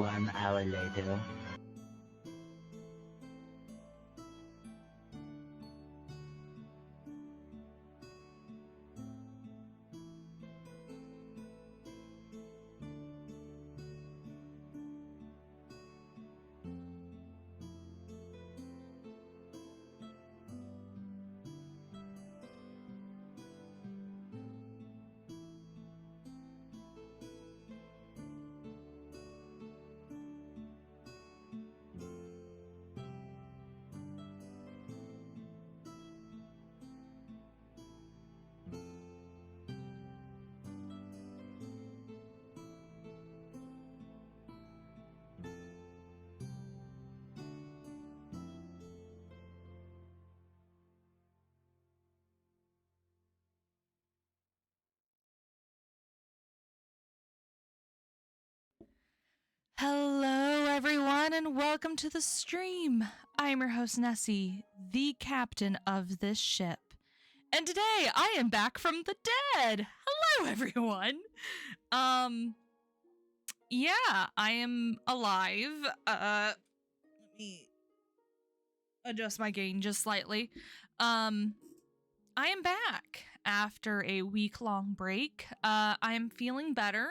1 hour later. Hello, everyone, and welcome to the stream. I'm your host, Nessie, the captain of this ship. And today, I am back from the dead. Hello, everyone. Yeah, I am alive. Let me adjust my gain just slightly. I am back after a week-long break. I am feeling better.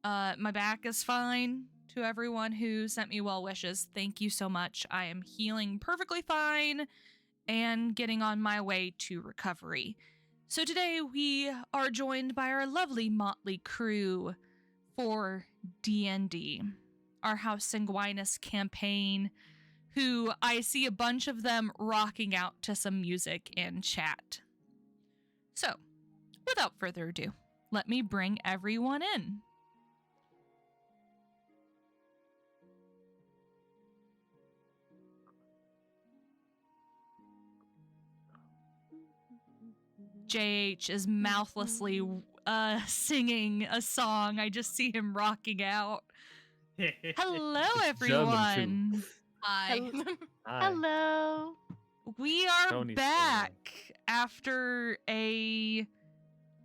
My back is fine. To everyone who sent me well wishes, thank you so much. I am healing perfectly fine and getting on my way to recovery. So today we are joined by our lovely motley crew for D&D, our House Sanguinis campaign, who I see a bunch of them rocking out to some music in chat. So, without further ado, let me bring everyone in. JH is mouthlessly singing a song. I just see him rocking out. Hello, everyone. Hi. Hello. We are Tony's back after a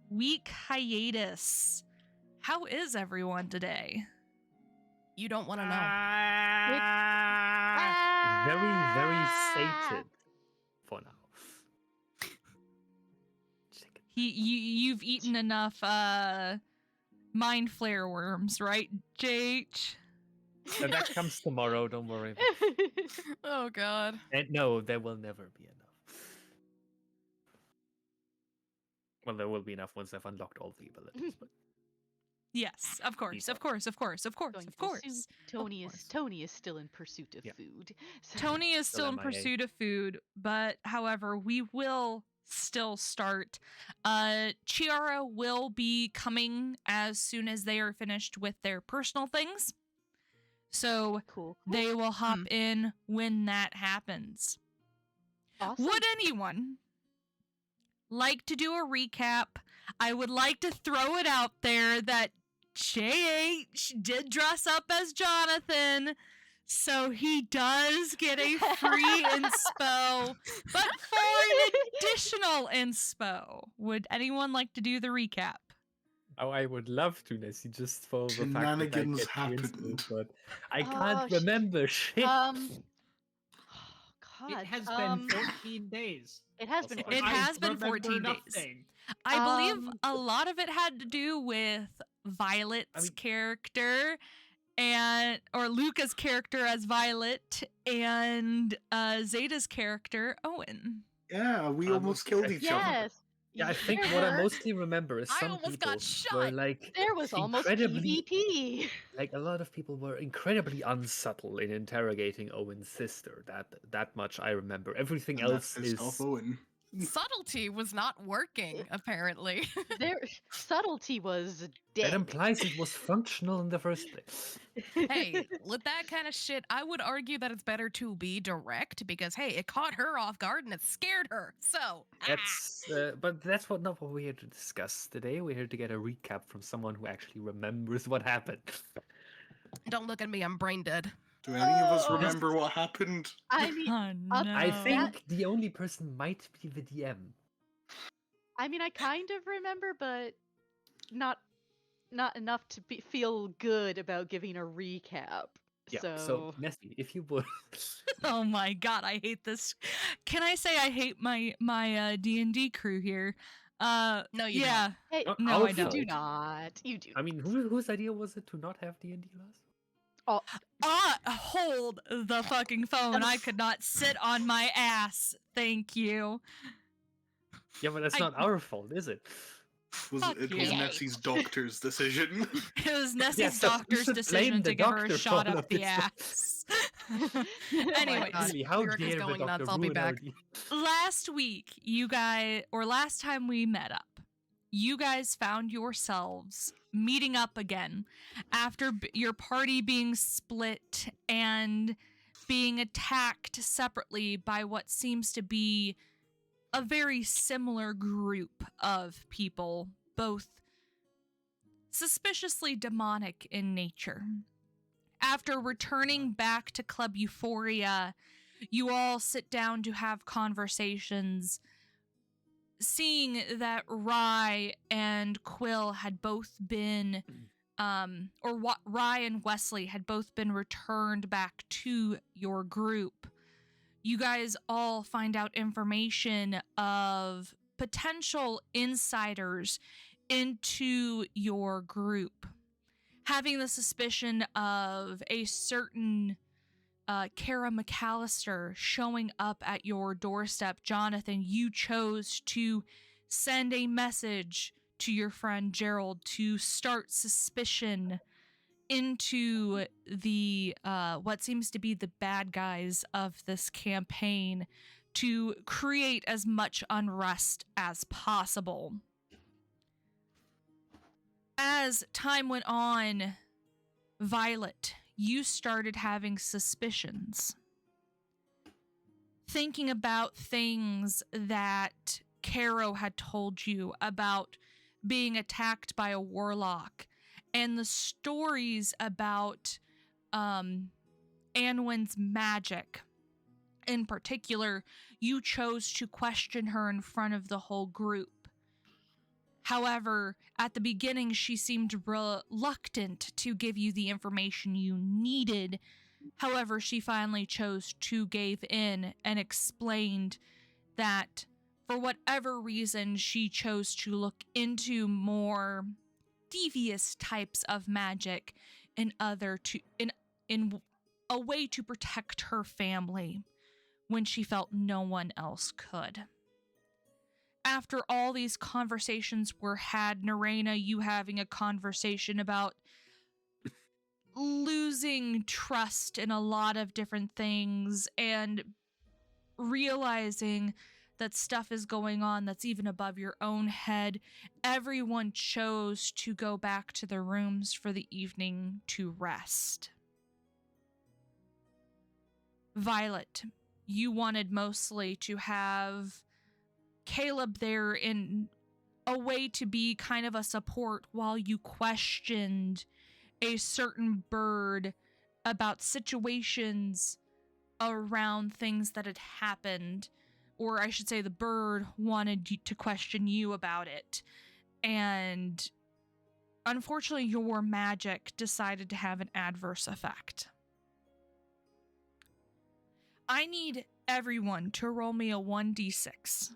week hiatus. How is everyone today? You don't want to know. Very, very sated for now. You've eaten enough mind flare worms, right, JH? That comes tomorrow, don't worry. Oh, God. And no, there will never be enough. Well, there will be enough once I've unlocked all the abilities. But Yes, of course, of course, of course, of course, of course. Tony is still in pursuit of food. So. Tony is still in MIA. pursuit of food, but however, we will still start. Chiara will be coming as soon as they are finished with their personal things. So Cool. they will hop in when that happens. Awesome. Would anyone like to do a recap? I would like to throw it out there that JH did dress up as Jonathan, so he does get a free inspo, but for an additional inspo. Would anyone like to do the recap? Oh, I would love to, Nessie, just for the fact that I Shenanigans get the happened. inspo, but I Oh, can't remember shit. God. It has been 14 days. It has been. Also, 14 It I has been remember 14 days. nothing. I believe a lot of it had to do with Violet's character or Luca's character as Violet and Zeta's character Owen. Yeah, we almost killed each other. Yes. Yeah, I think what I mostly remember is I some almost people got shot. were like There was almost incredibly PvP. like a lot of people were incredibly unsubtle in interrogating Owen's sister. That much I remember. Everything And else that pissed is off Owen. Subtlety was not working, apparently. Their subtlety was dead. that implies it was functional in the first place. Hey, with that kind of shit, I would argue that it's better to be direct because, hey, it caught her off guard and it scared her. So, That's but that's not what we're here to discuss today. We're here to get a recap from someone who actually remembers what happened. don't look at me, I'm brain dead. Do any of us Oh. remember what happened? I mean, Oh, I no. think the only person might be the DM. I kind of remember, but not not enough to feel good about giving a recap. Yeah. So, So Nessie, if you would. Oh my god, I hate this. Can I say I hate my D&D crew here? No, you yeah. hey, Not No, our I you don't. do fault. not. You do. I mean, whose idea was it to not have D&D last? Oh, Hold the fucking phone. I could not sit on my ass. Thank you. Yeah, but that's I- not our fault, is it? Fuck It you. was Nessie's doctor's decision. It was Nessie's so you doctor's should decision blame to the give her a doctor for shot all up of the this. ass. Oh my Anyways, God. Really, how Lyric is dare the going doctor nuts, I'll be ruin our back. last week, you guys, or last time we met up, you guys found yourselves meeting up again after your party being split and being attacked separately by what seems to be a very similar group of people, both suspiciously demonic in nature. After returning back to Club Euphoria, you all sit down to have conversations, seeing that Rye and Quill had both been, Rye and Wesley had both been returned back to your group. You guys all find out information of potential insiders into your group, having the suspicion of a certain Kara McAllister showing up at your doorstep. Jonathan, you chose to send a message to your friend Gerald to start suspicion into the what seems to be the bad guys of this campaign to create as much unrest as possible. As time went on, Violet, you started having suspicions. Thinking about things that Caro had told you about being attacked by a warlock, and the stories about Anwen's magic. In particular, you chose to question her in front of the whole group. However, at the beginning, she seemed reluctant to give you the information you needed. However, she finally chose to give in and explained that for whatever reason, she chose to look into more devious types of magic in a way to protect her family when she felt no one else could. After all these conversations were had, Neraina, you having a conversation about losing trust in a lot of different things and realizing that stuff is going on that's even above your own head, everyone chose to go back to their rooms for the evening to rest. Violet, you wanted mostly to have Caleb there in a way to be kind of a support while you questioned a certain bird about situations around things that had happened, or I should say the bird wanted to question you about it. And unfortunately, your magic decided to have an adverse effect. I need everyone to roll me a 1d6.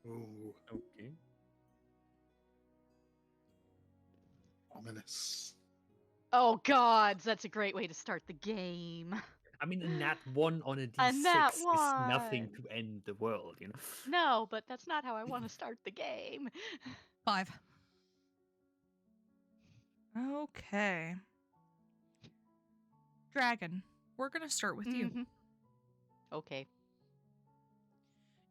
Ooh, Okay. ominous. oh God, that's a great way to start the game. I mean, a nat 1 on a A nat d6 is nothing to end the world, you know? No, but that's not how I want to start the game. 5. Okay. Dragon, we're going to start with you. Mhm. Okay.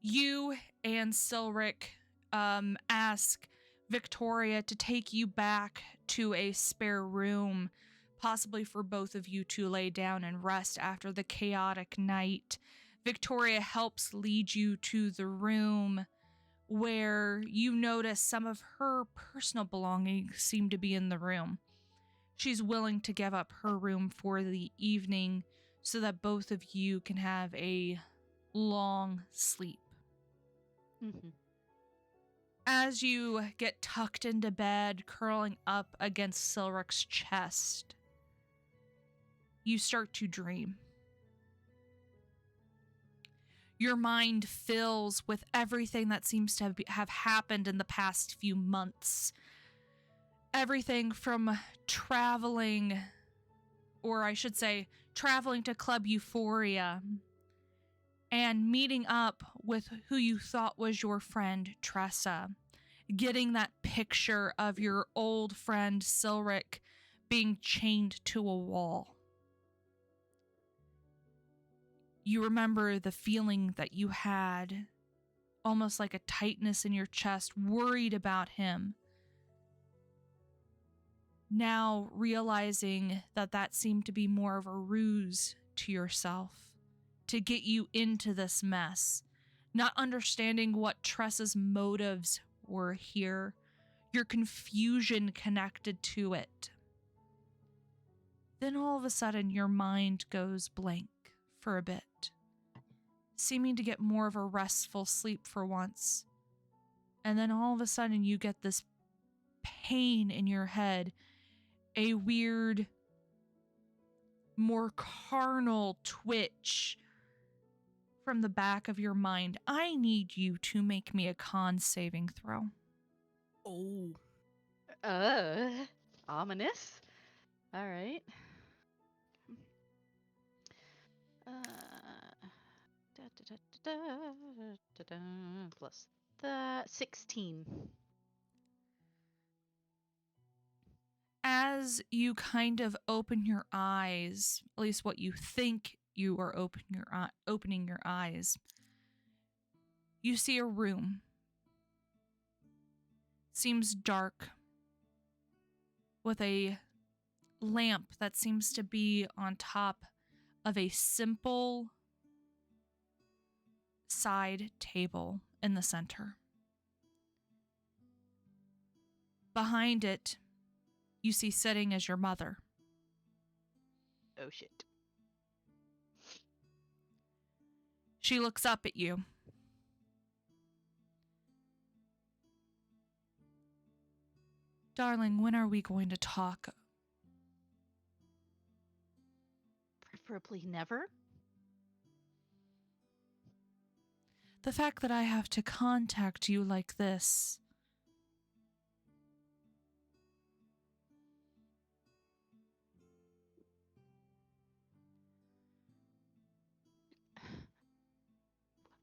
You and Silric ask Victoria to take you back to a spare room, possibly for both of you to lay down and rest after the chaotic night. Victoria helps lead you to the room where you notice some of her personal belongings seem to be in the room. She's willing to give up her room for the evening so that both of you can have a long sleep. Mhm. As you get tucked into bed, curling up against Silrick's chest, you start to dream. Your mind fills with everything that seems to have happened in the past few months. Everything from traveling, or I should say, traveling to Club Euphoria and meeting up with who you thought was your friend, Tressa. Getting that picture of your old friend, Silrick, being chained to a wall. You remember the feeling that you had, almost like a tightness in your chest, worried about him. Now realizing that that seemed to be more of a ruse to yourself, to get you into this mess, not understanding what Tressa's motives were here, your confusion connected to it. Then all of a sudden your mind goes blank for a bit, seeming to get more of a restful sleep for once. And then all of a sudden you get this pain in your head, a weird, more carnal twitch from the back of your mind. I need you to make me a con saving throw. Oh. Ominous. All right. Plus the 16. As you kind of open your eyes, at least what you think you are opening your eyes, you see a room. Seems dark, with a lamp that seems to be on top of a simple side table in the center. Behind it, you see sitting as your mother. Oh shit. She looks up at you. Darling, when are we going to talk? Preferably never. The fact that I have to contact you like this.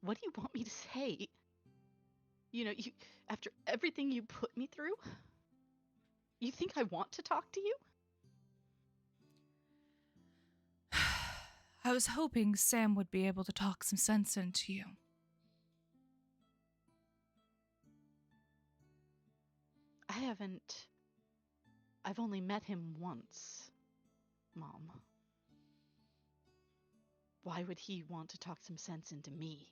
What do you want me to say? You know, after everything you put me through, you think I want to talk to you? I was hoping Sam would be able to talk some sense into you. I've only met him once, Mom. Why would he want to talk some sense into me?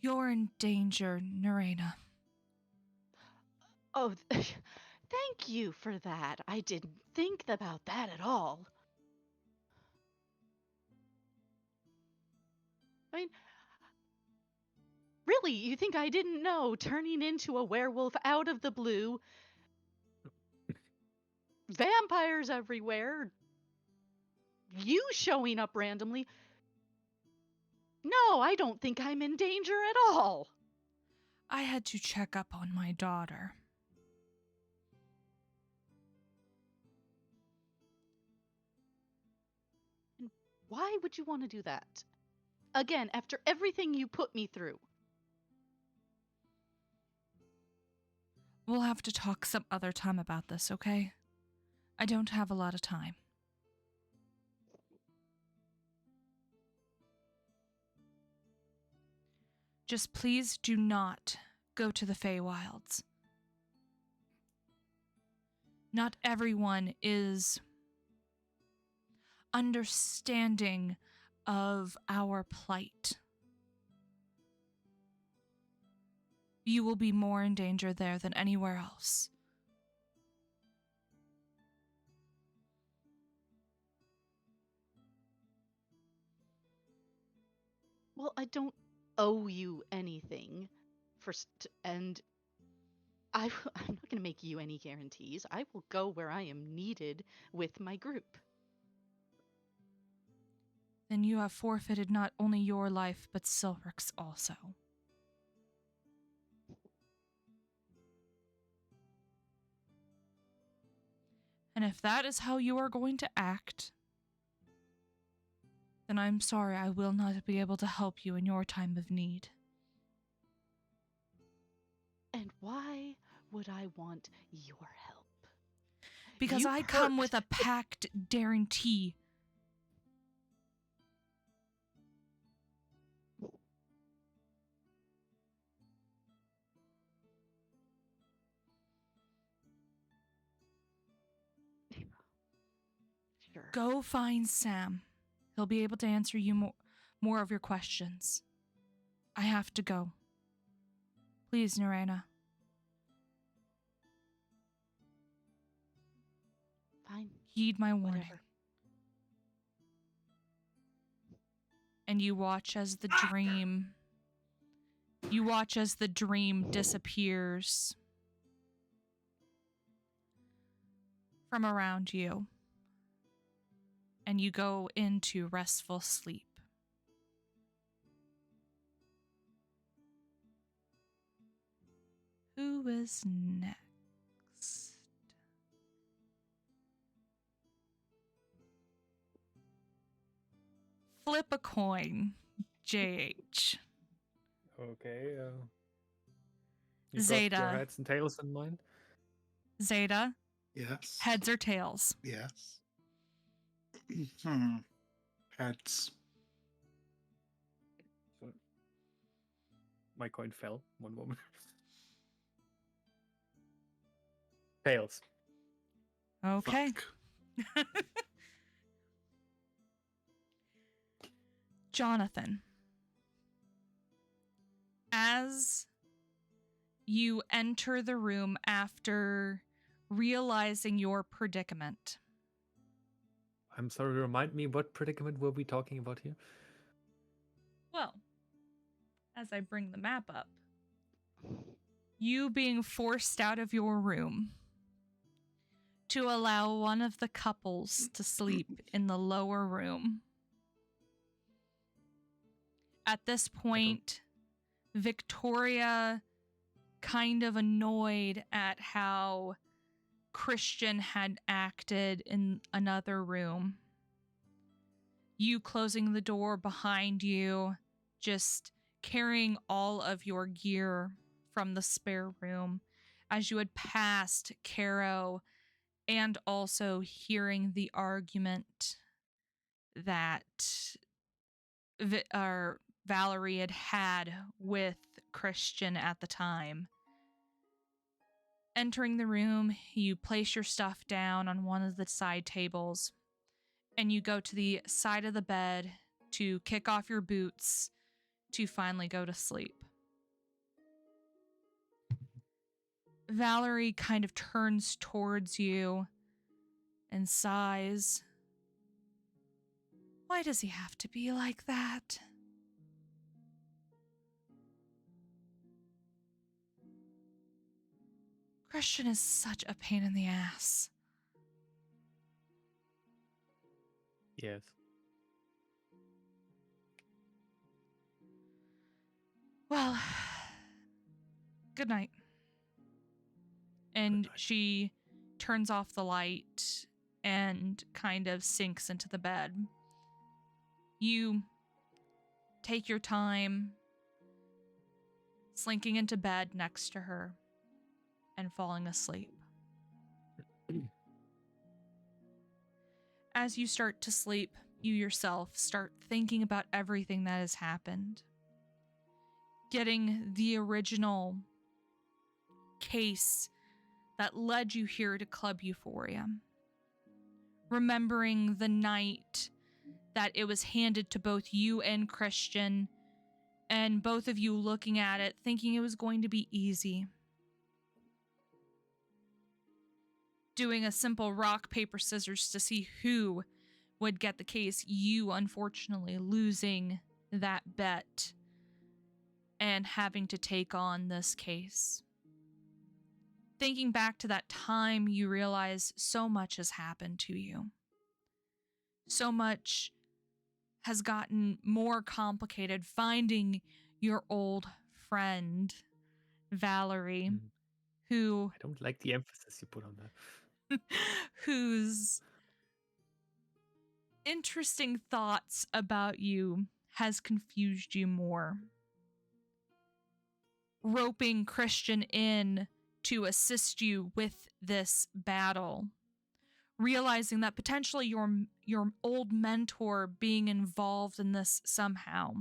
You're in danger, Neraina. Oh, thank you for that. I didn't think about that at all. I mean, really, you think I didn't know turning into a werewolf out of the blue? Vampires everywhere. You showing up randomly. No, I don't think I'm in danger at all. I had to check up on my daughter. Why would you want to do that? Again, after everything you put me through. We'll have to talk some other time about this, okay? I don't have a lot of time. Just please do not go to the Feywilds. Not everyone is understanding of our plight. You will be more in danger there than anywhere else. Well, I don't owe you anything and I'm not going to make you any guarantees. I will go where I am needed with my group. Then you have forfeited not only your life, but Silrick's also. And if that is how you are going to act, then I'm sorry I will not be able to help you in your time of need. And why would I want your help? Because You I come hurt- with a pact guarantee. Sure. Go find Sam. He'll be able to answer you more of your questions. I have to go. Please, Neraina. Fine. Heed my warning. Whatever. And you watch as the dream... You watch as the dream disappears from around you. And you go into restful sleep. Who is next? Flip a coin, JH. Okay. You Zeta. got your heads and tails in mind? Zeta, Yes. heads or tails? Yes. Heads. My coin fell. One moment. Tails. Okay. Fuck. Jonathan, as you enter the room after realizing your predicament, I'm sorry, remind me, what predicament were we talking about here? well, as I bring the map up, you being forced out of your room to allow one of the couples to sleep in the lower room. At this point, Victoria, kind of annoyed at how Christian had acted in another room. You closing the door behind you, just carrying all of your gear from the spare room as you had passed Caro, and also hearing the argument that Valerie had with Christian at the time. Entering the room, you place your stuff down on one of the side tables, and you go to the side of the bed to kick off your boots to finally go to sleep. Valerie kind of turns towards you and sighs. Why does he have to be like that? Christian is such a pain in the ass. Yes. Well, good night. And she turns off the light and kind of sinks into the bed. You take your time, slinking into bed next to her and falling asleep. As you start to sleep, you yourself start thinking about everything that has happened. Getting the original case that led you here to Club Euphoria. Remembering the night that it was handed to both you and Christian, and both of you looking at it, thinking it was going to be easy. Doing a simple rock, paper, scissors to see who would get the case, you unfortunately losing that bet and having to take on this case. Thinking back to that time, you realize so much has happened to you. So much has gotten more complicated. Finding your old friend, Valerie, Mm. who I don't like the emphasis you put on that. whose interesting thoughts about you has confused you more. Roping Christian in to assist you with this battle. Realizing that potentially your old mentor being involved in this somehow.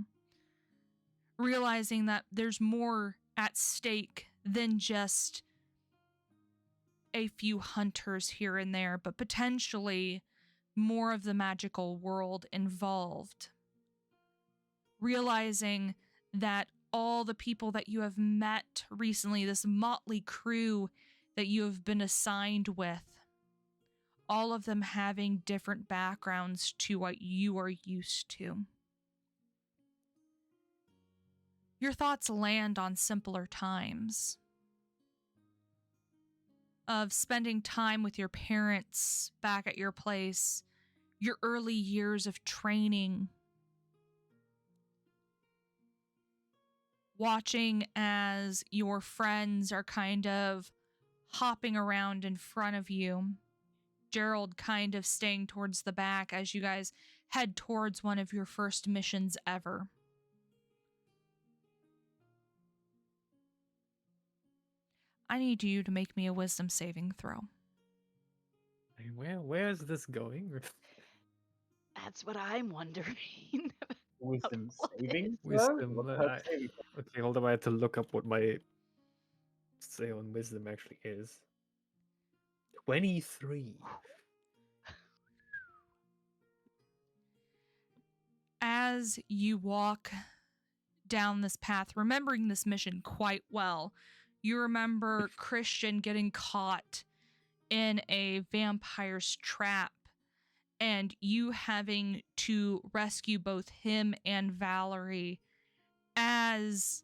Realizing that there's more at stake than just a few hunters here and there, but potentially more of the magical world involved. Realizing that all the people that you have met recently, this motley crew that you have been assigned with, all of them having different backgrounds to what you are used to. Your thoughts land on simpler times. Of spending time with your parents back at your place, your early years of training, watching as your friends are kind of hopping around in front of you, Gerald kind of staying towards the back as you guys head towards one of your first missions ever. I need you to make me a wisdom saving throw. I mean, where's this going? That's what I'm wondering. Wisdom What saving throw? Wisdom. What type of saving throw? Okay, hold on. I have to look up what my say on wisdom actually is. 23. As you walk down this path, remembering this mission quite well, you remember Christian getting caught in a vampire's trap and you having to rescue both him and Valerie. As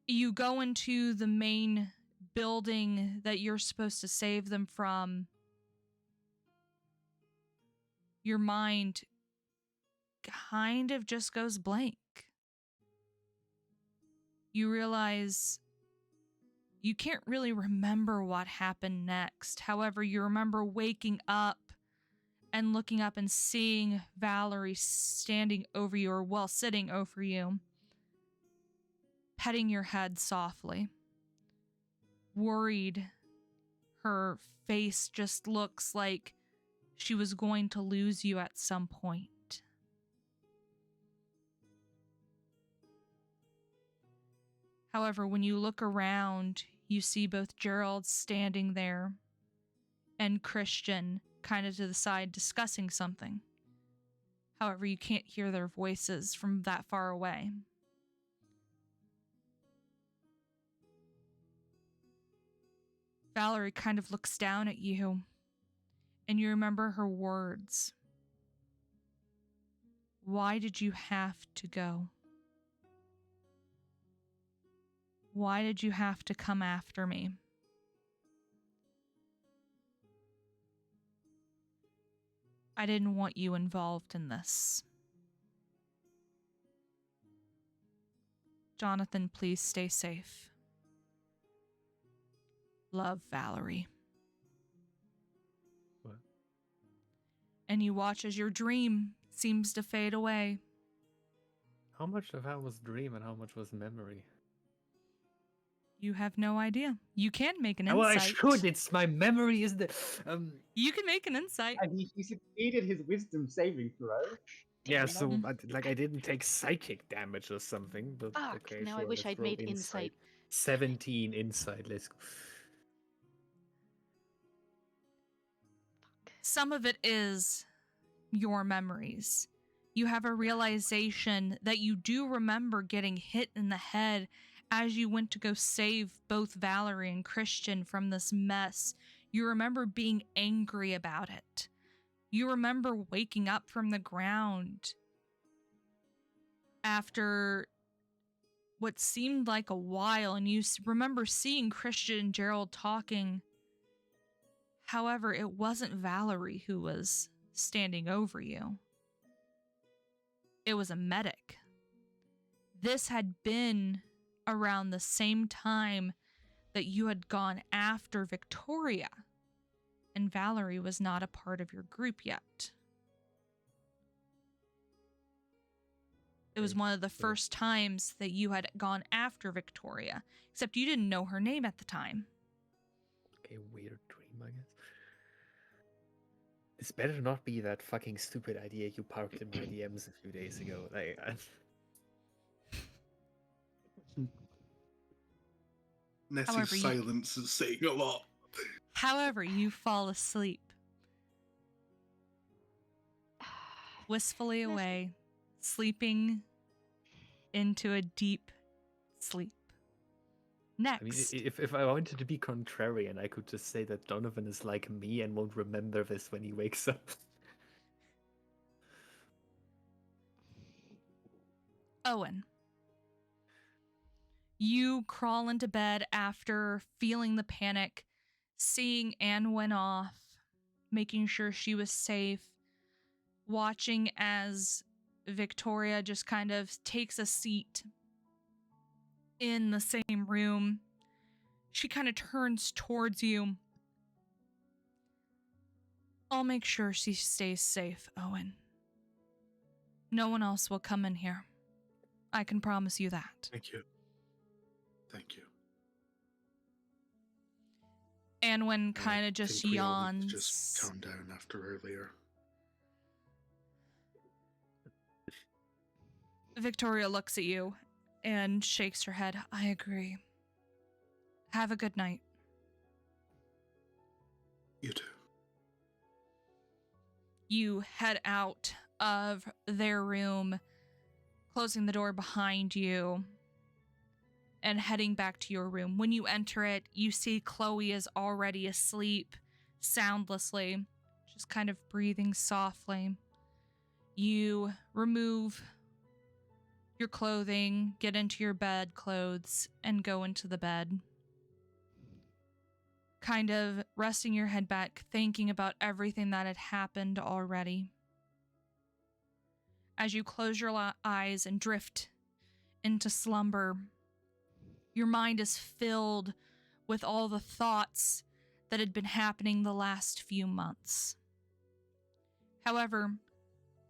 you go into the main building that you're supposed to save them from, your mind kind of just goes blank. You realize you can't really remember what happened next. However, you remember waking up and looking up and seeing Valerie standing over you, or well, sitting over you, petting your head softly. Worried, her face just looks like she was going to lose you at some point. However, when you look around, you see both Gerald standing there and Christian kind of to the side discussing something. However, you can't hear their voices from that far away. Valerie kind of looks down at you, and you remember her words. Why did you have to go? Why did you have to come after me? I didn't want you involved in this. Jonathan, please stay safe. Love, Valerie. What? And you watch as your dream seems to fade away. How much of that was dream and how much was memory? You have no idea. You can make an Oh, well, I insight. should. It's my memory, isn't it? You can make an insight. And he succeeded his wisdom saving throw. Yeah. Damn it. So, I didn't take psychic damage or something, but Fuck, okay. now I sure, wish let's I'd roll made insight. 17 insight. Let's go. Some of it is your memories. You have a realization that you do remember getting hit in the head as you went to go save both Valerie and Christian from this mess. You remember being angry about it. You remember waking up from the ground after what seemed like a while, and you remember seeing Christian and Gerald talking. However, it wasn't Valerie who was standing over you. It was a medic. This had been around the same time that you had gone after Victoria, and Valerie was not a part of your group yet. It was one of the first times that you had gone after Victoria, except you didn't know her name at the time. Okay, weird dream, I guess. This better not be that fucking stupid idea you parked in my DMs a few days ago. Like, Nessie's However, silence is saying a lot. However, you fall asleep, wistfully Nessie. away, sleeping into a deep sleep. Next. I mean, if I wanted to be contrarian, I could just say that Donovan is like me and won't remember this when he wakes up. Owen. You crawl into bed after feeling the panic, seeing Anne went off, making sure she was safe, watching as Victoria just kind of takes a seat in the same room. She kind of turns towards you. I'll make sure she stays safe, Owen. No one else will come in here. I can promise you that. Thank you. Thank you. Anwen kind of just think we all need to yawns. Just calm down after earlier. Victoria looks at you and shakes her head. I agree. Have a good night. You too. You head out of their room, closing the door behind you, and heading back to your room. When you enter it, you see Chloe is already asleep, soundlessly, just kind of breathing softly. You remove your clothing, get into your bed clothes, and go into the bed. Kind of resting your head back, thinking about everything that had happened already. As you close your eyes and drift into slumber, your mind is filled with all the thoughts that had been happening the last few months. However,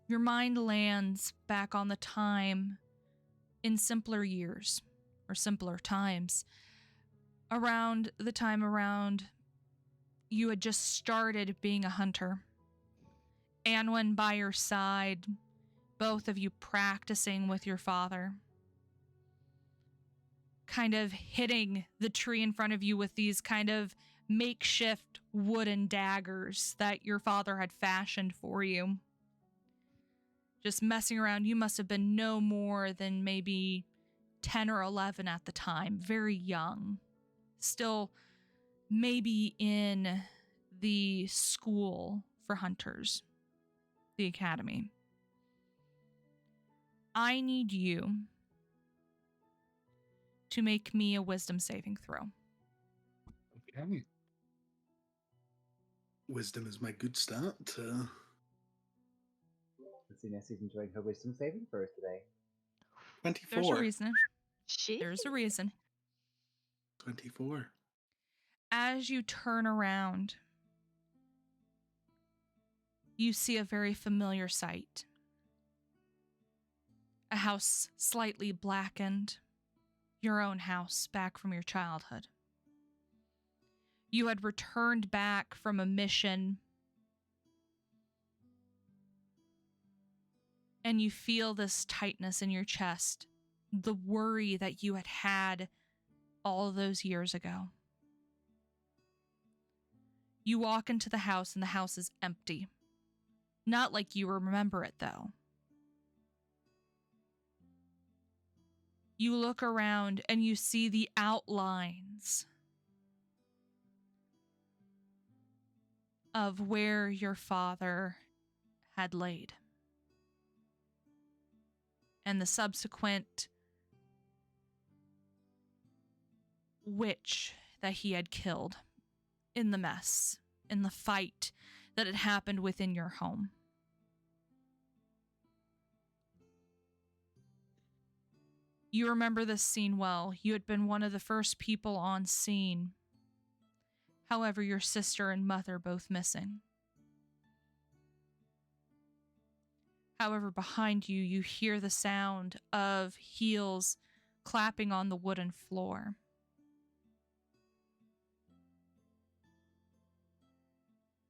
your mind lands back on the time in simpler years, or simpler times, around the time around you had just started being a hunter. Anwen by your side, both of you practicing with your father, kind of hitting the tree in front of you with these kind of makeshift wooden daggers that your father had fashioned for you. Just messing around. You must have been no more than maybe 10 or 11 at the time, very young. Still maybe in the school for hunters, the academy. I need you to make me a wisdom saving throw. Okay. Wisdom is my good start. Let's see, Nessie's enjoying her wisdom saving throws today. 24. There's a reason. She? There's a reason. 24. As you turn around, you see a very familiar sight. A house slightly blackened. Your own house back from your childhood. You had returned back from a mission, and you feel this tightness in your chest, the worry that you had had all those years ago. You walk into the house, and the house is empty. Not like you remember it, though. You look around, and you see the outlines of where your father had laid. And the subsequent witch that he had killed in the mess, in the fight that had happened within your home. You remember this scene well. You had been one of the first people on scene. However, your sister and mother both missing. However, behind you, you hear the sound of heels clapping on the wooden floor.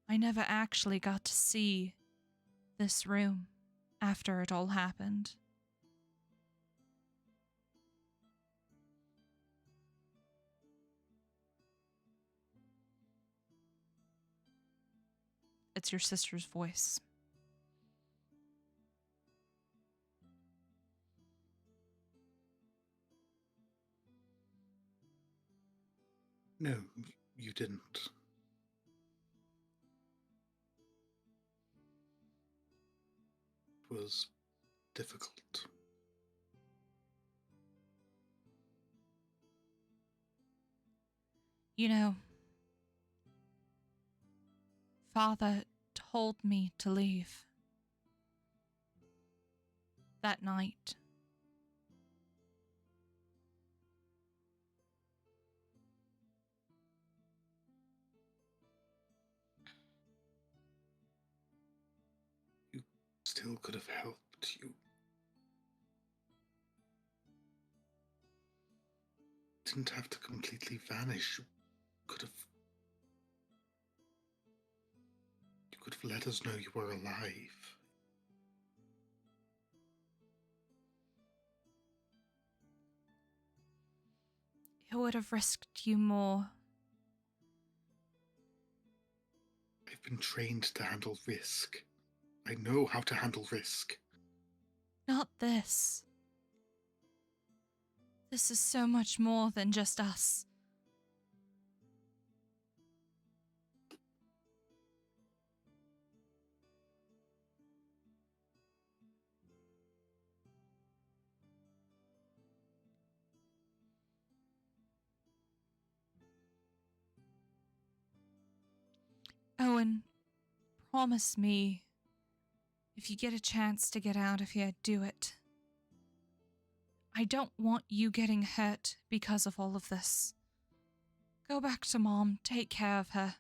I never actually got to see this room after it all happened. It's your sister's voice. No, you didn't. It was difficult. You know, Father told me to leave that night. You still could have helped. You didn't have to completely vanish. You could have let us know you were alive. It would have risked you more. I've been trained to handle risk. I know how to handle risk. Not this. This is so much more than just us. Owen, promise me, if you get a chance to get out of here, do it. I don't want you getting hurt because of all of this. Go back to Mom, take care of her.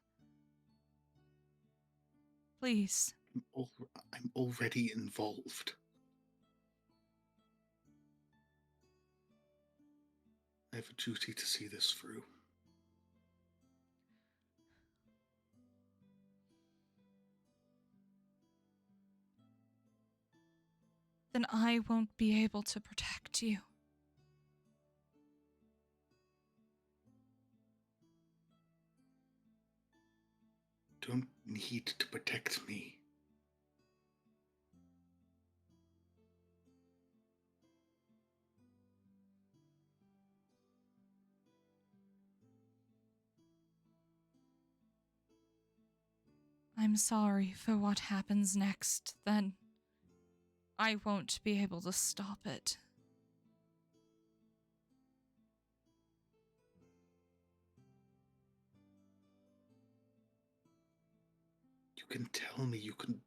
Please. I'm already involved. I have a duty to see this through. Then I won't be able to protect you. Don't need to protect me. I'm sorry for what happens next, then. I won't be able to stop it. You can tell me, you can...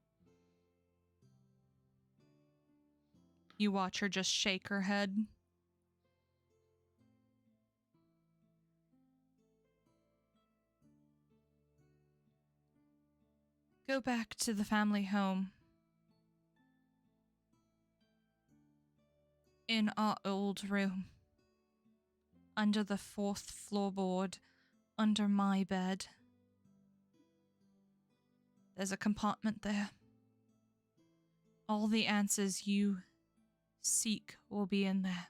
You watch her just shake her head. Go back to the family home. In our old room. Under the 4th floorboard. Under my bed. There's a compartment there. All the answers you seek will be in there.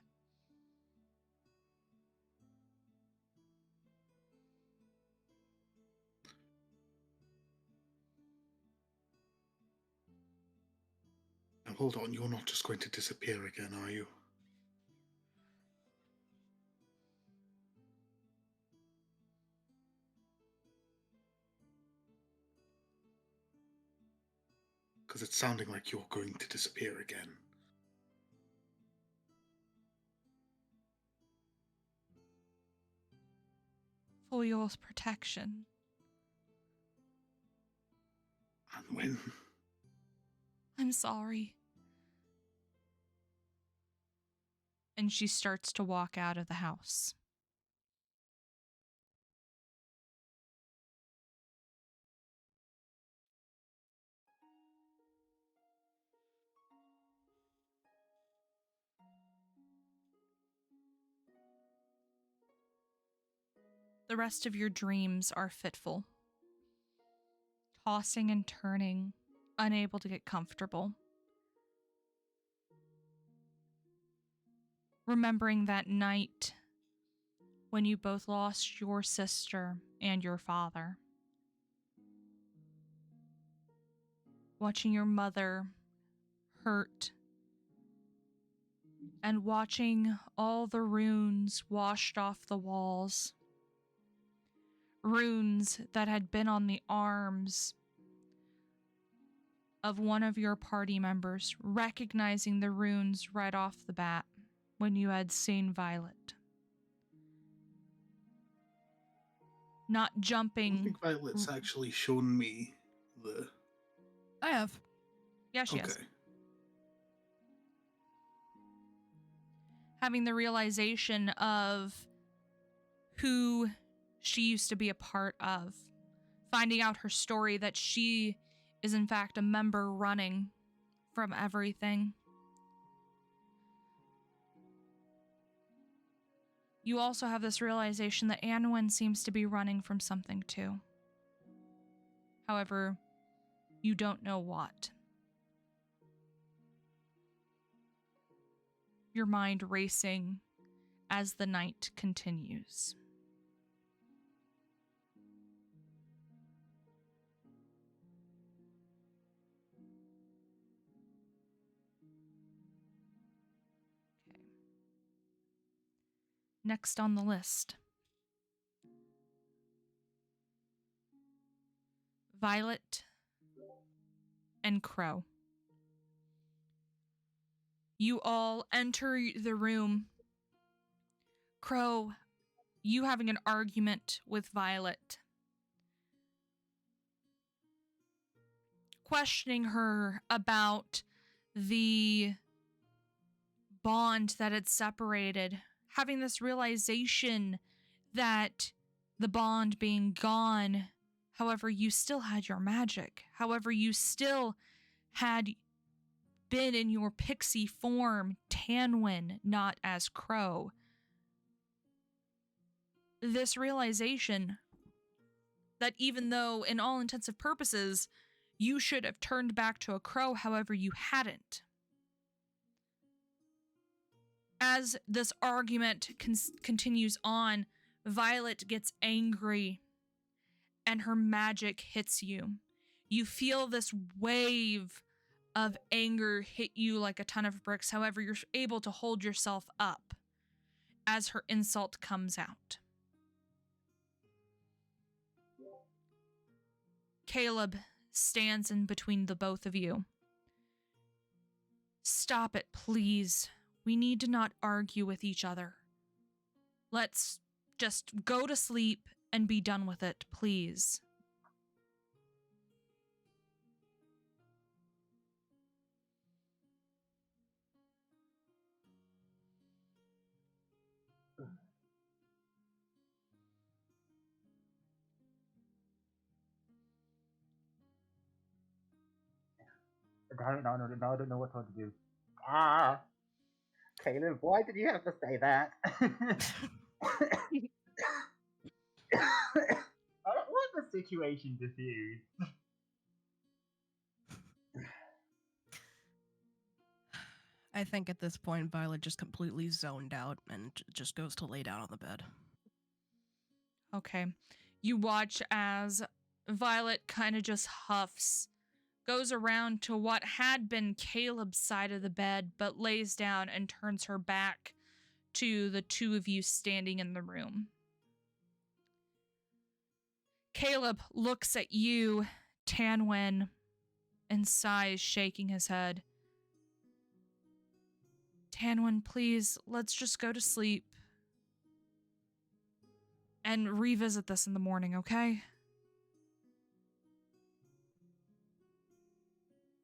Now hold on, you're not just going to disappear again, are you? Because it's sounding like you're going to disappear again. for your protection. And when? I'm sorry. And she starts to walk out of the house. The rest of your dreams are fitful, tossing and turning, unable to get comfortable. Remembering that night when you both lost your sister and your father. Watching your mother hurt. And watching all the runes washed off the walls. Runes that had been on the arms of one of your party members, recognizing the runes right off the bat when you had seen Violet. Not I jumping. think Violet's actually shown me the... I have. Yeah, she has. Okay. Having the realization of who she used to be a part of. Finding out her story that she is in fact a member running from everything. You also have this realization that Anwen seems to be running from something too. However, you don't know what. Your mind racing as the night continues. Okay. Next on the list. Violet and Crow. You all enter the room. Crow, you having an argument with Violet. Questioning her about the bond that had separated. Having this realization that the bond being gone, however, you still had your magic. However, you still had been in your pixie form, Tanwin, not as Crow. This realization that even though, in all intents and purposes, you should have turned back to a crow, however, you hadn't. As this argument continues on, Violet gets angry and her magic hits you. You feel this wave of anger hit you like a ton of bricks. However, you're able to hold yourself up as her insult comes out. Caleb stands in between the both of you. Stop it, please. We need to not argue with each other. Let's just go to sleep and be done with it, please. I don't know what to do. Ah, Caleb, why did you have to say that? I don't want the situation diffused. I think at this point, Violet just completely zoned out and just goes to lay down on the bed. Okay. You watch as Violet kind of just huffs, goes around to what had been Caleb's side of the bed, but lays down and turns her back to the two of you standing in the room. Caleb looks at you, Tanwin, and sighs, shaking his head. Tanwin, please, let's just go to sleep. and revisit this in the morning, okay?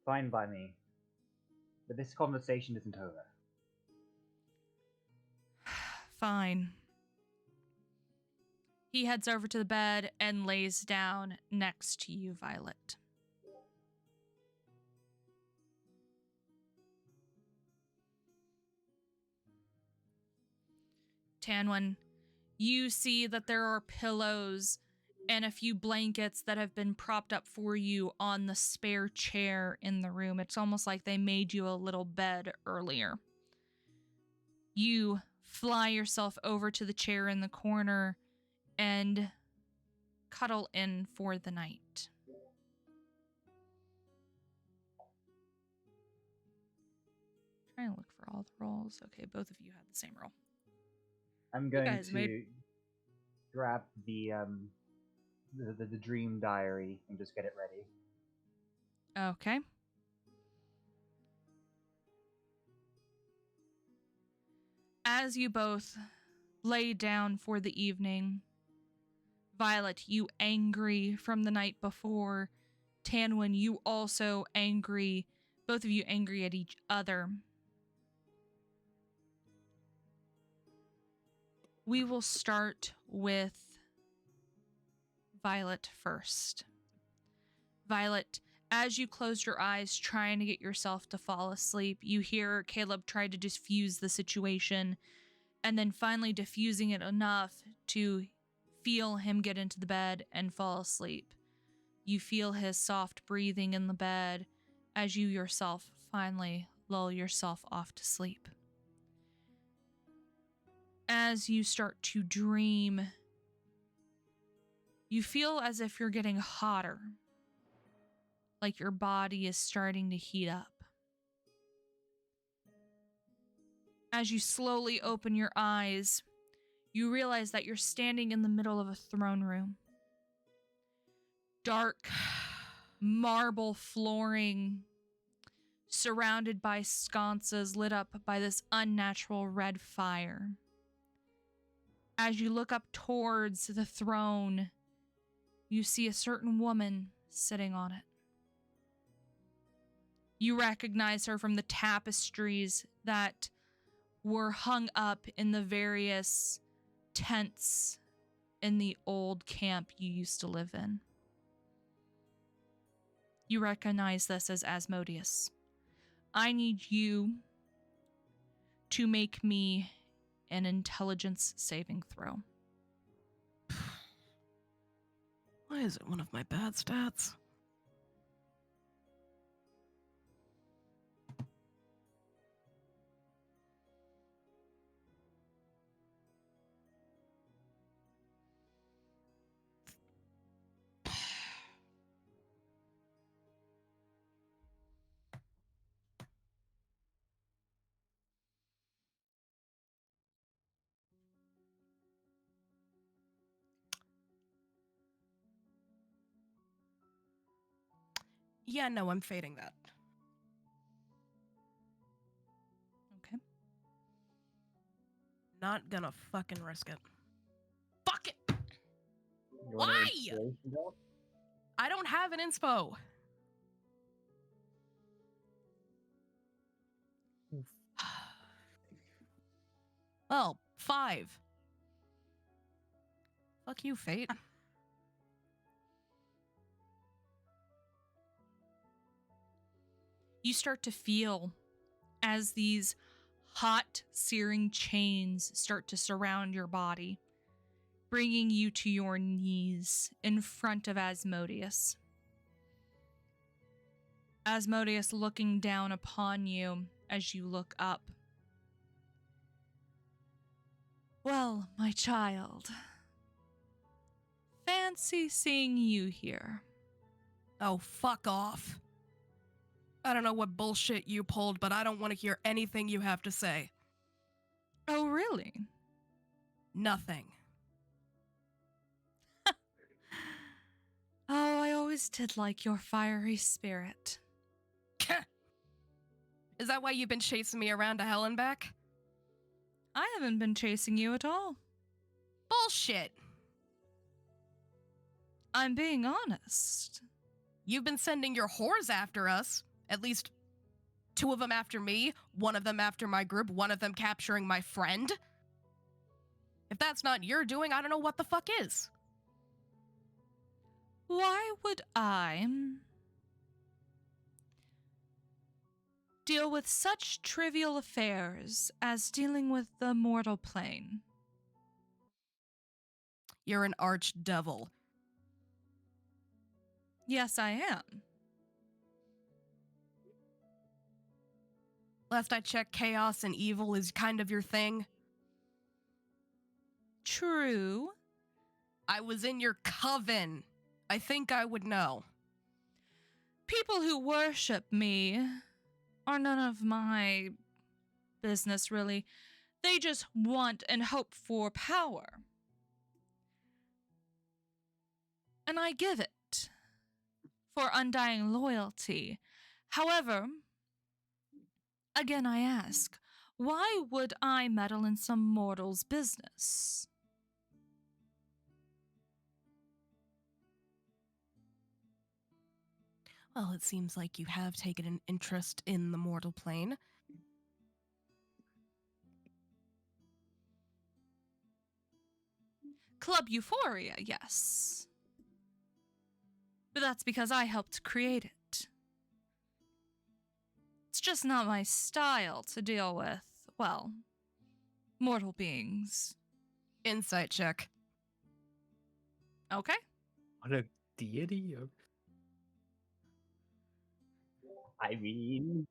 Fine by me. But this conversation isn't over. Fine. He heads over to the bed and lays down next to you, Violet. Tanwin, you see that there are pillows and a few blankets that have been propped up for you on the spare chair in the room. It's almost like they made you a little bed earlier. You fly yourself over to the chair in the corner and cuddle in for the night. Trying to look for all the rolls. Okay, both of you had the same roll. I'm going guys to made- grab the dream diary and just get it ready. Okay. As you both lay down for the evening, Violet, you angry from the night before. Tanwin, you also angry. Both of you angry at each other. We will start with Violet first. Violet, as you closed your eyes trying to get yourself to fall asleep, you hear Caleb try to diffuse the situation, and then finally diffusing it enough to feel him get into the bed and fall asleep. You feel his soft breathing in the bed as you yourself finally lull yourself off to sleep. As you start to dream, you feel as if you're getting hotter, like your body is starting to heat up. As you slowly open your eyes, you realize that you're standing in the middle of a throne room. Dark marble flooring, surrounded by sconces lit up by this unnatural red fire. As you look up towards the throne, you see a certain woman sitting on it. You recognize her from the tapestries that were hung up in the various tents in the old camp you used to live in. You recognize this as Asmodeus. I need you to make me an intelligence saving throw. Why is it one of my bad stats? Yeah, no, I'm fading that. Okay. Not gonna fucking risk it. Fuck it! You want an Why? inspiration though? I don't have an inspo. Well, 5. Fuck you, fate. You start to feel as these hot, searing chains start to surround your body, bringing you to your knees in front of Asmodeus. Asmodeus looking down upon you as you look up. Well, my child, fancy seeing you here. Oh, fuck off. I don't know what bullshit you pulled, but I don't want to hear anything you have to say. Oh, really? Nothing. Oh, I always did like your fiery spirit. Is that why you've been chasing me around to hell and back? I haven't been chasing you at all. Bullshit. I'm being honest. You've been sending your whores after us. At least 2 of them after me, 1 of them after my group, 1 of them capturing my friend. If that's not your doing, I don't know what the fuck is. Why would I deal with such trivial affairs as dealing with the mortal plane? You're an archdevil. Yes, I am. Last I checked, chaos and evil is kind of your thing. True. I was in your coven. I think I would know. People who worship me are none of my business, really. They just want and hope for power. And I give it for undying loyalty. However, again I ask, why would I meddle in some mortal's business? Well, it seems like you have taken an interest in the mortal plane. Club Euphoria, yes. But that's because I helped create it. It's just not my style to deal with, well, mortal beings. Insight check. Okay? On a deity? Or... I mean,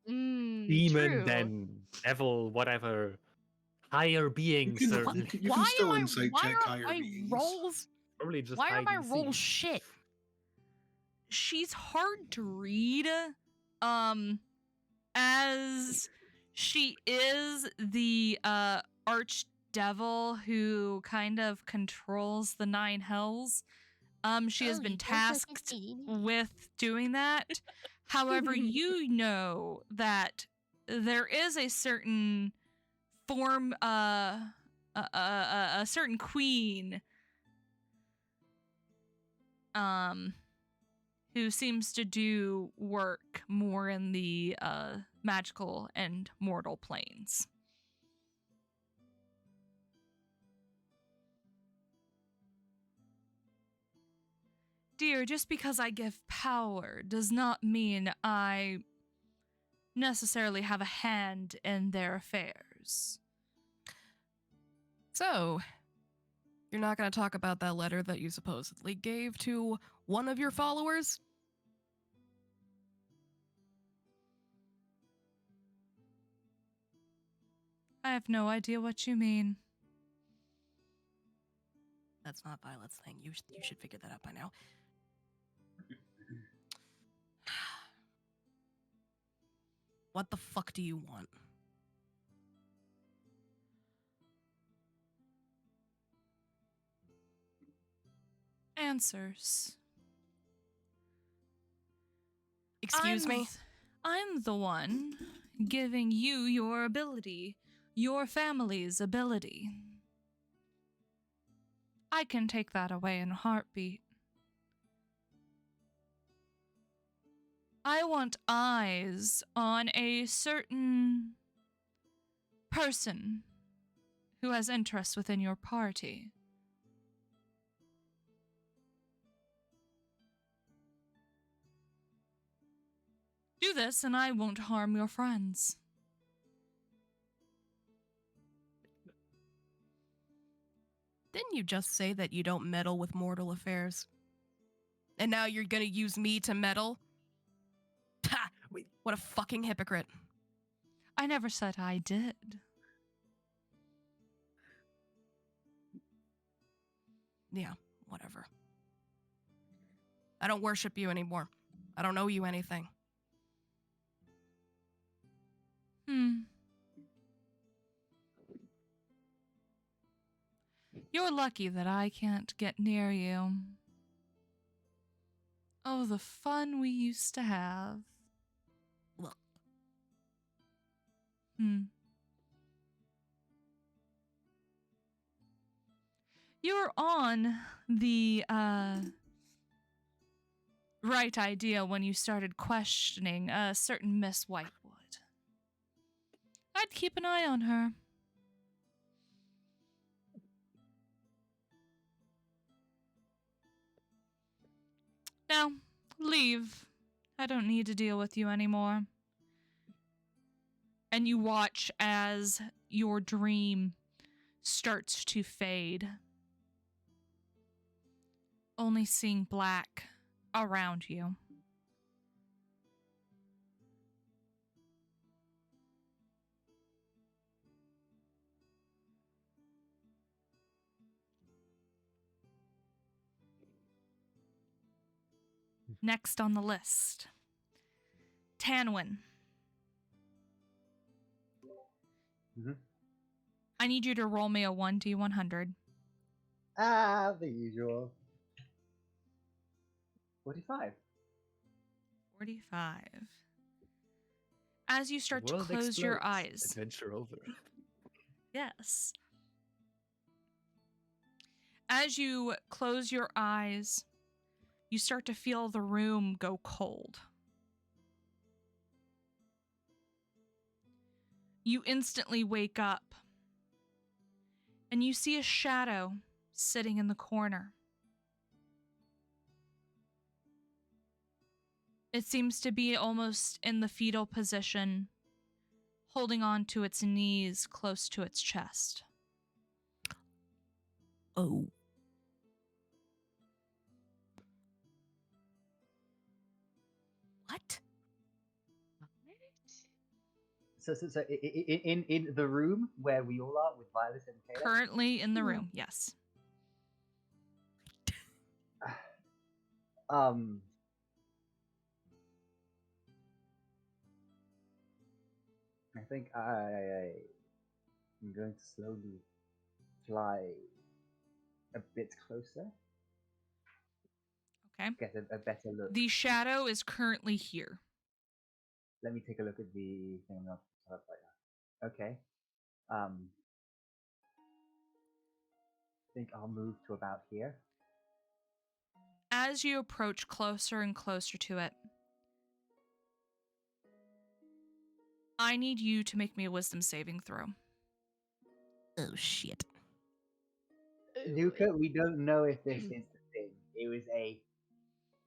demon, True. then devil, whatever. Higher beings, can- certainly. You can still insight check Why higher are my beings. rolls? Probably just Why are hide my and rolls seek. shit? She's hard to read, as she is the, archdevil who kind of controls the 9 hells. She has been tasked with doing that. However, you know that there is a certain form, a certain queen, who seems to do work more in the, magical and mortal planes. Dear, just because I give power does not mean I necessarily have a hand in their affairs. So, you're not going to talk about that letter that you supposedly gave to one of your followers? I have no idea what you mean. That's not Violet's thing. You should figure that out by now. What the fuck do you want? Answers. Excuse me? I'm the one giving you your ability, your family's ability. I can take that away in a heartbeat. I want eyes on a certain person who has interests within your party. Do this and I won't harm your friends. Didn't you just say that you don't meddle with mortal affairs? And now you're gonna use me to meddle? Ha! Wait. What a fucking hypocrite. I never said I did. Yeah, whatever. I don't worship you anymore. I don't owe you anything. You're lucky that I can't get near you. Oh, the fun we used to have. Look. You're on the right idea when you started questioning a certain Miss Whitewood. I'd keep an eye on her. Now, leave. I don't need to deal with you anymore. And you watch as your dream starts to fade. Only seeing black around you. Next on the list, Tanwin. Mhm. I need you to roll me a 1d100. The usual. 45. 45. As you start to World close your explodes. eyes. Adventure over. Yes. As you close your eyes, you start to feel the room go cold. You instantly wake up and you see a shadow sitting in the corner. It seems to be almost in the fetal position, holding on to its knees close to its chest. Oh. What? So in the room where we all are with Violet and Kayla. Currently in the room, yes. I think I'm going to slowly fly a bit closer. Okay. Get a better look. The shadow is currently here. Let me take a look at the thing up right now. Okay. I think I'll move to about here. As you approach closer and closer to it, I need you to make me a wisdom saving throw. Oh, shit. Luka, we don't know if this is the thing.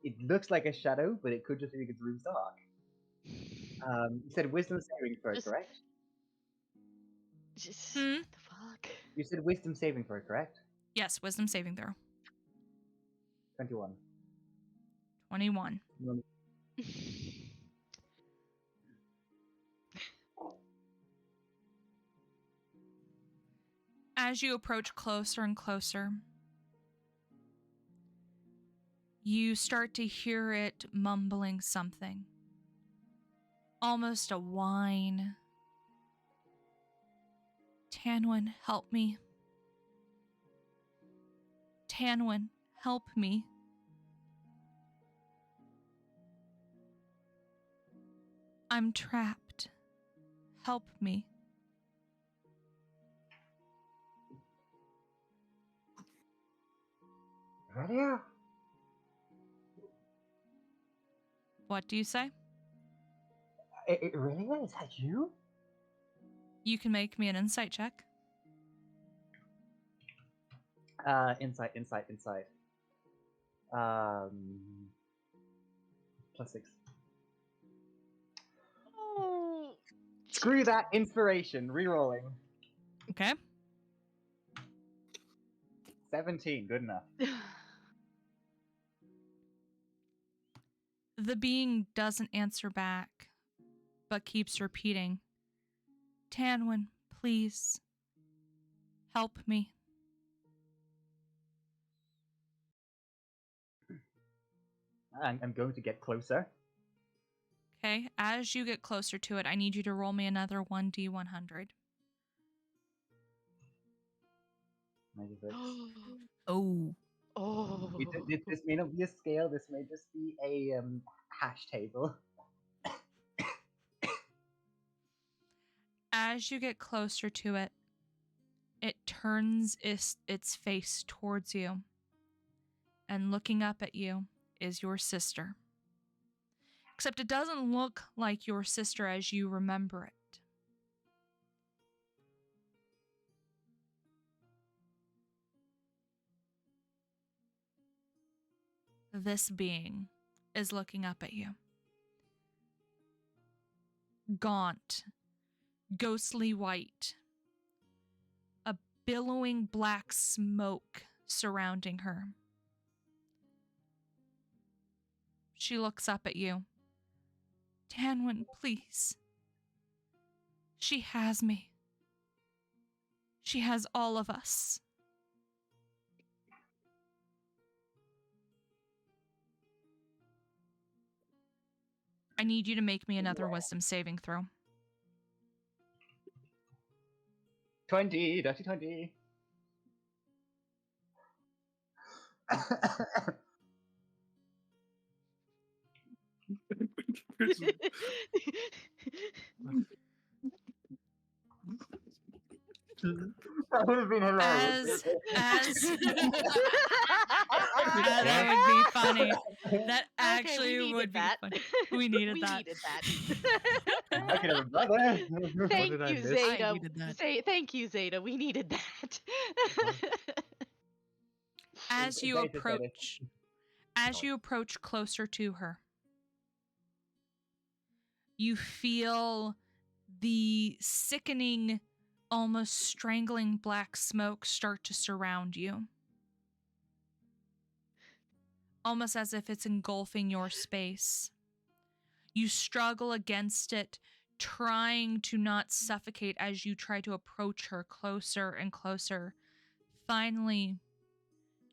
It looks like a shadow, but it could just be because the room's dark. You said wisdom saving throw, Just- correct? Just Hmm? what the fuck? You said wisdom saving throw, correct? Yes, wisdom saving throw. 21. 21. As you approach closer and closer, you start to hear it mumbling something. Almost a whine. Tanwin, help me. Tanwin, help me. I'm trapped. Help me. Ready? What do you say? It really is that you? You can make me an insight check. Insight. +6. Oh, Screw that inspiration. Rerolling. Okay. 17. Good enough. The being doesn't answer back, but keeps repeating, Tanwin, please, help me. I'm going to get closer. Okay, as you get closer to it, I need you to roll me another 1d100. 96. Oh. Oh. This may not be a scale. This may just be a hash table. As you get closer to it, It turns its face towards you, and looking up at you is your sister. Except it doesn't look like your sister as you remember it. This being is looking up at you. Gaunt, ghostly white, a billowing black smoke surrounding her. She looks up at you. Tanwin, please. She has me. She has all of us. I need you to make me another wisdom saving throw. 20, dirty 20. That would have been hilarious. That would be funny. That Okay, actually we would needed be that. funny. We needed We that. needed that. I could have a brother. Thank did I you, miss? Zeta. I needed that. Thank you, Zeta. We needed that. As you Zeta said it. approach closer to her, you feel the sickening, almost strangling black smoke start to surround you. Almost as if it's engulfing your space. You struggle against it, trying to not suffocate as you try to approach her closer and closer. Finally,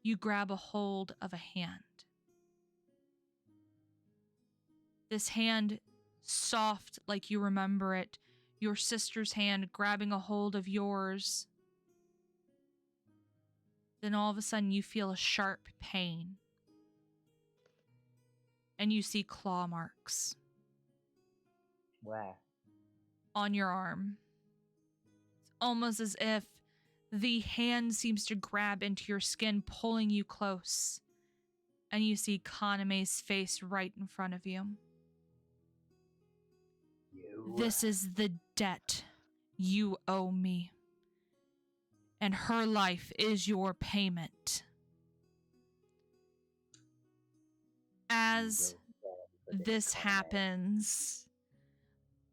you grab a hold of a hand. This hand, soft like you remember it, your sister's hand grabbing a hold of yours. Then all of a sudden you feel a sharp pain. And you see claw marks Where? on your arm. It's almost as if the hand seems to grab into your skin, pulling you close. And you see Kaname's face right in front of you. You. This is the debt you owe me. And her life is your payment. As this happens,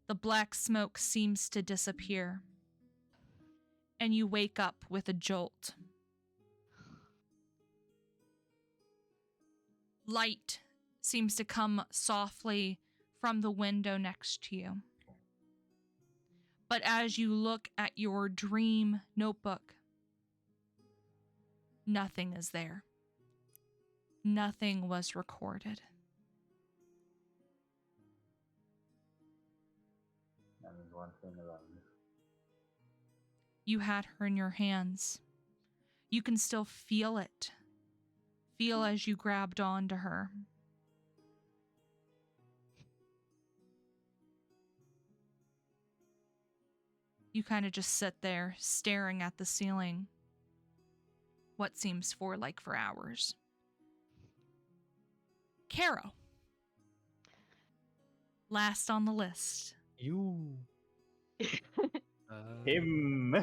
the black smoke seems to disappear. And you wake up with a jolt. Light seems to come softly from the window next to you. But as you look at your dream notebook, nothing is there. Nothing was recorded. That was one thing alone. You had her in your hands. You can still feel it. Feel as you grabbed onto her. You kind of just sit there, staring at the ceiling. What seems for hours. Caro. Last on the list. You. Him.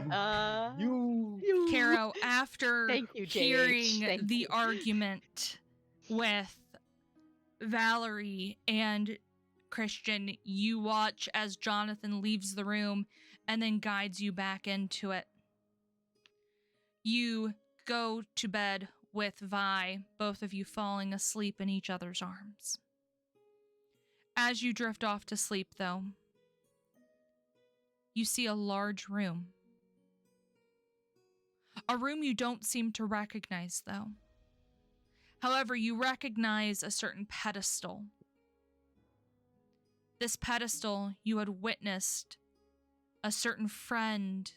You. Caro, after Thank you, JH. hearing Thank the you. argument with Valerie and Christian, you watch as Jonathan leaves the room and then guides you back into it. You go to bed with Vi, both of you falling asleep in each other's arms. As you drift off to sleep, though, you see a large room. A room you don't seem to recognize, though. However, you recognize a certain pedestal. This pedestal you had witnessed a certain friend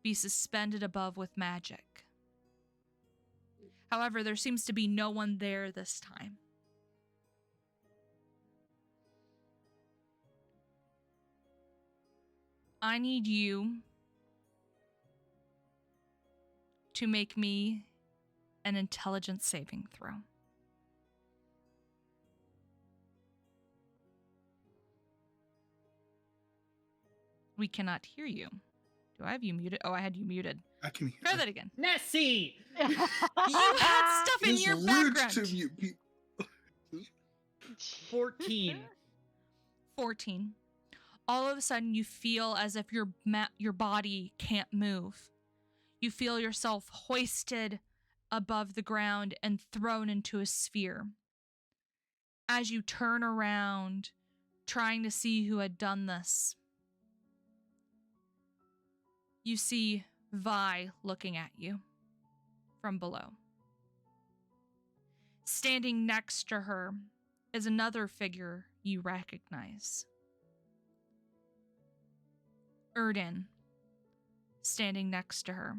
be suspended above with magic. However, there seems to be no one there this time. I need you to make me an intelligence saving throw. We cannot hear you. Do I have you muted? Oh, I had you muted. I can hear. Try that again. Nessie! You had stuff in It's your rude background. to mute people. 14. 14. All of a sudden, you feel as if your body can't move. You feel yourself hoisted above the ground and thrown into a sphere. As you turn around, trying to see who had done this, you see Vi looking at you from below. Standing next to her is another figure you recognize. Erden, standing next to her.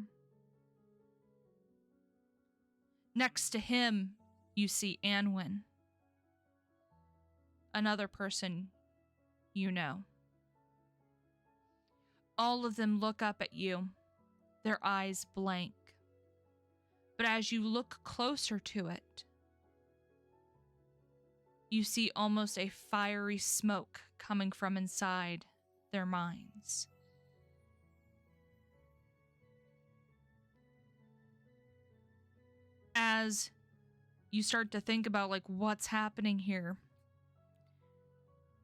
Next to him, you see Anwin, another person you know. All of them look up at you, their eyes blank. But as you look closer to it, you see almost a fiery smoke coming from inside their minds. As you start to think about like what's happening here,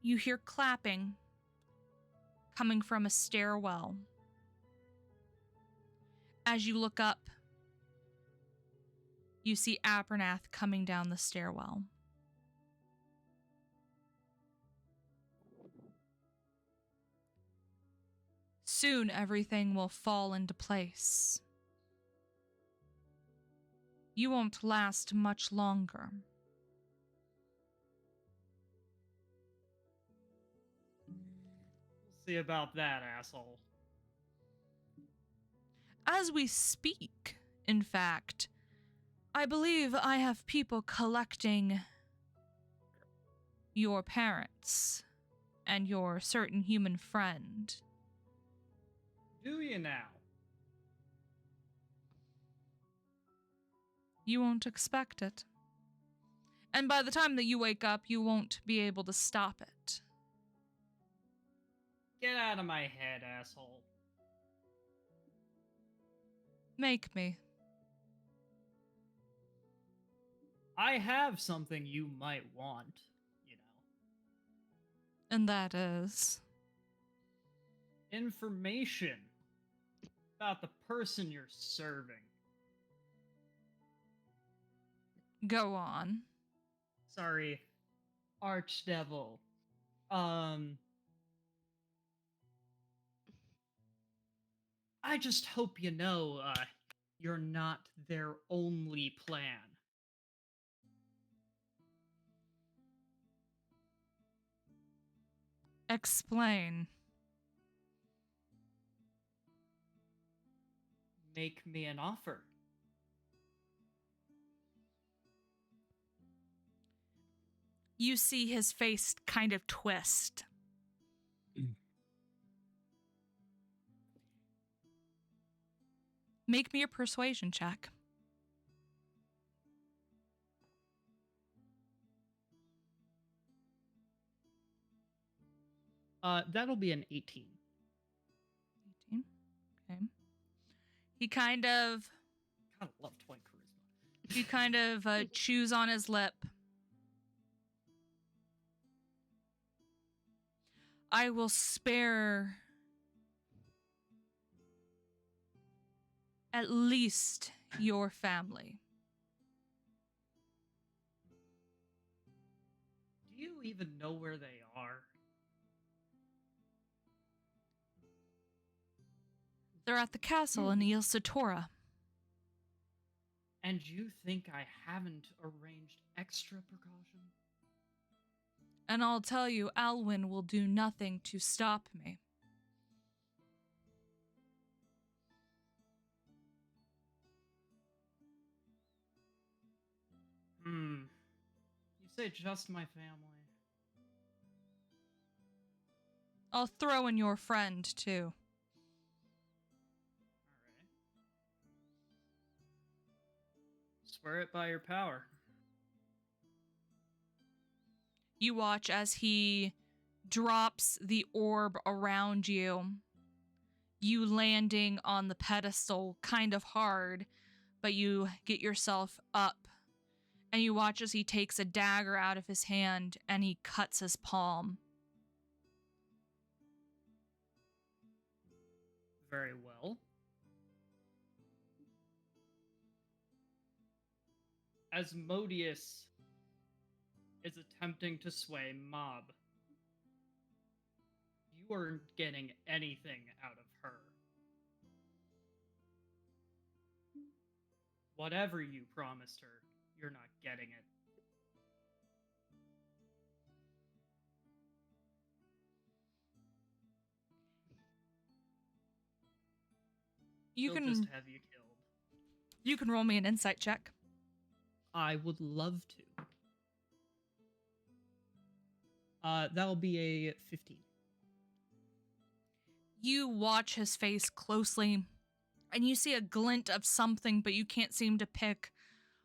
you hear clapping coming from a stairwell. As you look up, you see Abernath coming down the stairwell. Soon everything will fall into place. You won't last much longer. We'll see about that, asshole. As we speak, in fact, I believe I have people collecting your parents and your certain human friend. Do you now? You won't expect it. And by the time that you wake up, you won't be able to stop it. Get out of my head, asshole. Make me. I have something you might want, you know. And that is... Information about the person you're serving. Go on. Sorry, Archdevil. I just hope you know, you're not their only plan. Explain. Make me an offer. You see his face kind of twist. Make me a persuasion check. That'll be an 18. 18. Okay. He kind of... God, I love 20 charisma. He kind of chews on his lip. I will spare at least your family. Do you even know where they are? They're at the castle in Il Satora. And you think I haven't arranged extra precaution? And I'll tell you, Alwyn will do nothing to stop me. You say just my family. I'll throw in your friend, too. Swear it by your power. You watch as he drops the orb around you. You landing on the pedestal kind of hard, but you get yourself up. And you watch as he takes a dagger out of his hand and he cuts his palm. Very well. As Modius is attempting to sway Mob, you aren't getting anything out of her. Whatever you promised her, you're not getting it. You She'll can just have you killed. You can roll me an insight check. I would love to. That'll be a 15. You watch his face closely, and you see a glint of something, but you can't seem to pick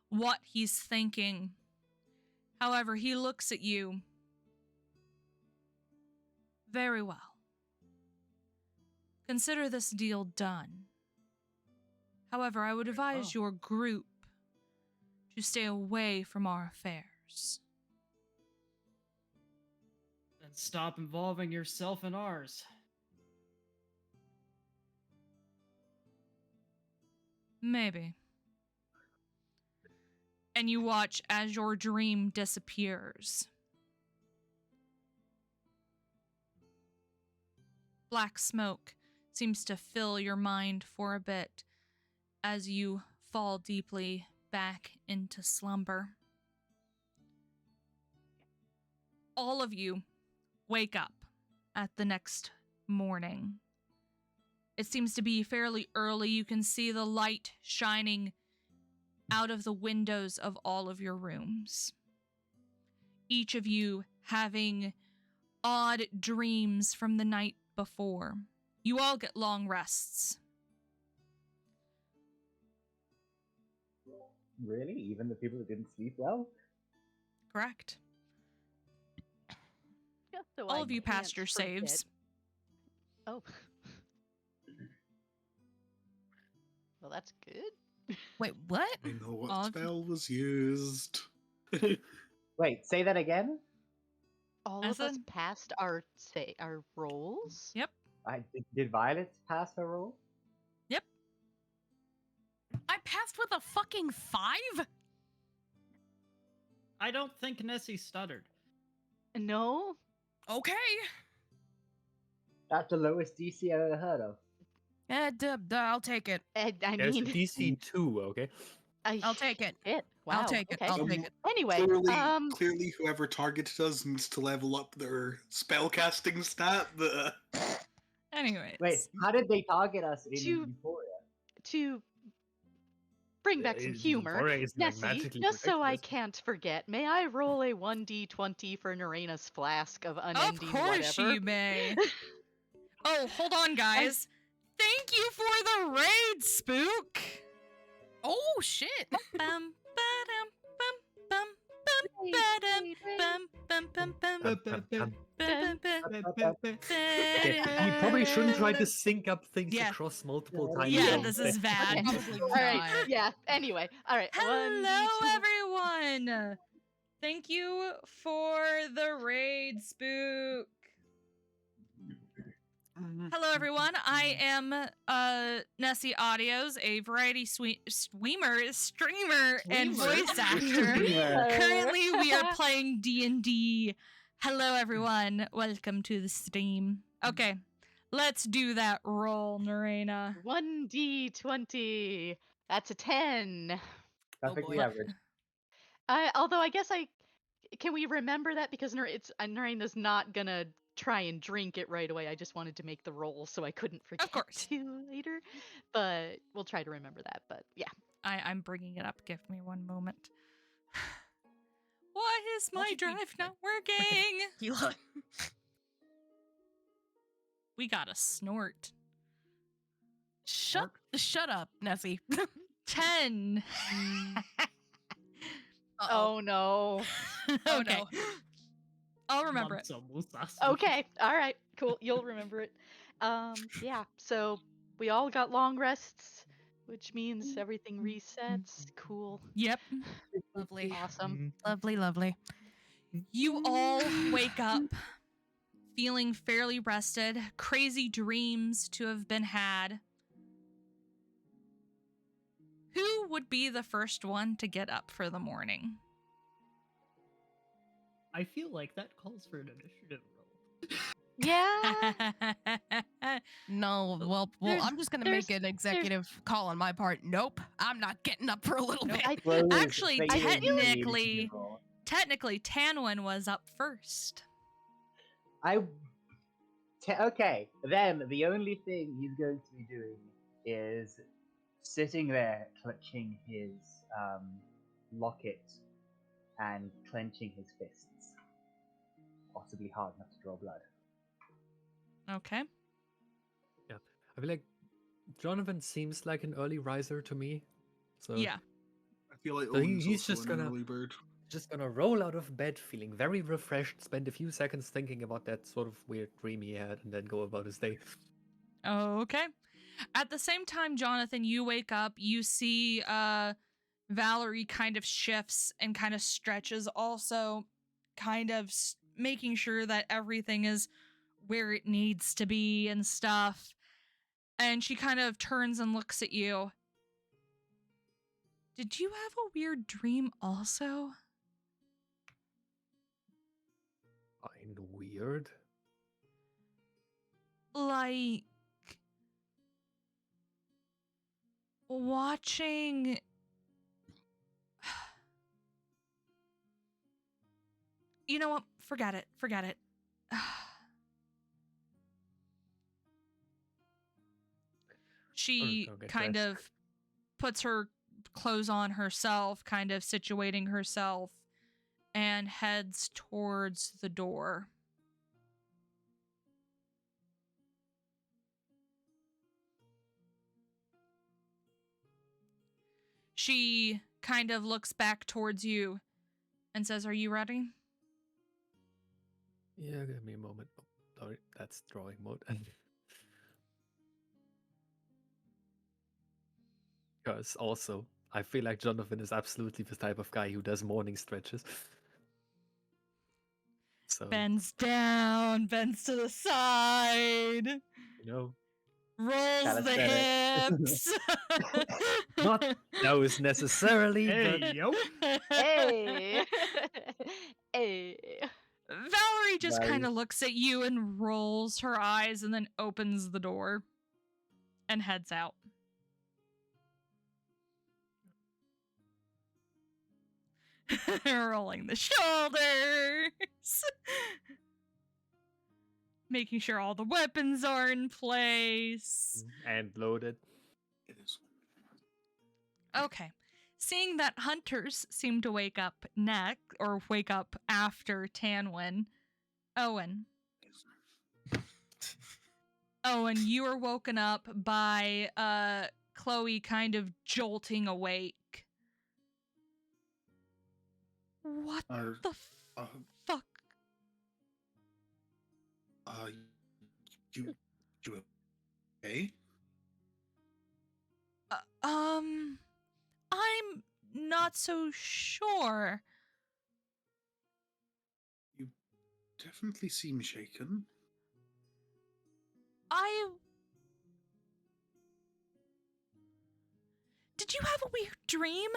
what he's thinking. However, he looks at you. Very well. Consider this deal done. However, I would advise your group to stay away from our affairs. Then stop involving yourself in ours. Maybe. And you watch as your dream disappears. Black smoke seems to fill your mind for a bit as you fall deeply back into slumber. All of you wake up at the next morning. It seems to be fairly early. You can see the light shining out of the windows of all of your rooms. Each of you having odd dreams from the night before. You all get long rests. Really? Even the people that didn't sleep well? Correct. Just so All I of you passed can't your forget- saves. Oh. Well, that's good. Wait, what? I know what All of- spell was used. Wait, say that again? All As of us in- passed our rolls. Yep. Did Violet pass her roll? Yep. I passed with a fucking 5? I don't think Nessie stuttered. No, Okay. That's the lowest DC I've ever heard of. I'll take it. I There's mean, DC 2, okay? I'll take it. Shit. Wow. I'll take it. Okay. I'll take it. Anyway, Clearly, whoever targeted us needs to level up their spellcasting stat. Anyways. Wait, how did they target us in To- Euphoria? to bring back some humor, Nessie, just so I can't forget, may I roll a 1d20 for Neraina's flask of unending Of course whatever? you may. Oh, hold on, guys. Thank you for the raid, Spook. Oh, shit. Bum, ba-dum, bum, bum, bum, ba-dum, bum, bum, bum, bum, bum, bum, bum. We probably shouldn't try to sync up things Yeah. across multiple time Yeah, zones. this is bad. Probably All right. not. Yeah. Anyway. All right. Hello, 1d20. everyone. Thank you for the raid, Spook. Hello, everyone. I am Nessie Audios, a variety streamer, and voice actor. Currently, we are playing D&D. Hello, everyone. Welcome to the stream. Okay, let's do that roll, Neraina. 1d20. That's a 10. Perfectly boy. average. Although I guess can we remember that because Neraina's not gonna try and drink it right away. I just wanted to make the roll so I couldn't forget course. to later. But we'll try to remember that. But yeah. I'm bringing it up. Give me one moment. Why is my Why'd you keep drive not working? Tequila. We got a snort. Shut up, Nessie. 10. Oh no. Oh, Okay. no. I'll remember it. Okay. All right. Cool. You'll remember it. Yeah. So we all got long rests, which means everything resets. Cool. Yep. Lovely. Awesome. Lovely, lovely. You all wake up feeling fairly rested, crazy dreams to have been had. Who would be the first one to get up for the morning? I feel like that calls for an initiative roll. Yeah. No, well, There's- I'm just gonna there's- make an executive call on my part. Nope, I'm not getting up for a little bit. I, Well, Actually, it's like you need technically- to roll. Technically, Tanwin was up first. Okay, then the only thing he's going to be doing is sitting there clutching his locket and clenching his fists, possibly hard enough to draw blood. Okay. I feel like Jonathan seems like an early riser to me. So Yeah. I feel like So Owen's he's also just an gonna- early bird. just gonna roll out of bed feeling very refreshed, spend a few seconds thinking about that sort of weird dream he had, and then go about his day. Okay. At the same time, Jonathan, you wake up, you see Valerie kind of shifts and kind of stretches, also kind of making sure that everything is where it needs to be and stuff. And she kind of turns and looks at you. Did you have a weird dream also? Fine, weird. Like watching you know what? Forget it. She Go get kind dressed. of puts her clothes on herself, kind of situating herself, and heads towards the door. She kind of looks back towards you and says, "Are you ready?" Yeah, give me a moment. Oh, sorry, that's drawing mode. Because also, I feel like Jonathan is absolutely the type of guy who does morning stretches. So, Bends down, bends to the side, you know, rolls the hips. not those necessarily, but Hey, yo. hey. Hey. Valerie just Nice. kind of looks at you and rolls her eyes and then opens the door and heads out. Rolling the shoulders. Making sure all the weapons are in place. and loaded. It is. Okay. Seeing that hunters seem to wake up after Tanwin. Owen, you are woken up by Chloe kind of jolting awake. What Are, the uh, fuck? you okay? I'm not so sure. You definitely seem shaken. Did you have a weird dream?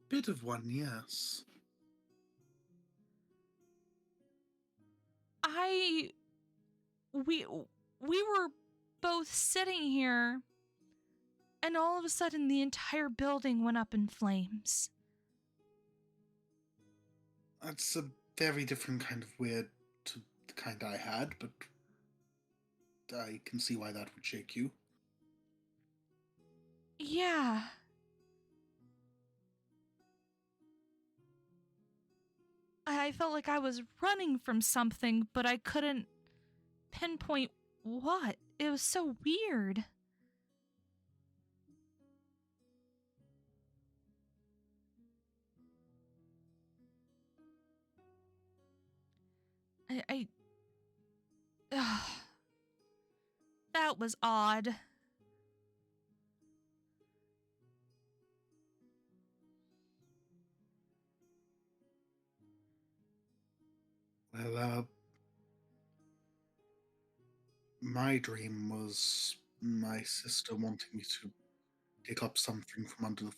Bit of one, yes. We were both sitting here, and all of a sudden the entire building went up in flames. That's a very different kind of weird to the kind I had, but I can see why that would shake you. Yeah. I felt like I was running from something, but I couldn't pinpoint what. It was so weird. That was odd. Well, my dream was my sister wanting me to pick up something from under the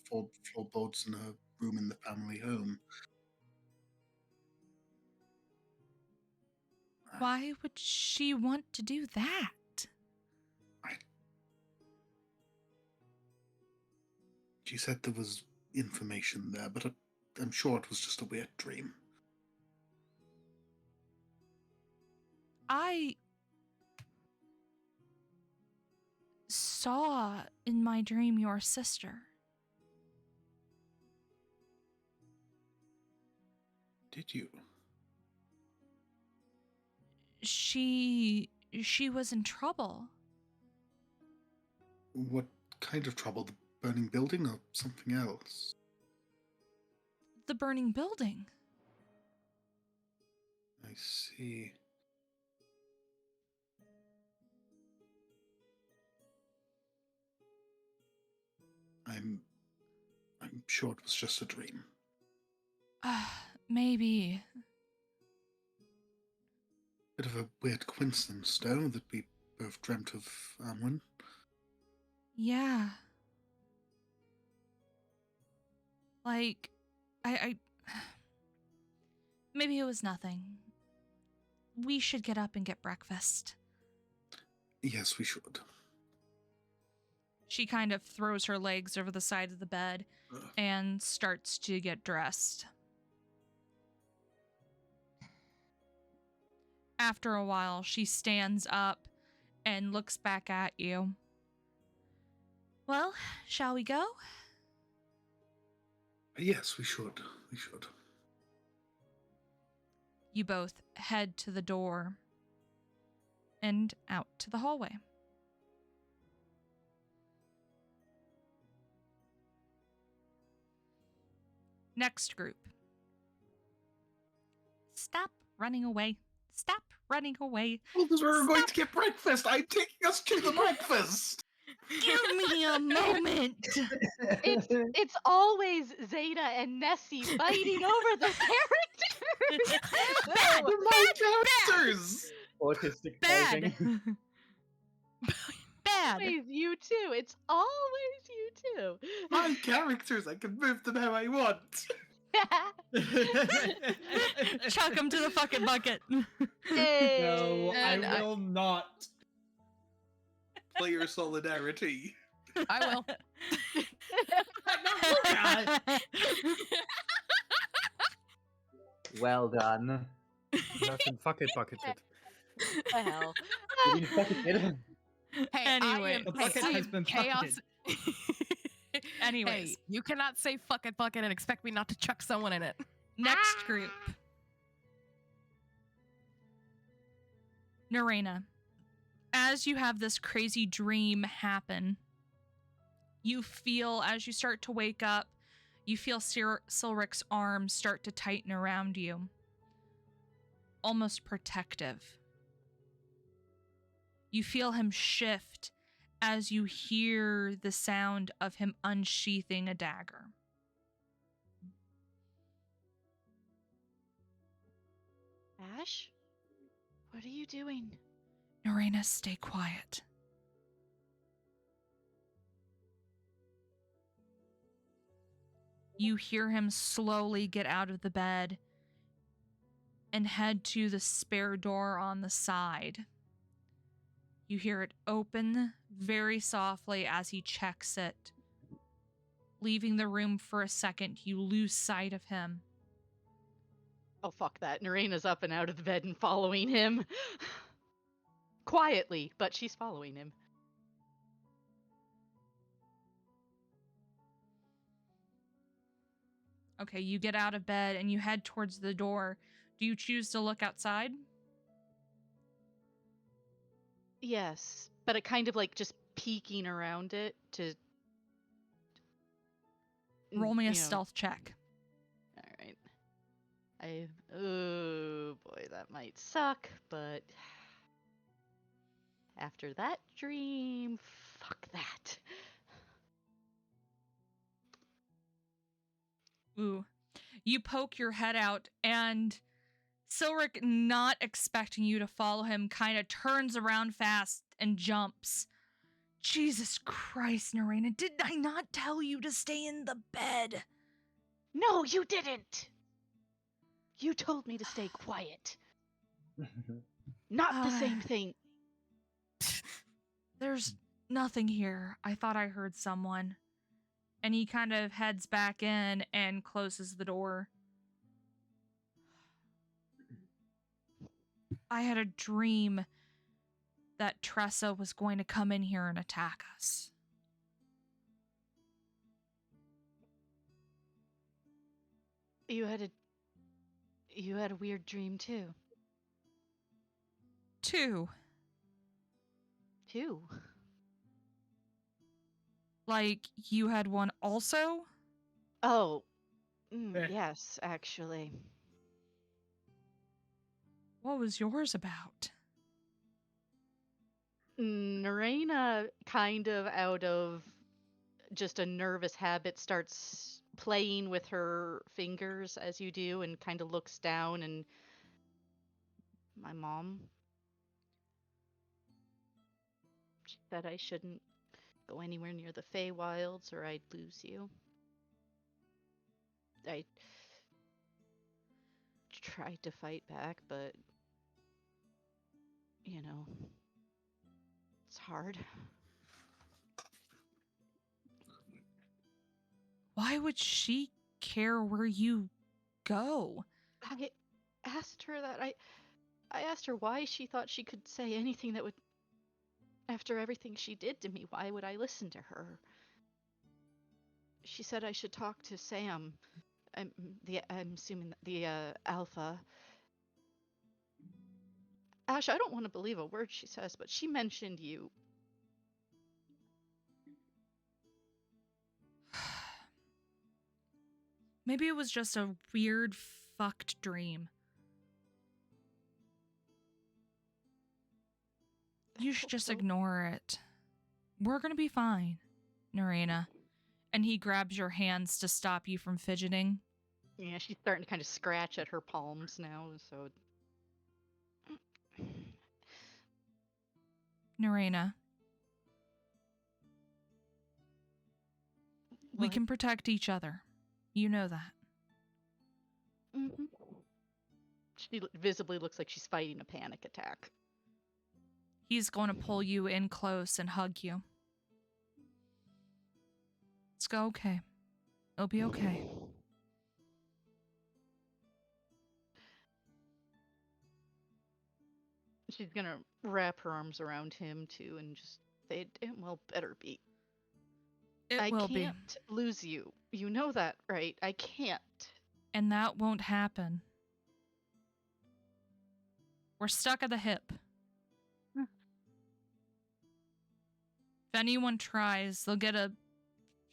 floorboards in her room in the family home. Why would she want to do that? She said there was information there, but I'm sure it was just a weird dream. I saw in my dream your sister. Did you? She was in trouble. What kind of trouble? The burning building or something else? The burning building. I see. I'm sure it was just a dream. Maybe. Bit of a weird coincidence, though, that we both dreamt of Amwin. Yeah. Like, I maybe it was nothing. We should get up and get breakfast. Yes, we should. She kind of throws her legs over the side of the bed and starts to get dressed. After a while, she stands up and looks back at you. Well, shall we go? Yes, we should. We should. You both head to the door and out to the hallway. Next group. Stop running away. Stop running away. Well, because we were going to get breakfast. I'm taking us to the breakfast. Give me a moment. It's always Zeta and Nessie fighting over the characters. Bad, They're my characters. Autistic bad. fighting. Bad. Always you too. It's always you too. My characters. I can move them how I want. Chuck him to the fucking bucket. No, And I will not. Player solidarity. I will. Well done. Nothing, fuck it, bucket it. The hell. You need to fuck it, kid. Hey, Anyway, the bucket I has am been chaos. Anyways. Hey, you cannot say fuck it bucket and expect me not to chuck someone in it. Next group. Neraina, as you have this crazy dream happen, you feel, as you start to wake up, you feel Silric's arms start to tighten around you. Almost protective. You feel him shift as you hear the sound of him unsheathing a dagger. Ash? What are you doing? Neraina, stay quiet. You hear him slowly get out of the bed and head to the spare door on the side. You hear it open very softly as he checks it. Leaving the room for a second, you lose sight of him. Oh, fuck that. Neraina's up and out of the bed and following him. Quietly, but she's following him. Okay, you get out of bed and you head towards the door. Do you choose to look outside? Yes, but it kind of like just peeking around it to... Roll me a you know. stealth check. All right. Oh boy, that might suck, but after that dream, fuck that. Ooh. You poke your head out, and Silric, not expecting you to follow him, kind of turns around fast and jumps. Jesus Christ, Neraina, did I not tell you to stay in the bed? No, you didn't! You told me to stay quiet. Not the same thing. There's nothing here. I thought I heard someone. And he kind of heads back in and closes the door. I had a dream that Tressa was going to come in here and attack us. You had a weird dream too. Two. Like, you had one also? Oh, yes, actually. What was yours about? Neraina, kind of out of just a nervous habit, starts playing with her fingers as you do and kind of looks down, and my mom, she said I shouldn't go anywhere near the Feywilds or I'd lose you. I tried to fight back, but you know, it's hard. Why would she care where you go? I asked her that. I asked her why she thought she could say anything that would, after everything she did to me, why would I listen to her? She said I should talk to Sam. I'm assuming the Alpha. Ash, I don't want to believe a word she says, but she mentioned you. Maybe it was just a weird, fucked dream. You should just ignore it. We're gonna be fine, Neraina. And he grabs your hands to stop you from fidgeting. Yeah, she's starting to kind of scratch at her palms now, so... Neraina. We What? can protect each other. You know that. Mm-hmm. She visibly looks like she's fighting a panic attack. He's going to pull you in close and hug you. It's okay. It'll be okay. She's gonna wrap her arms around him too and just say, "It well better be. It will be. I can't lose you. You know that, right? I can't." And that won't happen. We're stuck at the hip. If anyone tries, they'll get a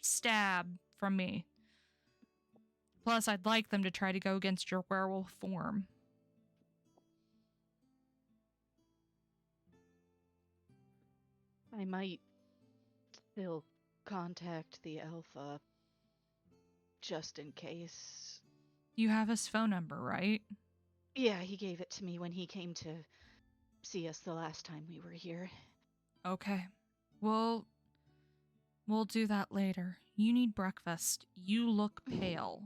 stab from me. Plus, I'd like them to try to go against your werewolf form. I might still contact the Alpha just in case. You have his phone number, right? Yeah, he gave it to me when he came to see us the last time we were here. Okay. We'll do that later. You need breakfast. You look pale.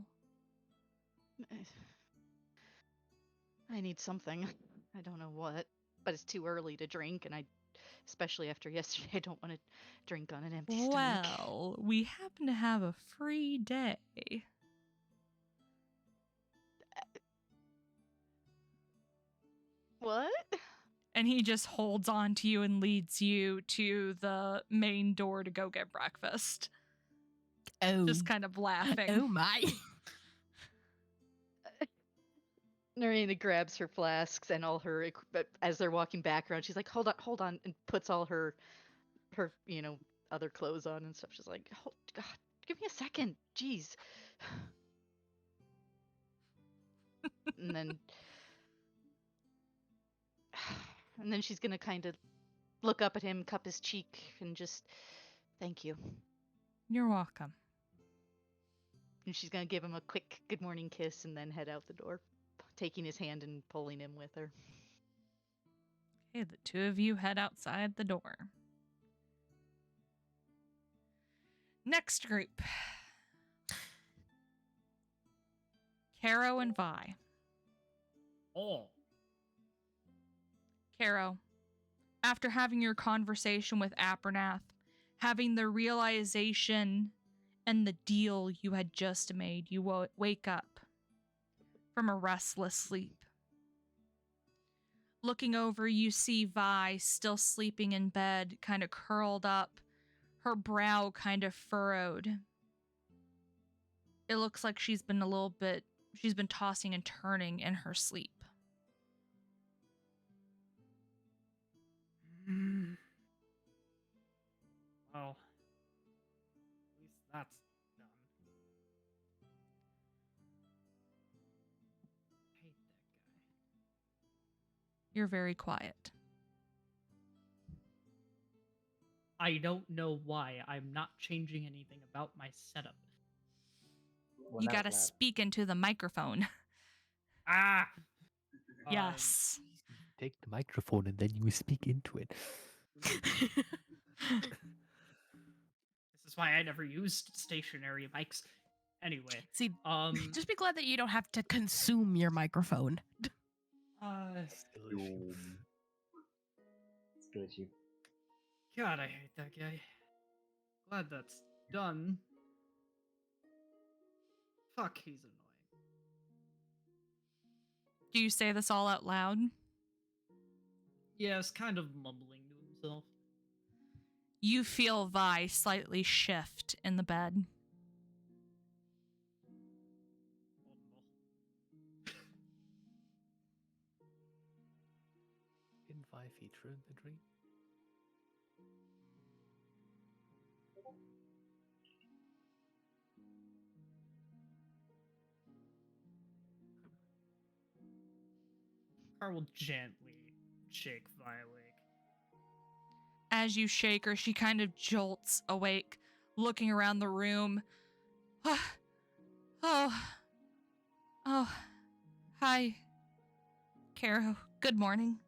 I need something. I don't know what, but it's too early to drink, and especially after yesterday, I don't want to drink on an empty stomach. Well, we happen to have a free day. What? And he just holds on to you and leads you to the main door to go get breakfast. Oh. Just kind of laughing. Oh my. Neraina grabs her flasks and all her, as they're walking back around, she's like, hold on, and puts all her, other clothes on and stuff. She's like, oh, God, give me a second. Jeez. And then And then she's gonna kind of look up at him, cup his cheek, and just, thank you. You're welcome. And she's gonna give him a quick good morning kiss and then head out the door, taking his hand and pulling him with her. Okay, the two of you head outside the door. Next group. Caro and Vi. Oh. Caro, after having your conversation with Apernath, having the realization and the deal you had just made, you wake up from a restless sleep. Looking over, you see Vi still sleeping in bed, kind of curled up, her brow kind of furrowed. It looks like she's been tossing and turning in her sleep. Well, at least that's done. Hate that guy. You're very quiet. I don't know why. I'm not changing anything about my setup. Well, You now gotta it's loud. speak into the microphone. Ah! Yes. Take the microphone and then you speak into it. This is why I never used stationary mics. Anyway, See, just be glad that you don't have to consume your microphone. Still issue. Still issue. God, I hate that guy. Glad that's done. Fuck, he's annoying. Do you say this all out loud? Yes, kind of mumbling to himself. You feel Vi slightly shift in the bed. Didn't Vi feature in the dream? Car will gently shake Vi awake. As you shake her, she kind of jolts awake, looking around the room. Oh. Hi, Caro. Good morning.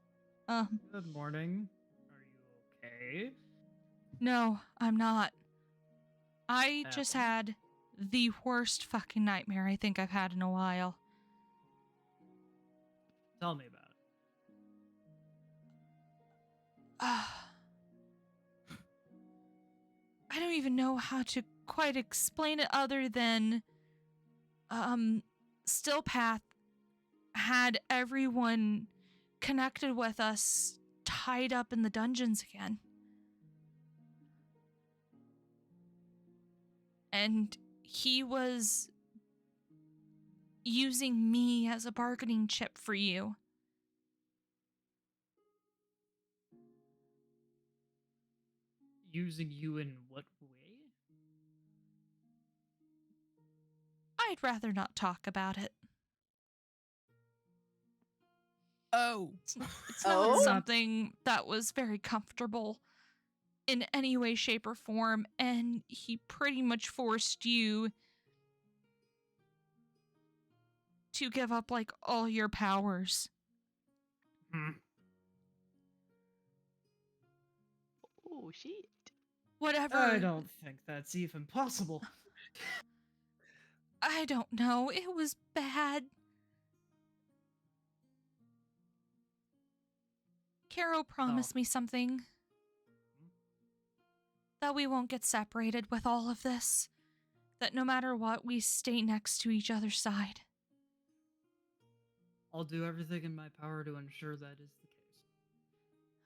Good morning. Are you okay? No, I'm not. I What just happened? had the worst fucking nightmare I think I've had in a while. Tell me about it. I don't even know how to quite explain it other than Stillpath had everyone connected with us tied up in the dungeons again. And he was using me as a bargaining chip for you. Using you in what way? I'd rather not talk about it. Oh. It's not something that was very comfortable in any way, shape, or form, and he pretty much forced you to give up, like, all your powers. Oh, shit. Whatever. I don't think that's even possible. I don't know. It was bad. Caro promised me something. That we won't get separated with all of this. That no matter what, we stay next to each other's side. I'll do everything in my power to ensure that is the case.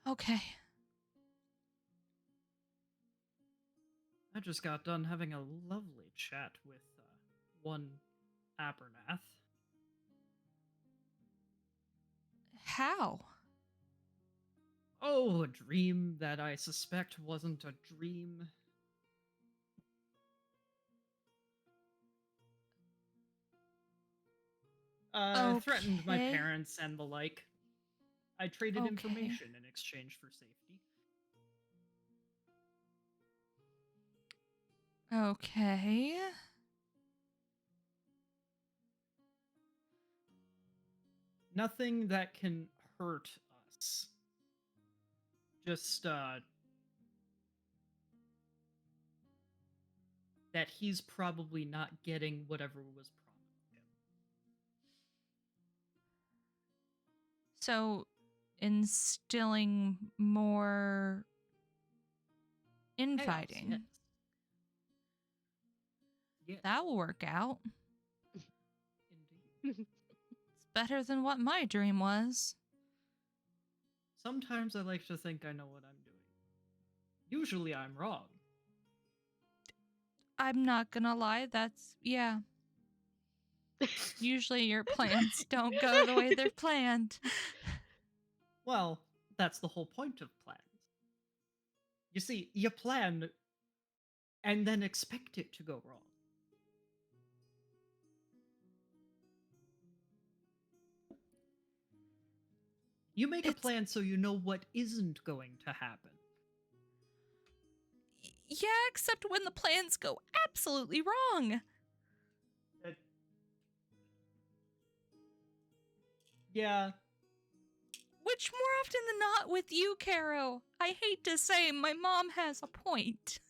Okay. I just got done having a lovely chat with one Apernath. How? Oh, a dream that I suspect wasn't a dream. Threatened my Okay. parents and the like. I traded Okay. information in exchange for safety. Okay. Nothing that can hurt us. Just, that he's probably not getting whatever was promised him. So, instilling more infighting. Chaos, yes. That will work out. Indeed. It's better than what my dream was. Sometimes I like to think I know what I'm doing. Usually I'm wrong. I'm not gonna lie, yeah. Usually your plans don't go the way they're planned. Well, that's the whole point of plans. You see, you plan and then expect it to go wrong. You make a plan so you know what isn't going to happen. Yeah, except when the plans go absolutely wrong. Yeah. Which more often than not with you, Caro. I hate to say, my mom has a point.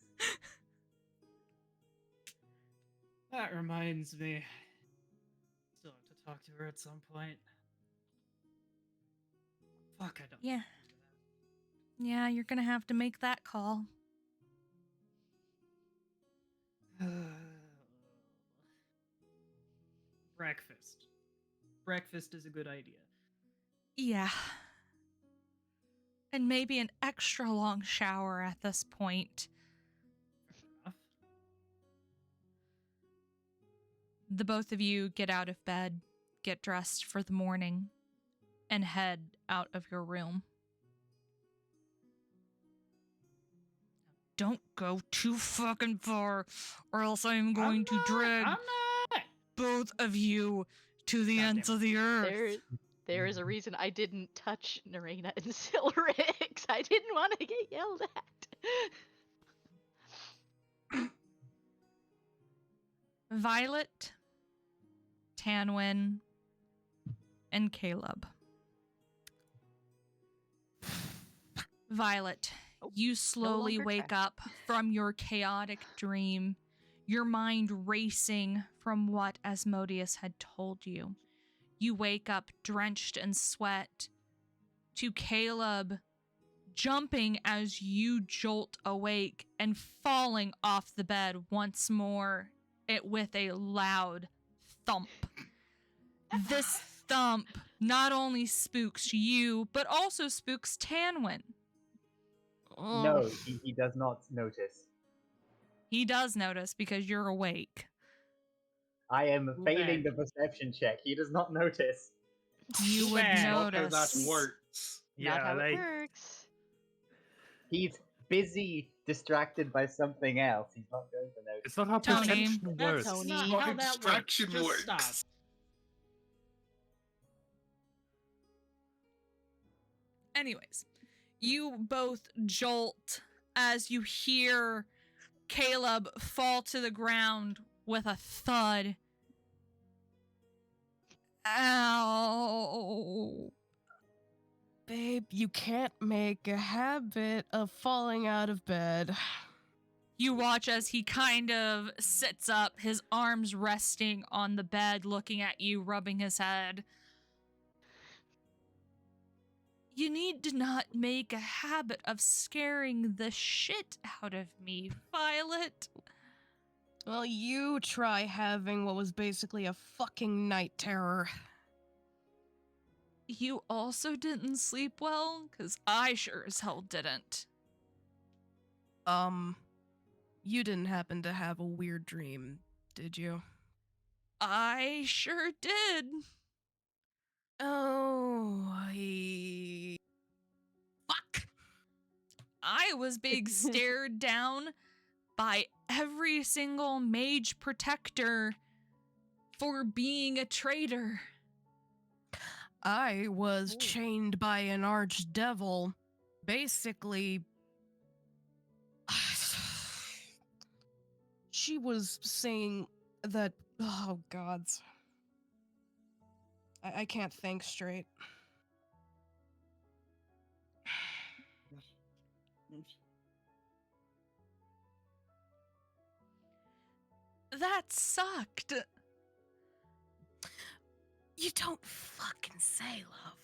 That reminds me. Still have to talk to her at some point. Fuck, I don't. Yeah. Yeah, you're gonna have to make that call. Breakfast. Breakfast is a good idea. Yeah. And maybe an extra long shower at this point. Enough. The both of you get out of bed, get dressed for the morning, and head out of your room. Don't go too fucking far, or else I'm going to drag I'm not! both of you to the ends of the earth. There is a reason I didn't touch Neraina and Silrix. I didn't want to get yelled at. Violet, Tanwin, and Caleb. Violet, you slowly longer wake trash. up from your chaotic dream, your mind racing from what Asmodeus had told you. You wake up drenched in sweat to Caleb jumping as you jolt awake and falling off the bed once more with a loud thump. This thump not only spooks you, but also spooks Tanwin. No, he does not notice. He does notice because you're awake. I am failing the perception check. He does not notice. You would bad. Not how notice. that works. Not how like, it works. He's busy, distracted by something else. He's not going to notice. it's not how Tony. perception works. Tony. Not Not how how that distraction works. works. Just stop. Anyways, you both jolt as you hear Caleb fall to the ground with a thud. Ow. Babe, you can't make a habit of falling out of bed. You watch as he kind of sits up, his arms resting on the bed, looking at you, rubbing his head. You need to not make a habit of scaring the shit out of me, Violet. Well, you try having what was basically a fucking night terror. You also didn't sleep well? Because I sure as hell didn't. You didn't happen to have a weird dream, did you? I sure did. Oh, fuck! I was being stared down by every single mage protector for being a traitor. I was chained by an archdevil. Basically, she was saying that, oh gods. I can't think straight. That sucked. You don't fucking say, love.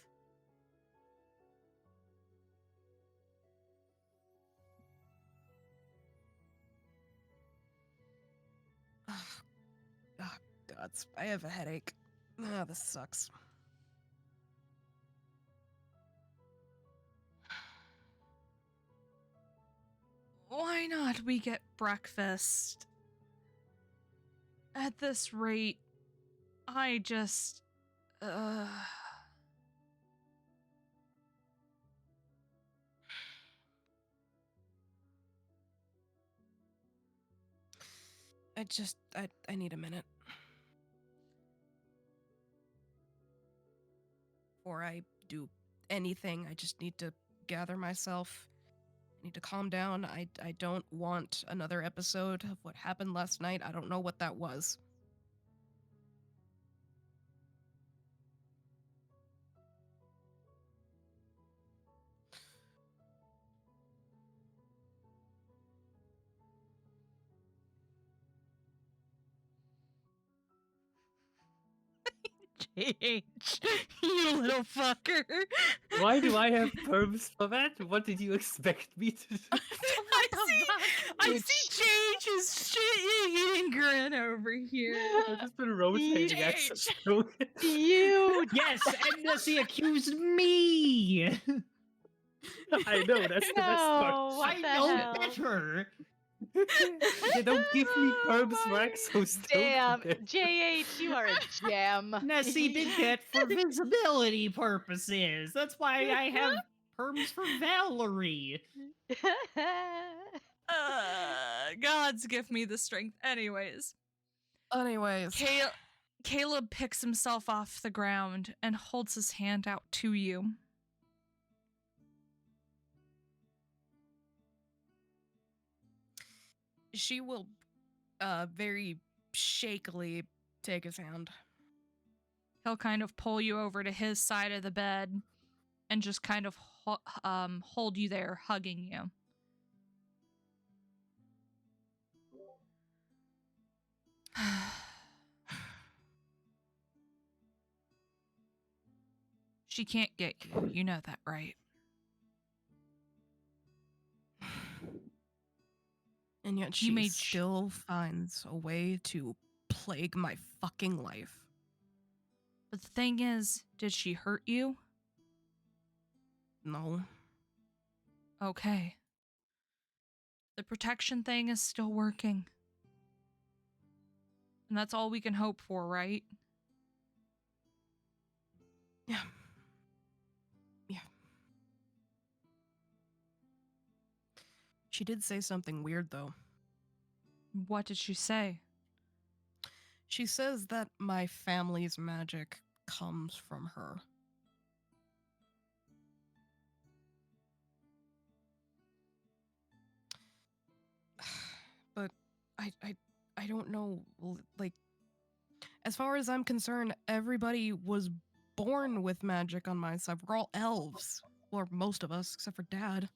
Oh, gods. I have a headache. Ah, this sucks. Why not we get breakfast? At this rate, I just... I need a minute. Before I do anything, I just need to gather myself. I need to calm down. I don't want another episode of what happened last night. I don't know what that was. JH, you little fucker. Why do I have perms for that? What did you expect me to do? I see JH's shit-eating grin over here. I've just been rotating at Yes. some You Yes, and Nessie accused me. I know, that's the best part. no, what I the know hell? better. They don't give me perms for exos. Damn, JH, you are a gem. Nessie did that for visibility purposes. That's why I have perms for Valerie. Gods give me the strength. Anyways, Caleb picks himself off the ground and holds his hand out to you. She will very shakily take his hand. He'll kind of pull you over to his side of the bed and just kind of hold you there, hugging you. She can't get you. You know that, right? And yet You she made still finds a way to plague my fucking life. But the thing is, did she hurt you? No. Okay. The protection thing is still working. And that's all we can hope for, right? Yeah. Yeah. She did say something weird, though. What did she say? She says that my family's magic comes from her. But I don't know, like, as far as I'm concerned, everybody was born with magic on my side. We're all elves. Or most of us, except for Dad.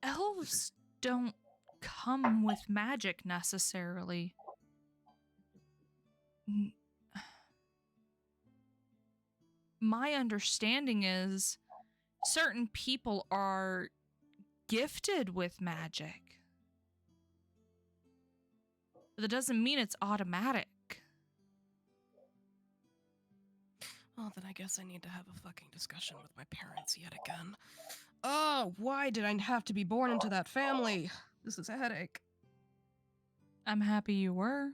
Elves don't come with magic necessarily. My understanding is certain people are gifted with magic. But that doesn't mean it's automatic. Well, then I guess I need to have a fucking discussion with my parents yet again. Oh, why did I have to be born into that family? This is a headache. I'm happy you were.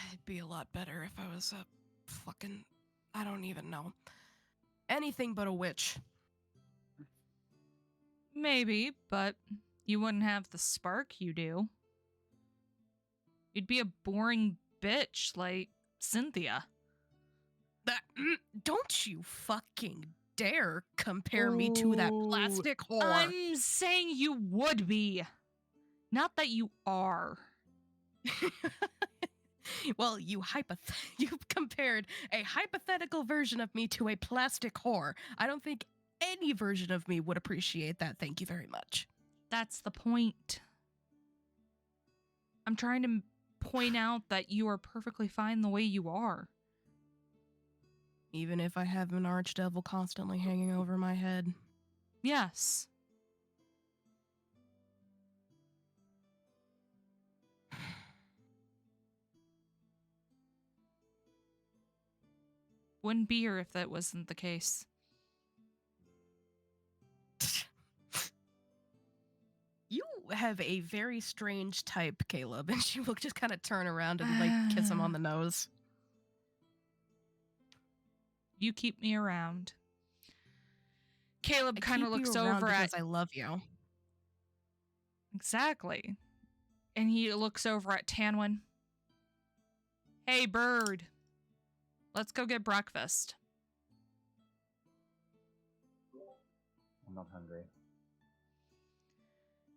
It'd be a lot better if I was a fucking... I don't even know. Anything but a witch. Maybe, but you wouldn't have the spark you do. You'd be a boring bitch like Cynthia. Don't you fucking dare compare me to that plastic whore. I'm saying you would be. Not that you are. Well, you compared a hypothetical version of me to a plastic whore. I don't think any version of me would appreciate that. Thank you very much. That's the point. I'm trying to point out that you are perfectly fine the way you are. Even if I have an archdevil constantly hanging over my head. Yes. Wouldn't be here if that wasn't the case. You have a very strange type, Caleb, and she will just kind of turn around and like kiss him on the nose. You keep me around. Caleb kind of looks you around over at... because I love you. Exactly. And he looks over at Tanwyn. Hey, bird. Let's go get breakfast. I'm not hungry.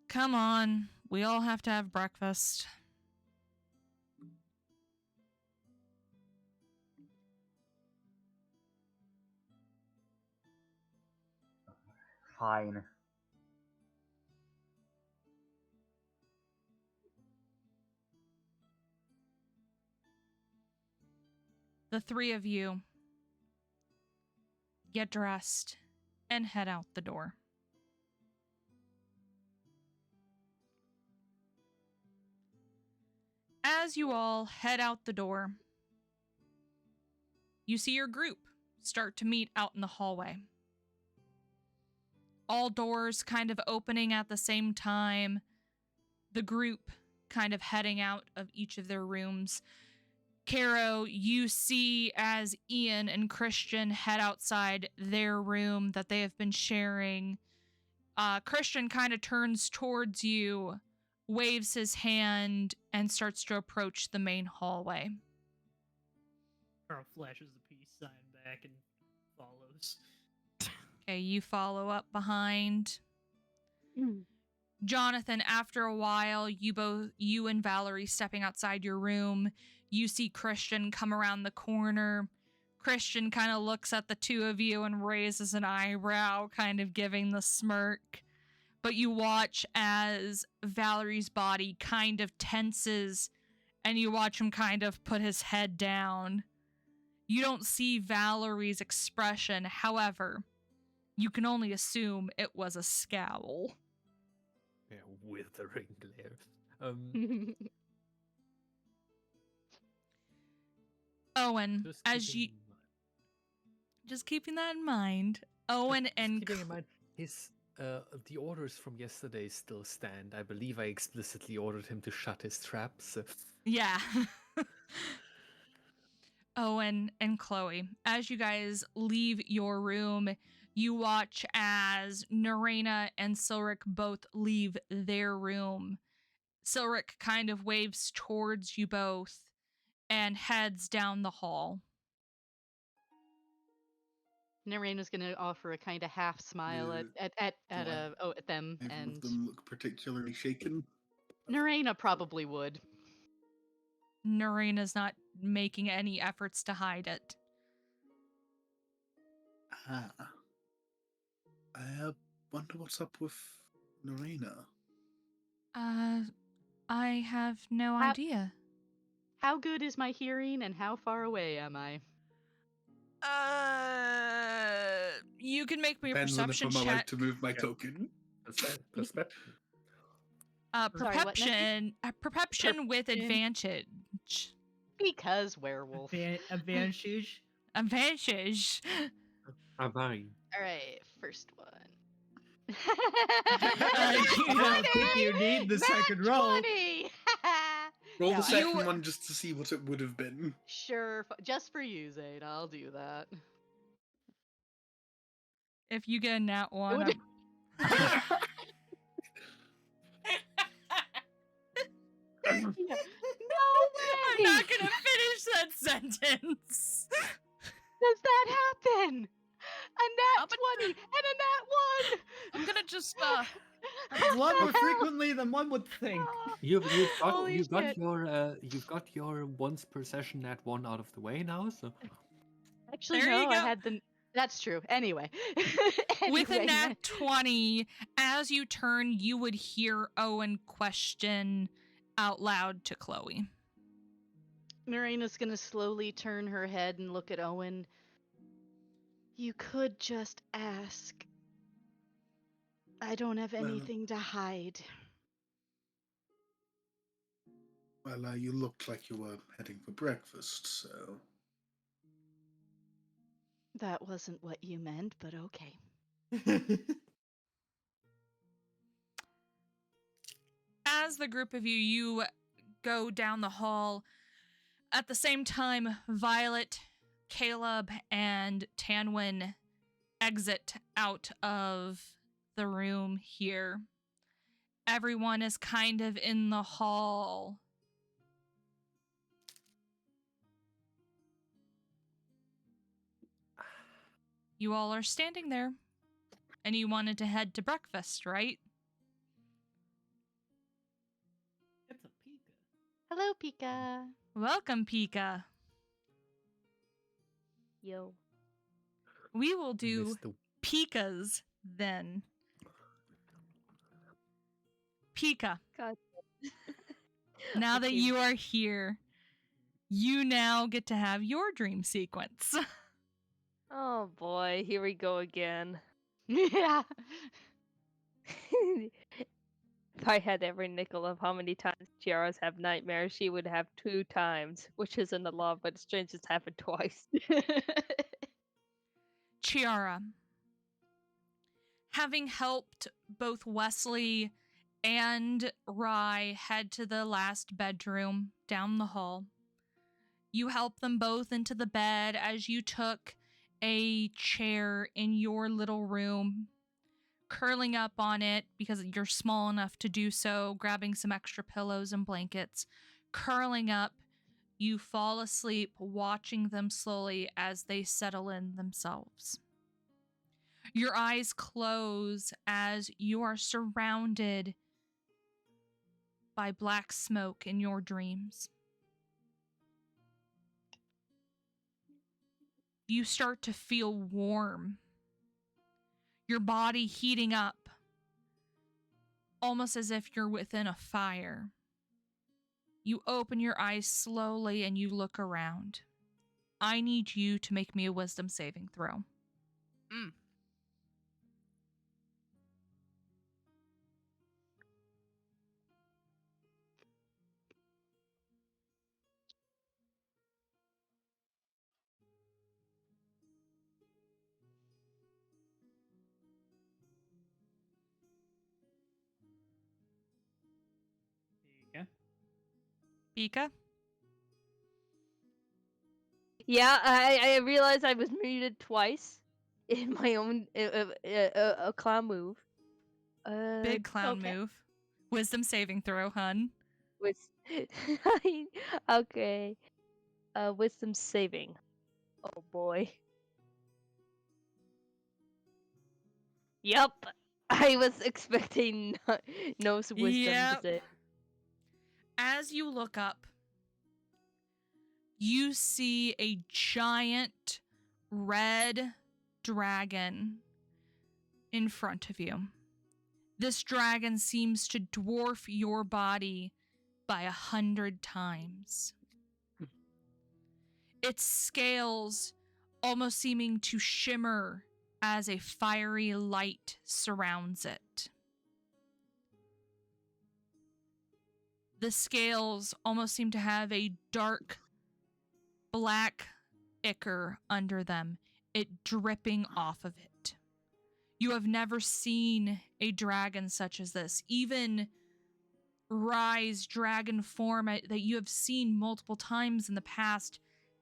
Come on. We all have to have breakfast. Fine. The three of you get dressed and head out the door. As you all head out the door, you see your group start to meet out in the hallway. All doors kind of opening at the same time. The group kind of heading out of each of their rooms. Caro, you see as Ian and Christian head outside their room that they have been sharing. Christian kind of turns towards you, waves his hand, and starts to approach the main hallway. Carl flashes the peace sign back and follows. Okay, you follow up behind. Jonathan, after a while, you and Valerie stepping outside your room, you see Christian come around the corner. Christian kind of looks at the two of you and raises an eyebrow, kind of giving the smirk. But you watch as Valerie's body kind of tenses, and you watch him kind of put his head down. You don't see Valerie's expression, however, you can only assume it was a scowl. Yeah, withering glare. Owen, just keeping that in mind. Owen and keeping in mind his the orders from yesterday still stand. I believe I explicitly ordered him to shut his traps. Yeah. Owen and Chloe, as you guys leave your room, you watch as Neraina and Silric both leave their room. Silric kind of waves towards you both and heads down the hall. Neraina's gonna offer a kind of half smile at them, Neither and of them look particularly shaken. Neraina probably would. Neraina's not making any efforts to hide it. I wonder what's up with Neraina. I have no idea. How good is my hearing, and how far away am I? You can make me a Depends on if perception I'm allowed check. to move my token. Perception. Perception with advantage. Because werewolf. Advantage. Advantage. Mine. All right, first one. You don't think you need the second roll. 20! Roll No, the second one just to see what it would have been. Sure, just for you, Zane, I'll do that. If you get a nat one, would- I'm not gonna finish that sentence. Does that happen? A nat 20 and a nat 1! I'm gonna just A lot more frequently than one would think. You've Holy got shit. your once per session nat 1 out of the way now, so Actually, There no, you I go. had the. That's true. Anyway. With a Anyway, nat 20, as you turn, you would hear Owen question out loud to Chloe. Neraina's gonna slowly turn her head and look at Owen. You could just ask. I don't have Well- anything to hide. Well, you looked like you were heading for breakfast, so. That wasn't what you meant, but okay. As the group of you go down the hall, at the same time, Violet, Caleb, and Tanwin exit out of the room here. Everyone is kind of in the hall. You all are standing there, and you wanted to head to breakfast, right? It's a Pika. Hello, Pika. Welcome, Pika. Yo. We will do missed the Pikas then. Pika, God. now that Okay. you are here, you now get to have your dream sequence. Oh boy, here we go again. Yeah. If I had every nickel of how many times Chiara's have nightmares, she would have 2 times, which isn't a lot, but strange it's happened twice. Chiara, having helped both Wesley and Rye head to the last bedroom down the hall, you helped them both into the bed as you took a chair in your little room, curling up on it because you're small enough to do so, grabbing some extra pillows and blankets, curling up, you fall asleep watching them slowly as they settle in themselves. Your eyes close as you are surrounded by black smoke in your dreams. You start to feel warm, your body heating up, almost as if you're within a fire. You open your eyes slowly and you look around. I need you to make me a wisdom saving throw. Pika. Pika? Yeah, I realized I was muted twice in my own clown move. Big clown okay. move. Wisdom saving throw, hun. With okay. Wisdom saving. Oh boy. Yep. I was expecting no wisdom Yep. to say. As you look up, you see a giant red dragon in front of you. This dragon seems to dwarf your body by 100 times. Its scales almost seeming to shimmer as a fiery light surrounds it. The scales almost seem to have a dark black ichor under them, it dripping off of it. You have never seen a dragon such as this. Even Rye's dragon form that you have seen multiple times in the past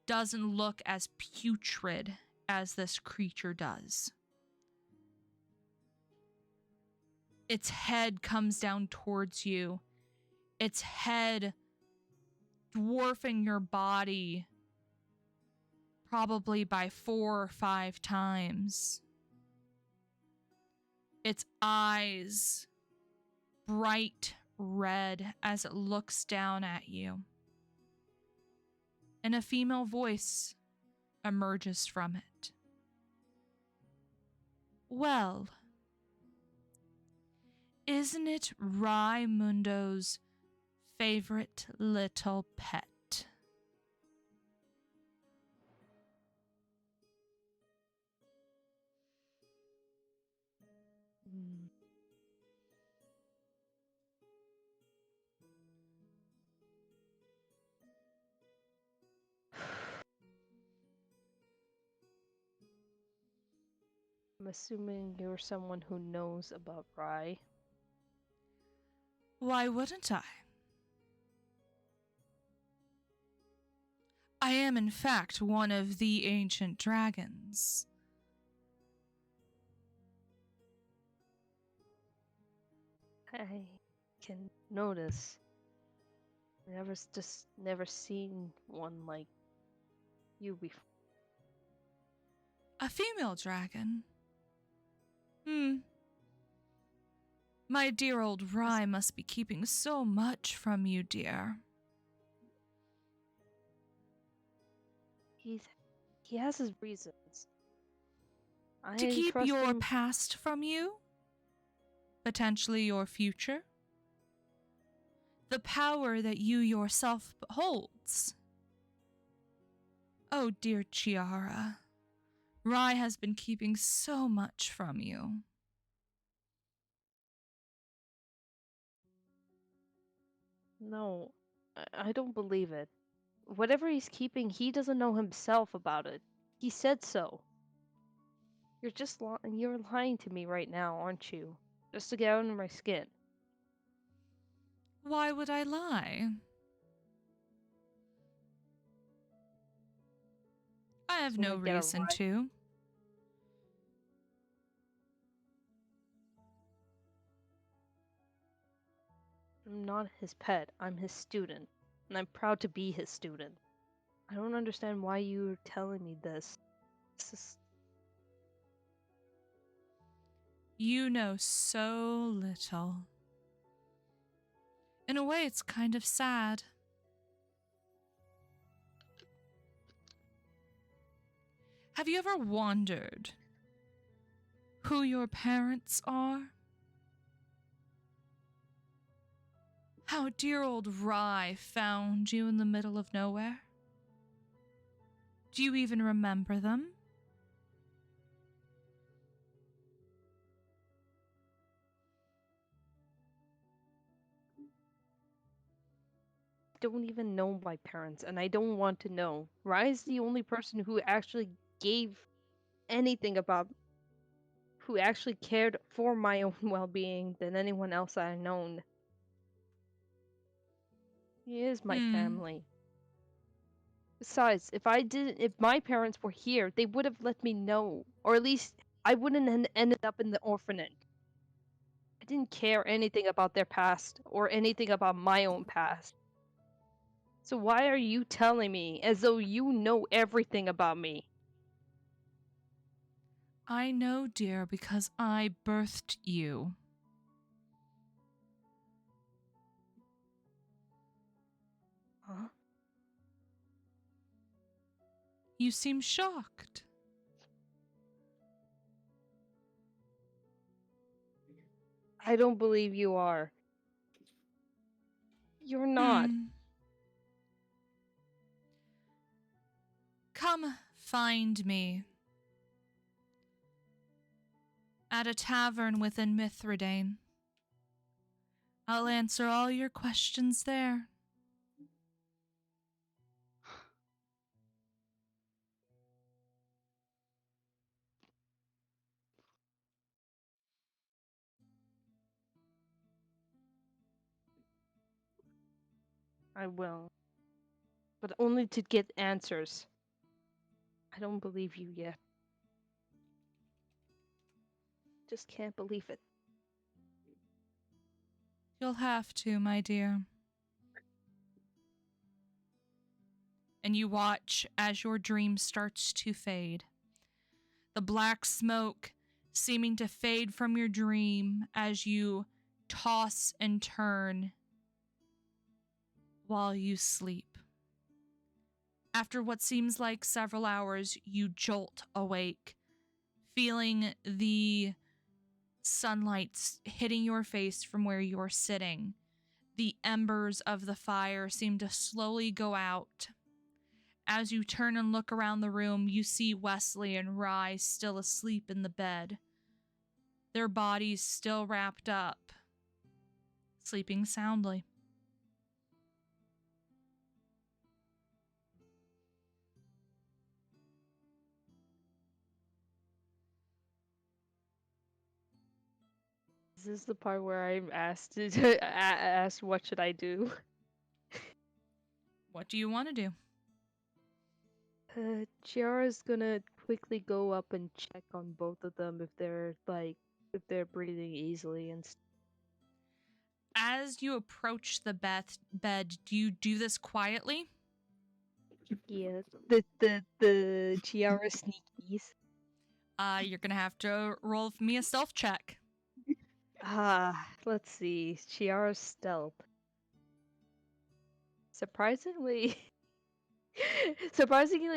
doesn't look as putrid as this creature does. Its head comes down towards you. Its head dwarfing your body probably by 4 or 5 times. Its eyes bright red as it looks down at you. And a female voice emerges from it. Well, isn't it Raimundo's favorite little pet? Mm. I'm assuming you're someone who knows about Rai. Why wouldn't I? I am, in fact, one of the ancient dragons. I can notice. Never seen one like you before. A female dragon? My dear old Rai must be keeping so much from you, dear. He has his reasons. To keep trust your him. past from you? Potentially your future? The power that you yourself holds? Oh, dear Chiara, Rai has been keeping so much from you. No, I don't believe it. Whatever he's keeping, he doesn't know himself about it. He said so. You're lying to me right now, aren't you? Just to get under my skin. Why would I lie? I have So no I get a reason Rai- to. I'm not his pet. I'm his student. And I'm proud to be his student. I don't understand why you're telling me this. This is... You know so little. In a way, it's kind of sad. Have you ever wondered who your parents are? How dear old Rai found you in the middle of nowhere? Do you even remember them? don't even know my parents, and I don't want to know. Rai's the only person who actually gave anything about, who actually cared for my own well-being than anyone else I've known. He is my family. Besides, if my parents were here, they would have let me know, or at least I wouldn't have ended up in the orphanage. I didn't care anything about their past or anything about my own past. So why are you telling me as though you know everything about me? I know, dear, because I birthed you. Huh? You seem shocked. I don't believe you are. You're not. Come find me at a tavern within Mithridane. I'll answer all your questions there. I will. But only to get answers. I don't believe you yet. Just can't believe it. You'll have to, my dear. and you watch as your dream starts to fade. The black smoke seeming to fade from your dream as you toss and turn while you sleep. After what seems like several hours, you jolt awake, feeling the sunlight hitting your face from where you're sitting. The embers of the fire seem to slowly go out. As you turn and look around the room, you see Wesley and Rye still asleep in the bed, their bodies still wrapped up, sleeping soundly. This is the part where I'm asked what should I do. What do you want to do? Chiara's gonna quickly go up and check on both of them if they're breathing easily and As you approach the bed, do you do this quietly? yeah, the Chiara sneakies. You're gonna have to roll me a stealth check. Let's see. Chiara's stealth. Surprisingly,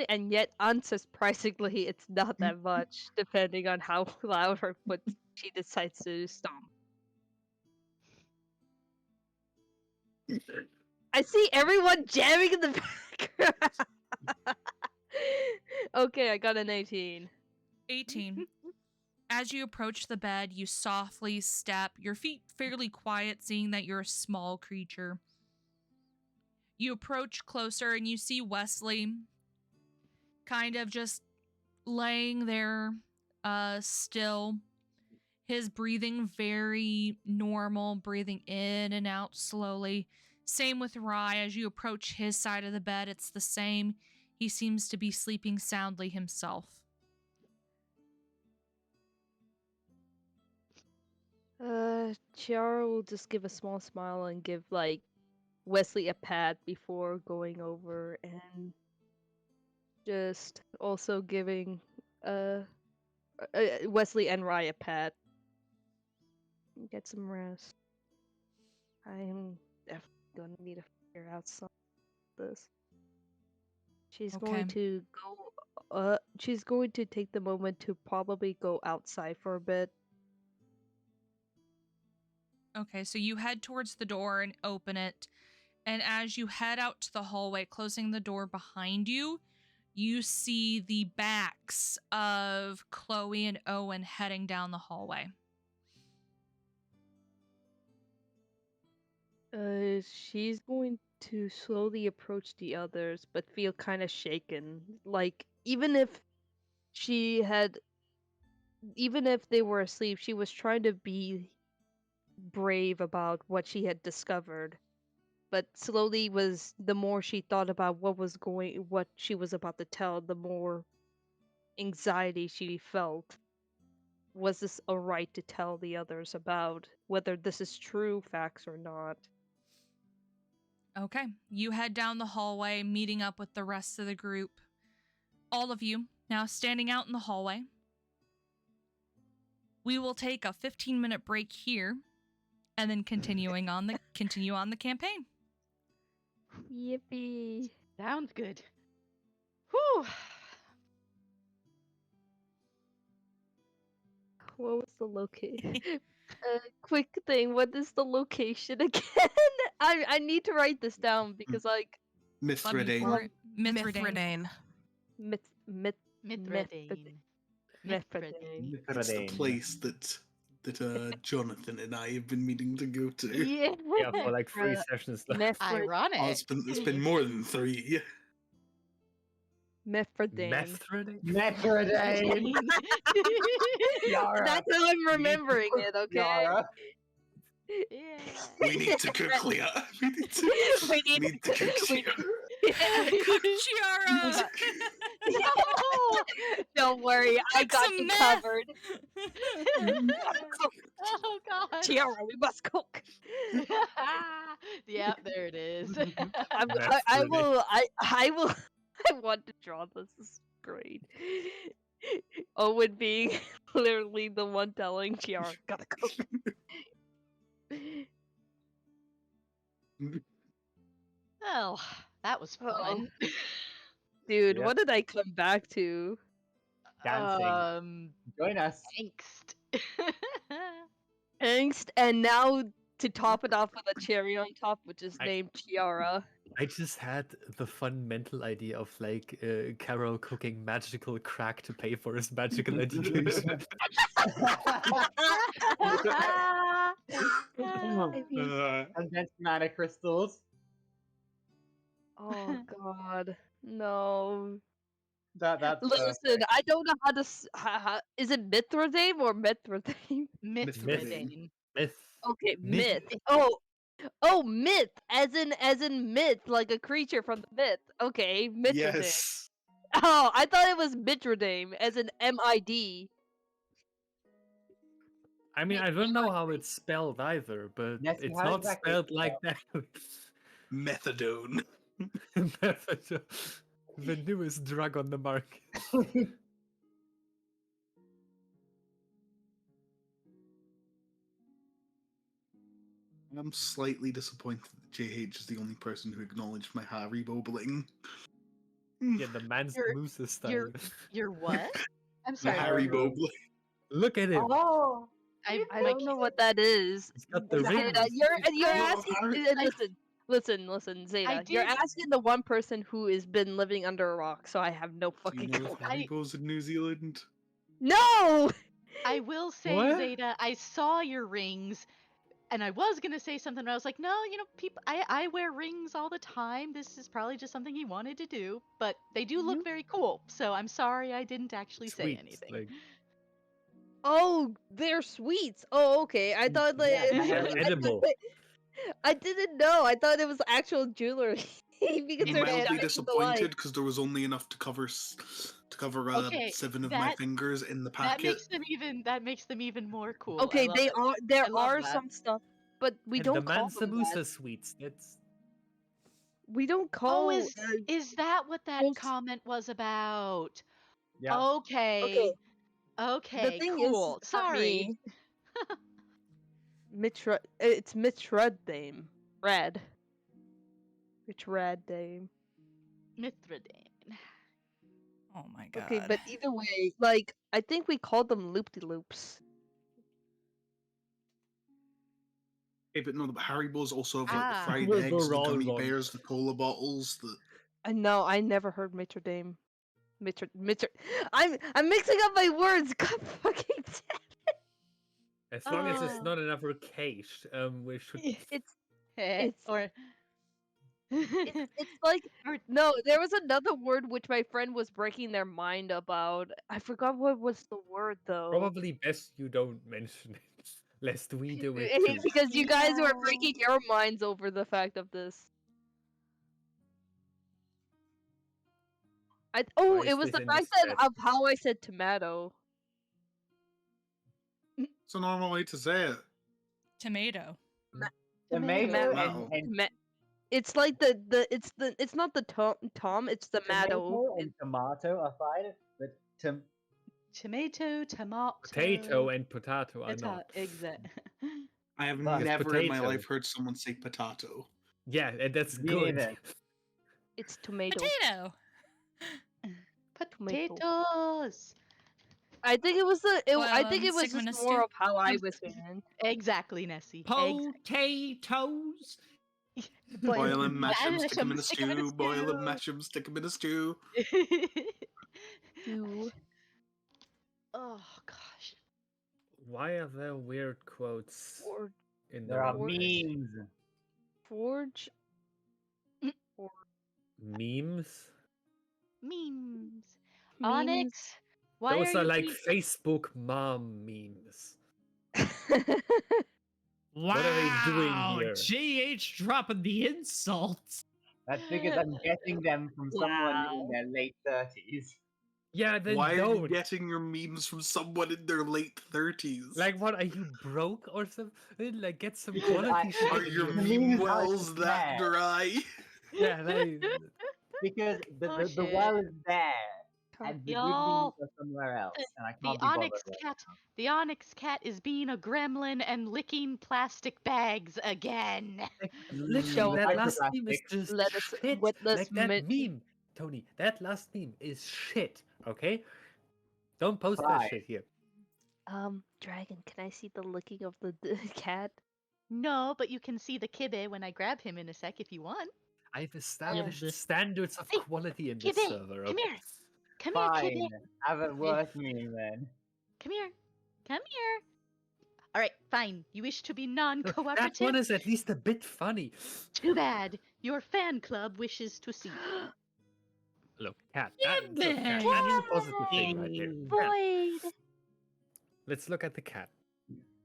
and yet unsurprisingly, it's not that much, depending on how loud or what she decides to stomp. I see everyone jamming in the background. Okay, I got an 18. 18. As you approach the bed, you softly step, your feet fairly quiet, seeing that you're a small creature. You approach closer and you see Wesley kind of just laying there still. His breathing very normal, breathing in and out slowly. Same with Rye. As you approach his side of the bed, it's the same. He seems to be sleeping soundly himself. Chiara will just give a small smile and give, Wesley a pat before going over and just also giving, Wesley and Rye a pat. Get some rest. I'm definitely gonna need to figure out some of this. She's going to go, she's going to take the moment to probably go outside for a bit. Okay, so you head towards the door and open it. And as you head out to the hallway, closing the door behind you, you see the backs of Chloe and Owen heading down the hallway. She's going to slowly approach the others, but feel kind of shaken. Like, even if they were asleep, she was trying to be brave about what she had discovered. But slowly the more she thought about what she was about to tell, the more anxiety she felt. Was this a right to tell the others about whether this is true facts or not? Okay, you head down the hallway, meeting up with the rest of the group. All of you now standing out in the hallway. We will take a 15-minute break here, and then continue on the campaign. Yippee! Sounds good. Whew. What was the location? Quick thing. What is the location again? I need to write this down because Mithridane. Mithridane. Mithridane. Mithridane. It's the place that Jonathan and I have been meaning to go to. Yeah. Yeah, for like 3 sessions left. Ironic. Oh, it's been more than 3. Mithridane. Mithridane. Yara. That's how I'm remembering it. Okay. Yara. Yeah. We need to cook Leah. We need to cook Leah. Cook Chiara! No! Don't worry, I got some you meth. covered. Oh god. Chiara, we must cook. Yeah, there it is. I will. I want to draw this. This is great. Owen being literally the one telling Chiara, gotta go. Well, that was Oh. fun. Dude, Yep. what did I come back to? Dancing. Join us. Angst. Angst, and now to top it off with a cherry on top, which is I- named Chiara. I just had the fun mental idea of like Carol cooking magical crack to pay for his magical education. I mean, Condensed mana crystals. oh god, no. That's Listen, I don't know how to. Is it Mithradame or Mithradame? Mithradane. Myth. Okay, Myth. myth. Oh, myth, as in myth, like a creature from the myth. Okay, Mithradame. Yes. Oh, I thought it was Mithradame, as in MID. I mean, I don't know how it's spelled either, but Nessie, it's how not exactly spelled is it like that. Methadone. The newest drug on the market. I'm slightly disappointed that JH is the only person who acknowledged my Harry bobbling. Yeah, the man's You're- moose style. You're what? I'm The sorry. Harry Harry bobbling. Look at him. Oh, I don't know what that is. He's got the Zeta, ring. You're No, asking. Harry- Listen, Zeta. You're did- asking the one person who has been living under a rock, so I have no Do you fucking know clue. if Haribo's in New Zealand? No. I will say, What? Zeta, I saw your rings, and I was gonna say something, but I was like, no, people, I wear rings all the time. This is probably just something he wanted to do, but they do look You- very cool. So I'm sorry I didn't actually say Sweet, anything. like- Oh, they're sweets. Oh, okay. I thought like Yeah, they're edible. I didn't know. I thought it was actual jewelry because I'm they're mildly shaped disappointed alike. because there was only enough to cover Okay, 7 of my that- fingers in the That packet. makes them even more cool. I Okay, love they it. are. There I love are that. some stuff, but we And don't the call them Mansa that. sweets. That's We don't Oh, call. is that what that Don't- comment was about? yeah. Okay. The Okay, thing cool. is, for Sorry. me, it's Mithradame. Red. Mithradame. Mithradane. Oh my god. Okay, but either way, like I think we called them loop-de-loops. Okay, but no, the Haribo's also have like Ah. the fried We're eggs, the all gummy wrong. bears, the cola bottles, the I know. I never heard Mithradame. I'm mixing up my words. God fucking damn. as long as it's Oh. not another cage. We should. It's It's or it's like Or- no. There was another word which my friend was breaking their mind about. I forgot what was the word though. Probably best you don't mention it, lest we do it too. Because you guys were Yeah. breaking your minds over the fact of this. Why It is was this the in fact this that set? of how I said tomato. it's a normal way to say it. Tomato. Tomato Wow. and It's like it's not the tom, it's the tomato. tomato and tomato are fine, but tomato, tomato, Potato and potato are not. Exact. I have Fuck. never in my Potato. life heard someone say potato. Yeah, and that's Me good. neither. It's tomato. Potato. Potatoes. I think it was I Well, think it was stick 'em in just a more stew. of how I was saying. Exactly, Nessie. Potatoes. Boil them, mash them, Mash stick them in a 'em, stick 'em in a stew. Boil stew. them, mash them, stick them in a stew. To Oh gosh. Why are there weird quotes forge, in the There are webpage? memes. forge. Memes? Memes. Memes. Onyx. Why Those are are you like being- Facebook mom memes. Wow. are they doing here? GH dropping the insults. That's because I'm getting them from someone in Wow. their late 30s. Yeah, then Why are you don't. getting your memes from someone in their late 30s? Like, what, are you broke or something? Like, get some Because quality shit. are I- your the meme memes are wells just that mad. dry? Yeah, like, because Oh, the shit. well is there, and the good Y'all, beans are somewhere else, and I the can't be bothered onyx right cat, now. the onyx cat is being a gremlin and licking plastic bags again. Show Literally, that us. last meme is Microplastics. just Let us shit. witness Like that meme, Tony. That last meme is shit. Okay, don't post that Fine. shit here. Dragon, can I see the licking of the cat? No, but you can see the kibbe when I grab him in a sec if you want. I've established this- standards of Hey, quality in this Kibbe, server. come Okay? here. Come here, Fine. kibbe. Have it worth me then. Come here. Come here. All right, fine. You wish to be Look, non-cooperative? that one is at least a bit funny. Too bad. Your fan club wishes to see you. Look, cat. Kibbe! Cat, that's a positive thing right there. Cat. Void. Let's look at the cat.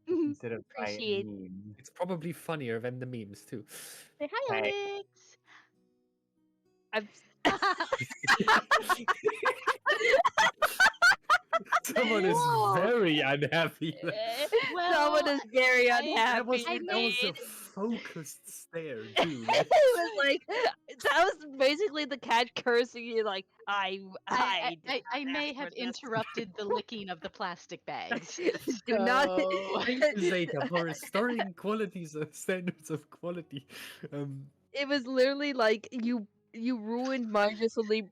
Instead of trying Appreciate- memes. It's probably funnier than the memes too. Say hi, Hey. Alex. I'm Someone is Whoa. very unhappy. Someone is very I- unhappy. That was a made. focused stare too. It was like that was basically the cat cursing you like I may have interrupted the licking of the plastic bags. Do not So- Thank you, Zeta, for restoring standards of quality. It was literally like you ruined my opportunity.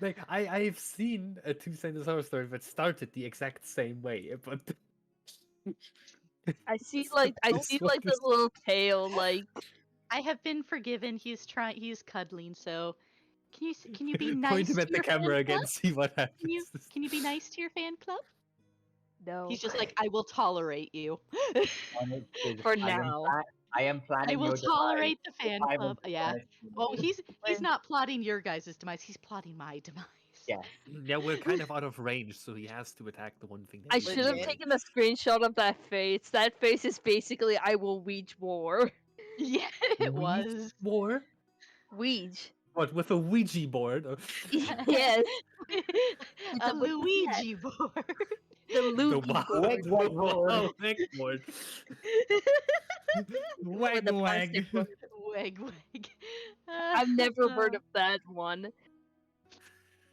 Like I've seen a two-sided horror story that started the exact same way, but I see like This one the is- little tail like I have been forgiven. He's cuddling. So, can you be nice point him to at the your fan camera again, club? see what happens. Can you be nice to your fan club? no. He's just like, I will tolerate you. Onyx is- For I am now. I am planning I will your demise. tolerate the fan I club. will Yeah. punish you. Well, he's When- not plotting your guys' demise. He's plotting my demise. Yes. Yeah, we're kind of out of range, so he has to attack the one thing. That I we should have Legit. taken a screenshot of that face. That face is basically I will wage war. Yeah, it Ouija was. War? Wage. What, with a Ouija board? Or- Yes. A with the Luigi board. The the Luigi wow, board. Wig wag board. wow, wig board. Wag with the wag. plastic board. Wig wig. I've never heard of that one.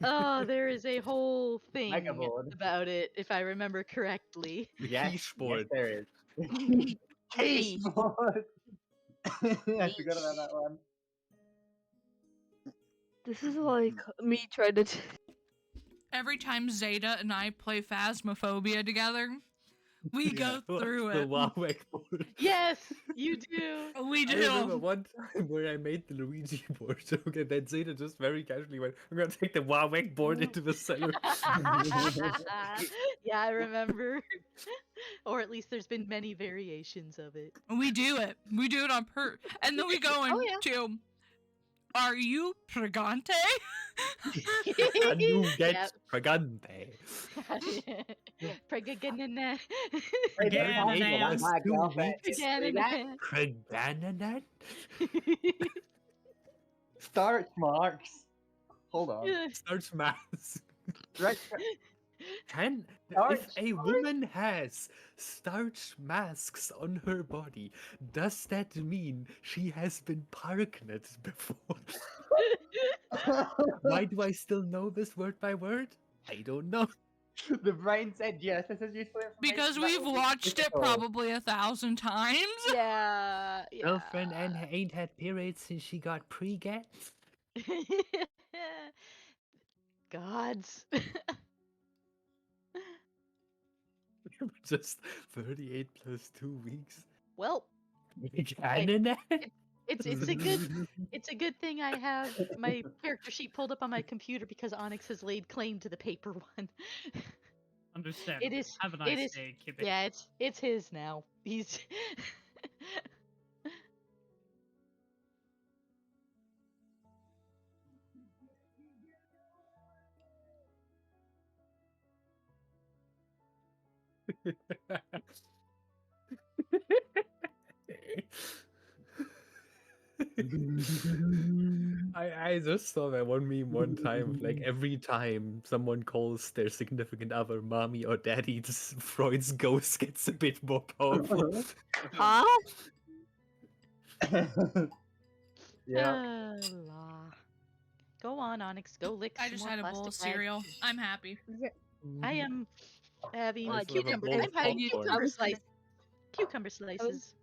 Oh, there is a whole thing Mega board. about it, if I remember correctly. The Yes, quiche yes, board. there is. Hey. Board. I forgot about that one. This is like me trying to. Every time Zeta and I play Phasmophobia together, we go through The it. wow wig board. Yes, you do. We I remember do. one time where I made the Luigi board joke, and then Zeta just very casually went, "I'm gonna take the Warwick board into the cellar." Yeah, I remember. Or at least there's been many variations of it. We do it. We do it on and then we go Oh, yeah. into, are you pregante? And you get Yep. pregante. Pregaganana. Yeah, That's man. my That's 2 girlfriend. weeks. Pregaganana. Pregananat? Starch marks. Hold on. Starts mass. Right. Can Starch if a woman has starch masks on her body, does that mean she has been parknet before? Why do I still know this word by word? I don't know. The brain said yes. This is useful information. Because that we've will be watched it useful. probably 1,000 times. Yeah. Girlfriend ain't had periods since she got pre-get. Gods. Just 38 plus 2 weeks. Well, Pregananat? it's a good thing I have my character sheet pulled up on my computer because Onyx has laid claim to the paper one. Understand. It is- Have a it nice is- day, Kibbe. Yeah, it's his now. He's I just saw that one meme one time. Like every time someone calls their significant other mommy or daddy, Freud's ghost gets a bit more powerful. Huh? Yeah. La. Go on, Onyx. Go lick I some just more had a bowl of plastic bags. cereal. I'm happy. I am having Nice little cucumber. bowl I'm of having popcorn. cucumber I was gonna- slice. Cucumber slices.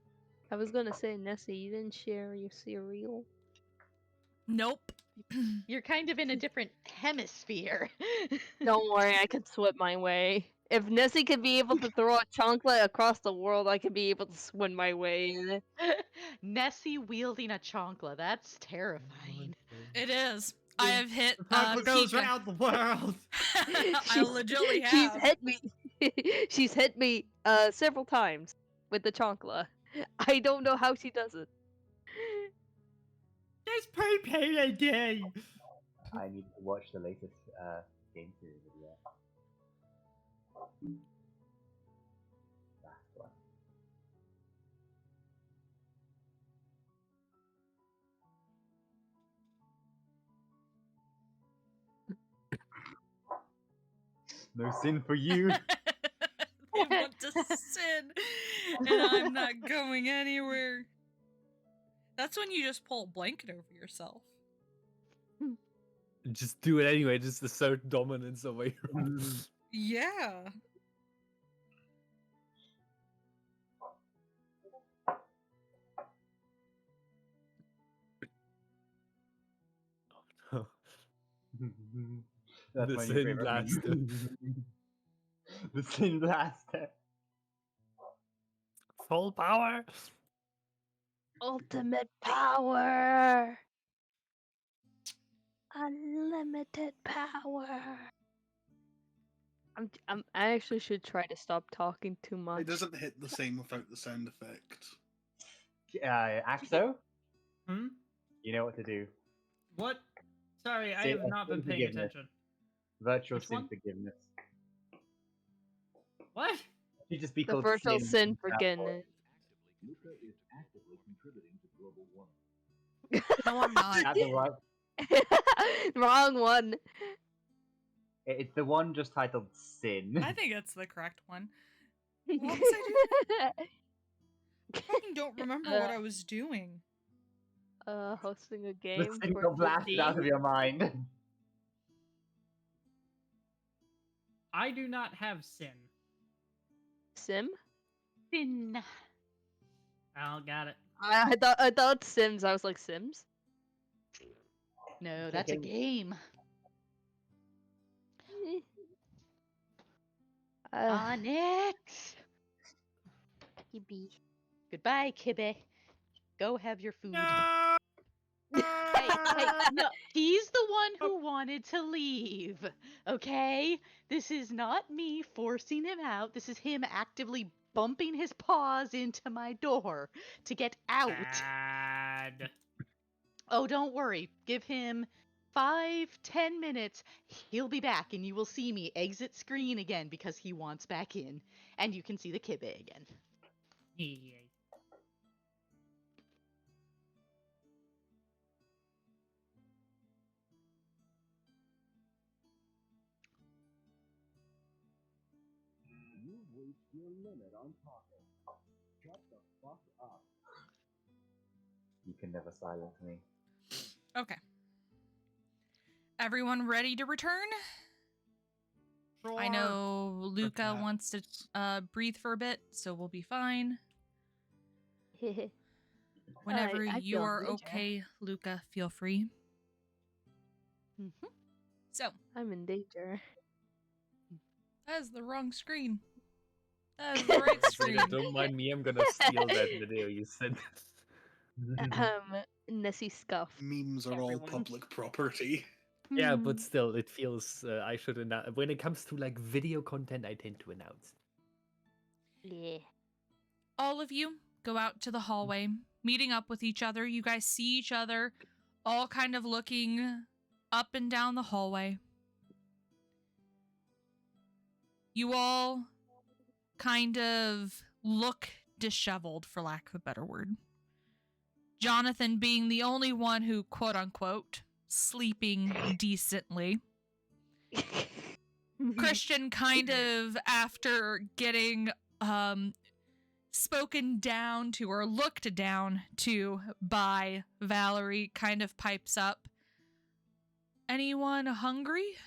I was gonna say, Nessie, you didn't share your cereal. Nope. You're kind of in a different hemisphere. Don't worry, I can swim my way. If Nessie could be able to throw a chocolate across the world, I could be able to swim my way in it. Nessie wielding a chonkla. That's terrifying. It is. I have hit The chocolate goes peak. around the world. I legitimately have. She's hit me. She's hit me several times with the chonkla. I don't know how she does it. Just prepaid again. I need to watch the latest game series video. Last one. No sin for you. They want to sin, and I'm not going anywhere. That's when you just pull a blanket over yourself. Just do it anyway, just assert dominance over your Yeah. That's The my new Sin favorite Blaster. meme. The Sin Blaster. Full power. Ultimate power. Unlimited power. I actually should try to stop talking too much. It doesn't hit the same without the sound effect. Axo, Hmm? you know what to do. What? Sorry, I Say- have not been paying forgiveness. attention. Virtual Which sin one? forgiveness. What? Should just be The called virtual sin from now forgiveness. Luka is actively contributing to global warming. No, I'm not. That's the one. Wrong one. It's the one just titled Sin. I think that's the correct one. What was I doing? I fucking don't remember what I was doing. Hosting a The game sin for got blasted out of D&D? your mind. I do not have sin. Sim? Sin. Oh, got it. I thought Sims. I was like Sims. No, that's a Okay. game. Onyx. Onyx. Goodbye, Kibbe. Go have your food. No! Hey, no, he's the one who wanted to leave. Okay? This is not me forcing him out. This is him actively bumping his paws into my door to get out. Bad. Oh, don't worry. Give him 5-10 minutes. He'll be back and you will see me exit screen again because he wants back in. And you can see the Kibbe again. Yeah. You've reached your limit on talking. Shut the fuck up. You can never silence me. Okay. Everyone ready to return? I Sure. know Luka that. wants to breathe for a bit, so we'll be fine. Whenever I you feel are danger. okay, Luka, feel free. Mm-hmm. So, I'm in danger. that is the wrong screen. That is the right screen. Don't mind me, I'm gonna steal that video you sent. Nessie Scuff. Memes are all Everyone. public property. Yeah, but still, it feels I should announce. When it comes to like video content, I tend to announce. Yeah. All of you go out to the hallway, meeting up with each other. You guys see each other, all kind of looking up and down the hallway. You all kind of look disheveled, for lack of a better word. Jonathan being the only one who, quote unquote, sleeping decently. Christian kind of, after getting spoken down to or looked down to by Valerie kind of pipes up. Anyone hungry?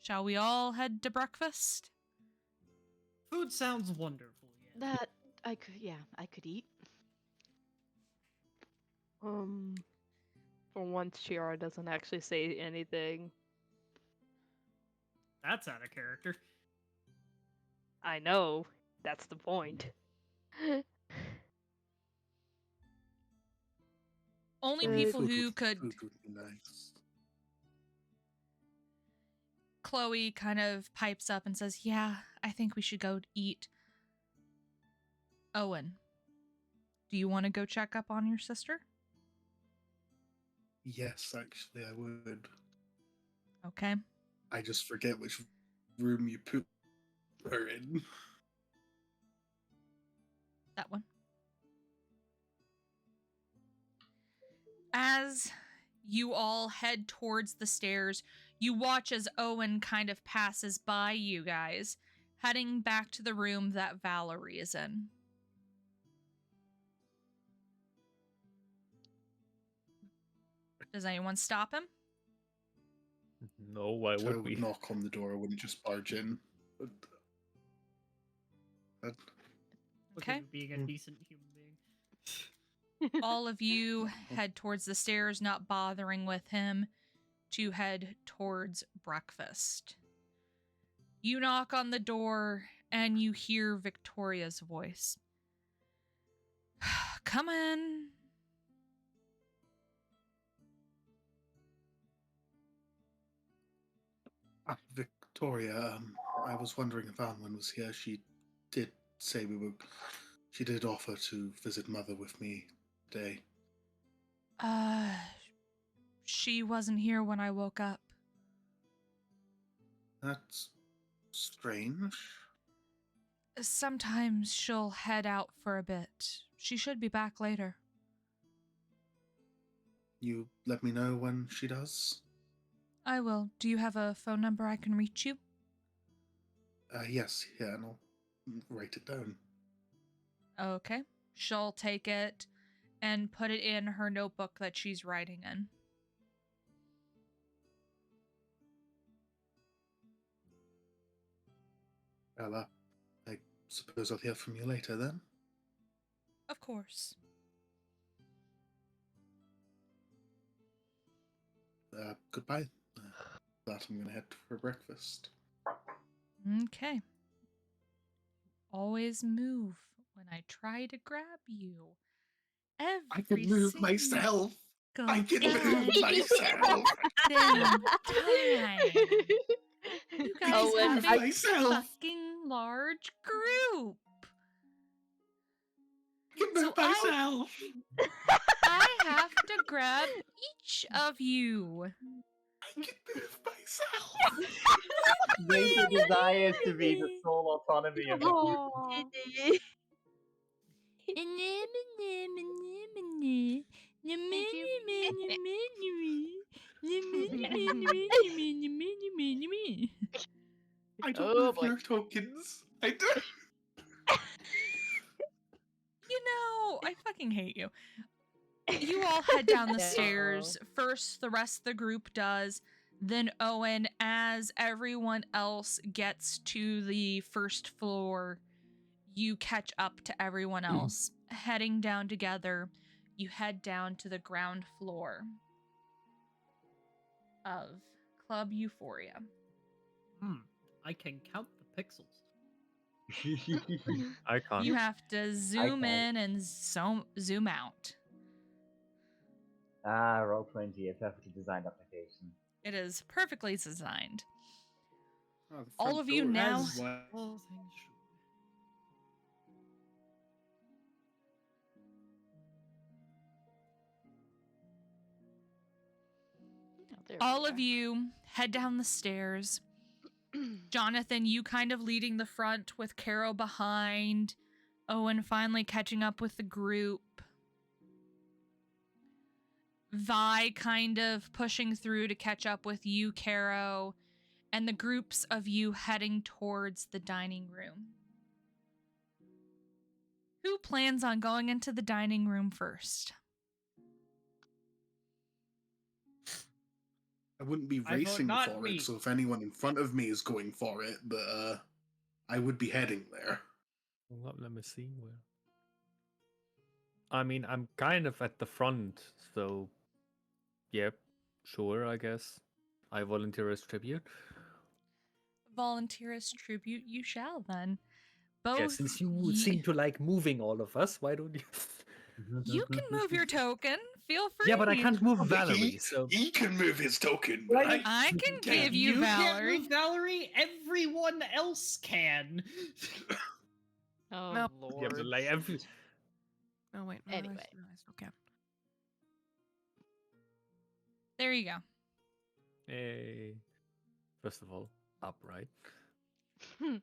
Shall we all head to breakfast? Food sounds wonderful. Yeah. That I could eat. For once, Shiara doesn't actually say anything. That's out of character. I know. That's the point. Only Good. people Food who would- could. Food would be nice. Chloe kind of pipes up and says, "Yeah, I think we should go eat." Owen, do you want to go check up on your sister? Yes, actually, I would. Okay. I just forget which room you put her in. That one. As you all head towards the stairs, you watch as Owen kind of passes by you guys, heading back to the room that Valerie is in. Does anyone stop him? No, why So I would we? would knock on the door, I wouldn't just barge in. But, Look Okay. at you being a decent human being. All of you head towards the stairs, not bothering with him, to head towards breakfast. You knock on the door and you hear Victoria's voice. Come in. Victoria, I was wondering if Anwen was here. She did say she did offer to visit Mother with me today. She wasn't here when I woke up. That's strange. Sometimes she'll head out for a bit. She should be back later. You let me know when she does? I will. Do you have a phone number I can reach you? Yes, yeah, and I'll write it down. Okay. She'll take it and put it in her notebook that she's writing in. Well, I suppose I'll hear from you later then. Of course. Goodbye. That I'm gonna head for breakfast. Okay. Always move when I try to grab you. Every I can move single myself. I can move goddamn myself. time. You I guys can have move a myself. fucking large group. I can move So myself. I have to grab each of you. I can move myself. Nature desires to be the sole autonomy of the group. I don't Oh, move boy. your tokens. I don't. You know, I fucking hate you. You all head down the stairs. First, the rest of the group does. Then Owen, as everyone else gets to the first floor, you catch up to everyone else. Heading down together, you head down to the ground floor of Club Euphoria. I can count the pixels. I can't. You have to zoom can't. in and zoom out. Roll20, a perfectly designed application. It is perfectly designed. Oh, the All front of you door now- is wide. All things should. All of you head down the stairs. Jonathan, you kind of leading the front with Caro behind. Owen finally catching up with the group. Vi kind of pushing through to catch up with you, Caro. And the groups of you heading towards the dining room. Who plans on going into the dining room first? I wouldn't be I vote racing not for me. it, so if anyone in front of me is going for it, I would be heading there. Well, let me see where. I mean, I'm kind of at the front, so yep, sure, I guess. I volunteer as tribute. Volunteer as tribute, you shall then. Yeah, Both since you seem to like moving all of us, why don't you? you can move your token. Feel free. Yeah, but I can't move But Valerie, so. he can move his token, Why but I can give you can't Valerie. move Valerie. Everyone else can. Oh No. lord. Yeah, but like every. Oh wait. No, Anyway. I still can. There you go. Hey. First of all, upright. Very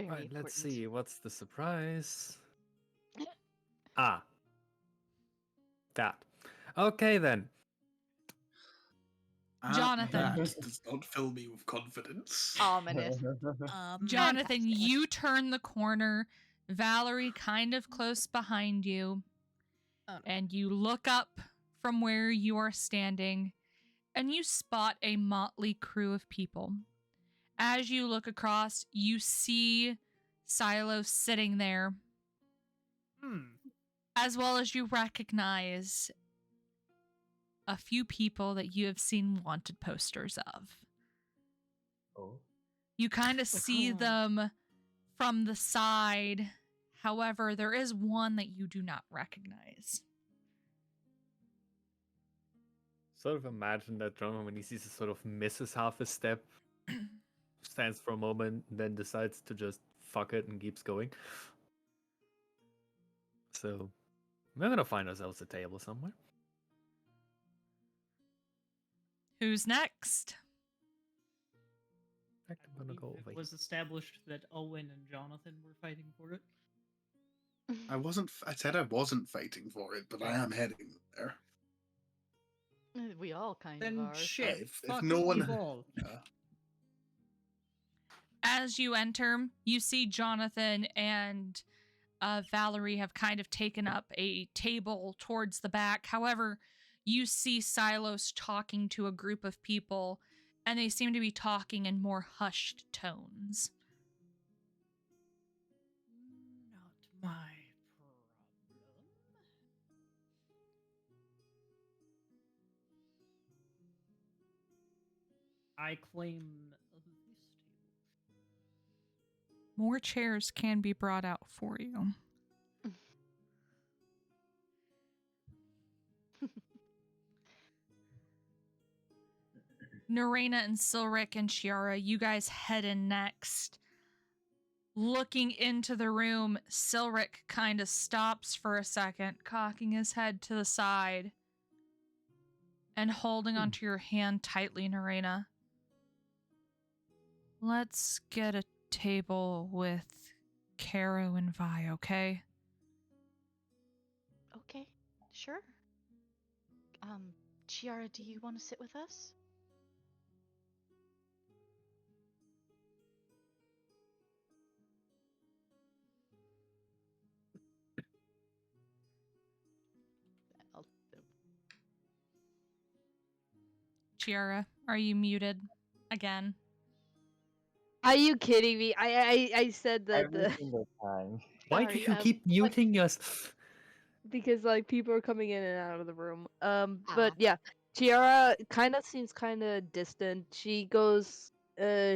Right, important. let's see. What's the surprise? Ah. That. Okay then. Jonathan. That does not fill me with confidence. Ominous. Jonathan, you turn the corner, Valerie kind of close behind you, and you look up from where you are standing, and you spot a motley crew of people. As you look across, you see Silo sitting there, as well as you recognize a few people that you have seen wanted posters of. Oh. You kind of see them from the side. However, there is one that you do not recognize. Sort of imagine that drummer when he sees it sort of misses half a step, stands for a moment, then decides to just fuck it and keeps going. So we're gonna find ourselves a table somewhere. Who's next? In fact, I'm gonna go over It was established that Owen and Jonathan were fighting for it. I said I wasn't fighting for it, but I am heading there. We all kind Then of are. shit. If Fuck no one- people. As you enter, you see Jonathan and Valerie have kind of taken up a table towards the back. However, you see Silos talking to a group of people, and they seem to be talking in more hushed tones. Not my problem. I claim this table. More chairs can be brought out for you. Neraina and Silric and Chiara, you guys head in next. Looking into the room, Silric kind of stops for a second, cocking his head to the side and holding onto your hand tightly, Neraina. Let's get a table with Caro and Vi, okay? Okay, sure. Chiara, do you want to sit with us? Chiara, are you muted again? Are you kidding me? I said that Every single time. Why Sorry, do you keep muting us? because like people are coming in and out of the room. Ah. But yeah, Chiara kind of seems kind of distant. She goes,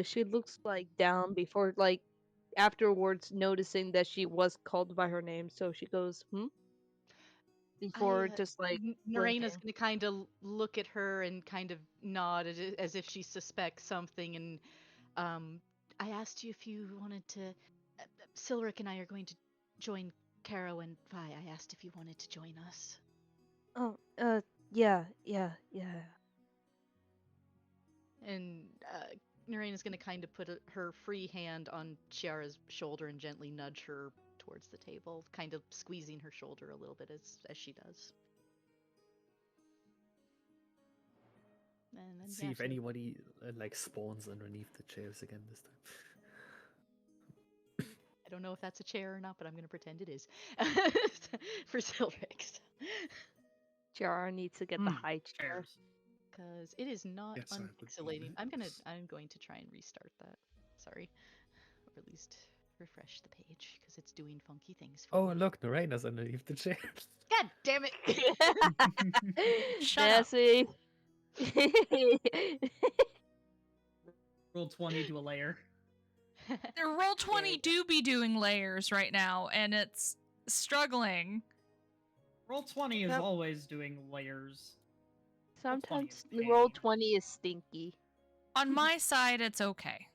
she looks like down before like afterwards noticing that she was called by her name, so she goes, before just like Neraina's blinking. gonna kind of look at her and kind of nod as if she suspects something. And I asked you if you wanted to. Silric and I are going to join Caro and Vi. I asked if you wanted to join us. Oh, yeah. And Neraina's gonna kind of put her free hand on Chiara's shoulder and gently nudge her towards the table, kind of squeezing her shoulder a little bit as she does. And then, See yeah, if she'll- anybody like spawns underneath the chairs again this time. don't know if that's a chair or not, but I'm going to pretend it is for Silvex. JR needs to get the high chair. Chairs. Because it is not Yes, I would do unpixelating. I'm this. going to try and restart that. Sorry, or at least refresh the page because it's doing funky things for Oh, me. look, Neraina's underneath the chair. God damn it! Shut up. Nessie. Roll 20 to a layer. Their roll 20 do be doing layers right now, and it's struggling. Roll 20 is Yep. always doing layers. Sometimes is roll pain. 20 is stinky. On my side, it's okay.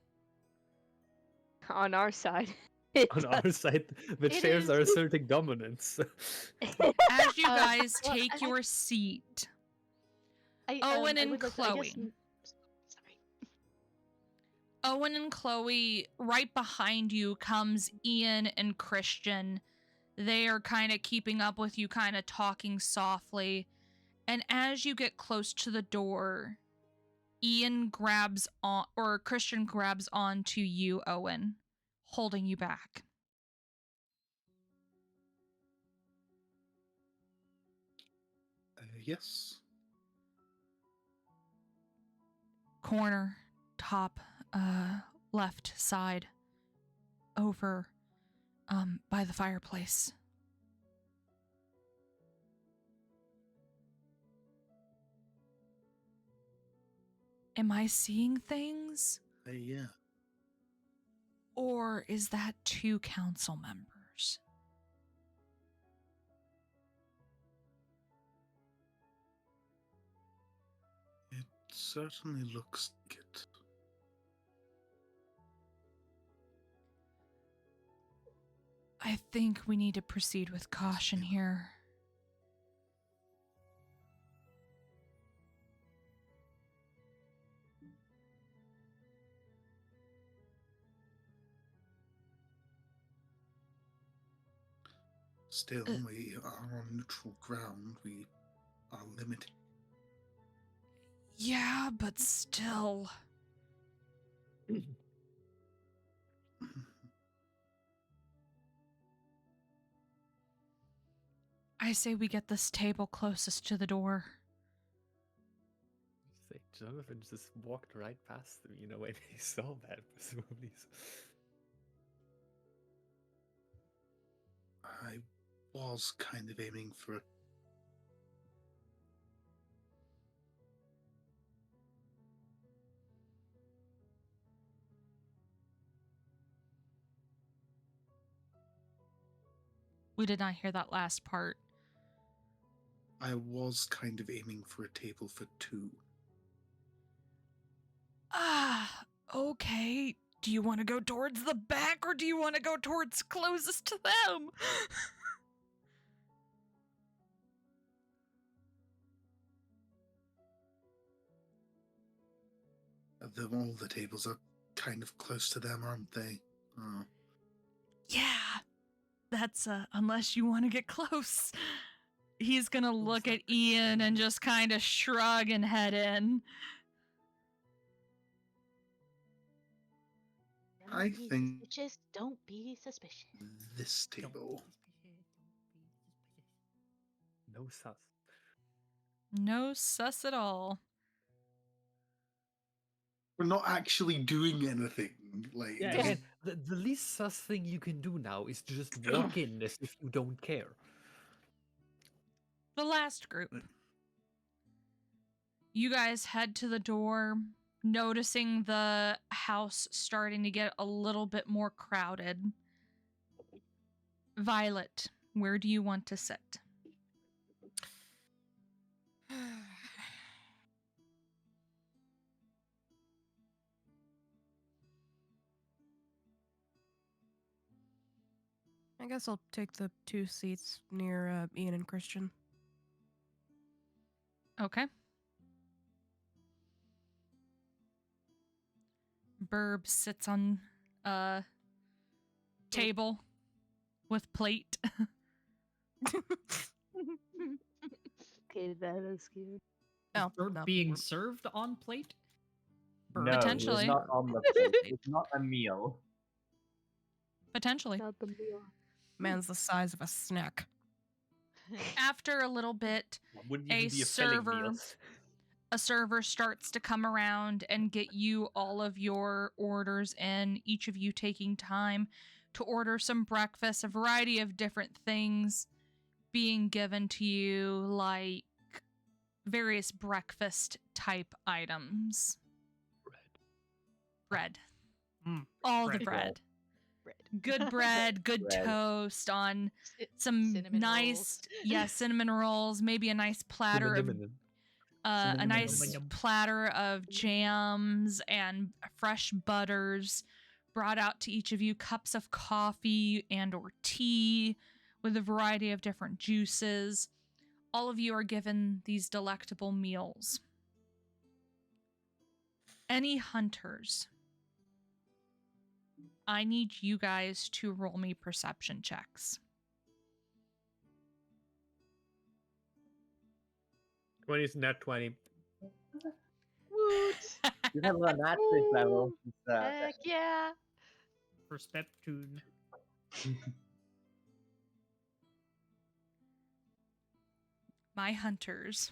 On our side. On our side, the It chairs is- are asserting dominance. As you guys well, take your seat, I, Owen I and would like to- I guess- Chloe. Sorry. Owen and Chloe, right behind you comes Ian and Christian. They are kind of keeping up with you, kind of talking softly. And as you get close to the door, Ian grabs on, or Christian grabs onto you, Owen, holding you back. Yes. Corner, top, left side, over, by the fireplace. Am I seeing things? Yeah. Or is that two council members? It certainly looks like it. I think we need to proceed with caution here. Still, we are on neutral ground. We are limited. Yeah, but still. I say we get this table closest to the door. Say, Jonathan just walked right past them, you know, when he saw that, presumably. I was kind of aiming for a We did not hear that last part. I was kind of aiming for a table for two. Ah, okay. Do you want to go towards the back or do you want to go towards closest to them? All the tables are kind of close to them, aren't they? Oh. Yeah. That's unless you want to get close. He's gonna look at Ian and just kind of shrug and head in. I think Just don't be suspicious. this table. No sus. No sus at all. We're not actually doing anything. Like, Yeah, just- again, the least sus thing you can do now is just walk in as if you don't care. The last group. You guys head to the door, noticing the house starting to get a little bit more crowded. Violet, where do you want to sit? I guess I'll take the 2 seats near Ian and Christian. Okay. Burb sits on a table with plate. Okay, that is cute. No, Or no. being served on plate? No, Potentially. it's not on the plate. It's not a meal. Potentially. Not the meal. Man's the size of a snack. After a little bit, Wouldn't a even be a filling server meal. a server starts to come around and get you all of your orders in, each of you taking time to order some breakfast, a variety of different things being given to you, like various breakfast type items. Bread. All the bread. bread. Bread. Good bread, good Bread. toast on some Cinnamon nice, rolls. cinnamon rolls, maybe a nice platter of a Cinnamon. nice platter of jams and fresh butters brought out to each of you, cups of coffee and or tea with a variety of different juices. All of you are given these delectable meals. Any hunters? I need you guys to roll me perception checks. 20 is net 20. Woot! We've had a lot of nats this level. Heck yeah! Perception. My hunters.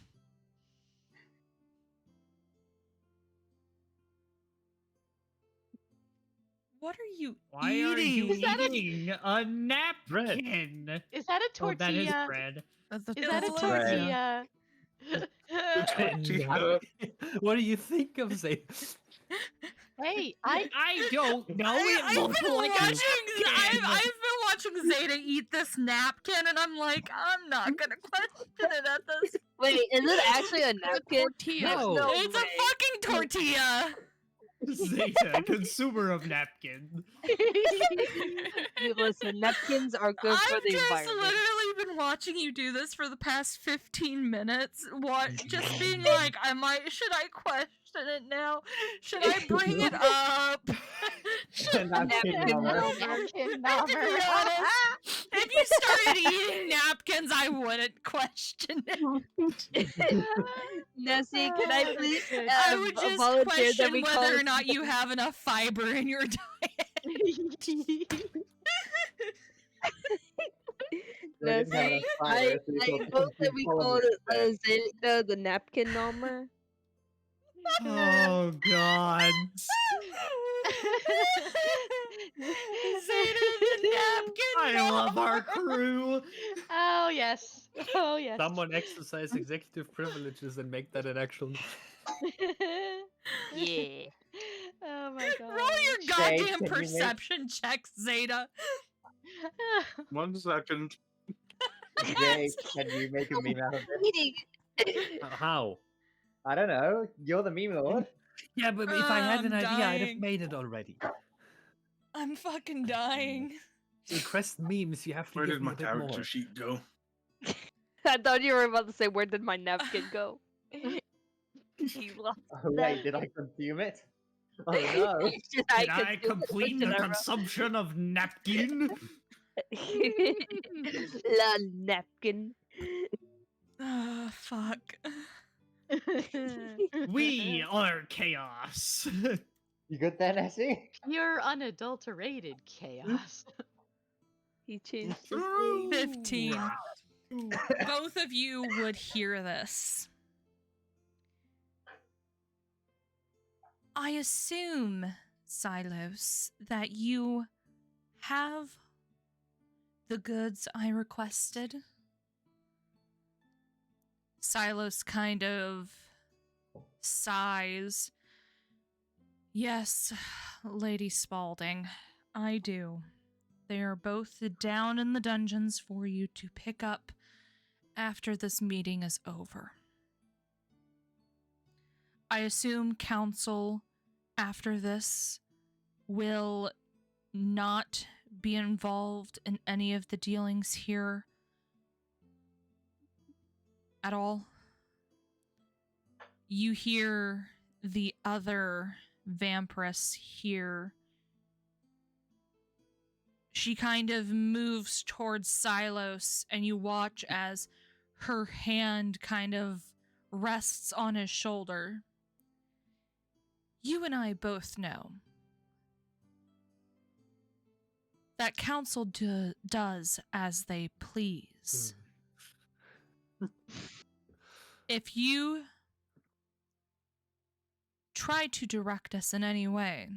What are you Why eating? are you Is that a- eating a napkin? Is that a Oh, that is tortilla? bread. That's the Is that a It's tortilla? What do you think of Zay? Hey, I don't know. I've It looked been like a watching. napkin. I've been watching Zeta eat this napkin, and I'm like, I'm not gonna question it at this. Wait, is it actually a napkin? tortilla. No. It's a fucking tortilla. Zeta, consumer of napkin. Hey, listen, napkins are good for I've the just environment. literally been watching you do this for the past 15 minutes. Just being like, should I question it now? Should I bring it up? Napkin Napkin number. number. Napkin To number. be honest, if you started eating napkins, I wouldn't question it. Nessie, can I please I would just volunteer question that we call whether or it- not you have enough fiber in your diet. Nessie, I vote that we call it Zeta the napkin number. Oh God. Zeta the napkin. I love our crew. Oh yes. Oh yes. Someone exercise executive privileges and make that an actual. Yeah. Oh my god. Roll your Shade, goddamn can you make- perception checks, Zeta. 1 second. Jake, can you make a meme out of this? Eating. How? I don't know. You're the meme lord. Yeah, but if I had I'm an idea, I'd have dying. made it already. I'm fucking dying. Request memes, you have to Where give did me my a bit character more. sheet go? I thought you were about to say, where did my napkin go? You lost Oh wait, did I consume it? Oh no. Should Did I consume it? complete Should the I roll? consumption of napkin? La napkin. Ah, fuck. We are chaos. You good there, Nessie? Pure unadulterated chaos. He changed his name. 15. Both of you would hear this. I assume, Silos, that you have the goods I requested. Silos kind of sighs. Yes, Lady Spaulding, I do. They are both down in the dungeons for you to pick up after this meeting is over. I assume council after this will not be involved in any of the dealings here at all. You hear the other vampiress here. She kind of moves towards Silos, and you watch as her hand kind of rests on his shoulder. You and I both know that council does as they please. If you try to direct us in any way,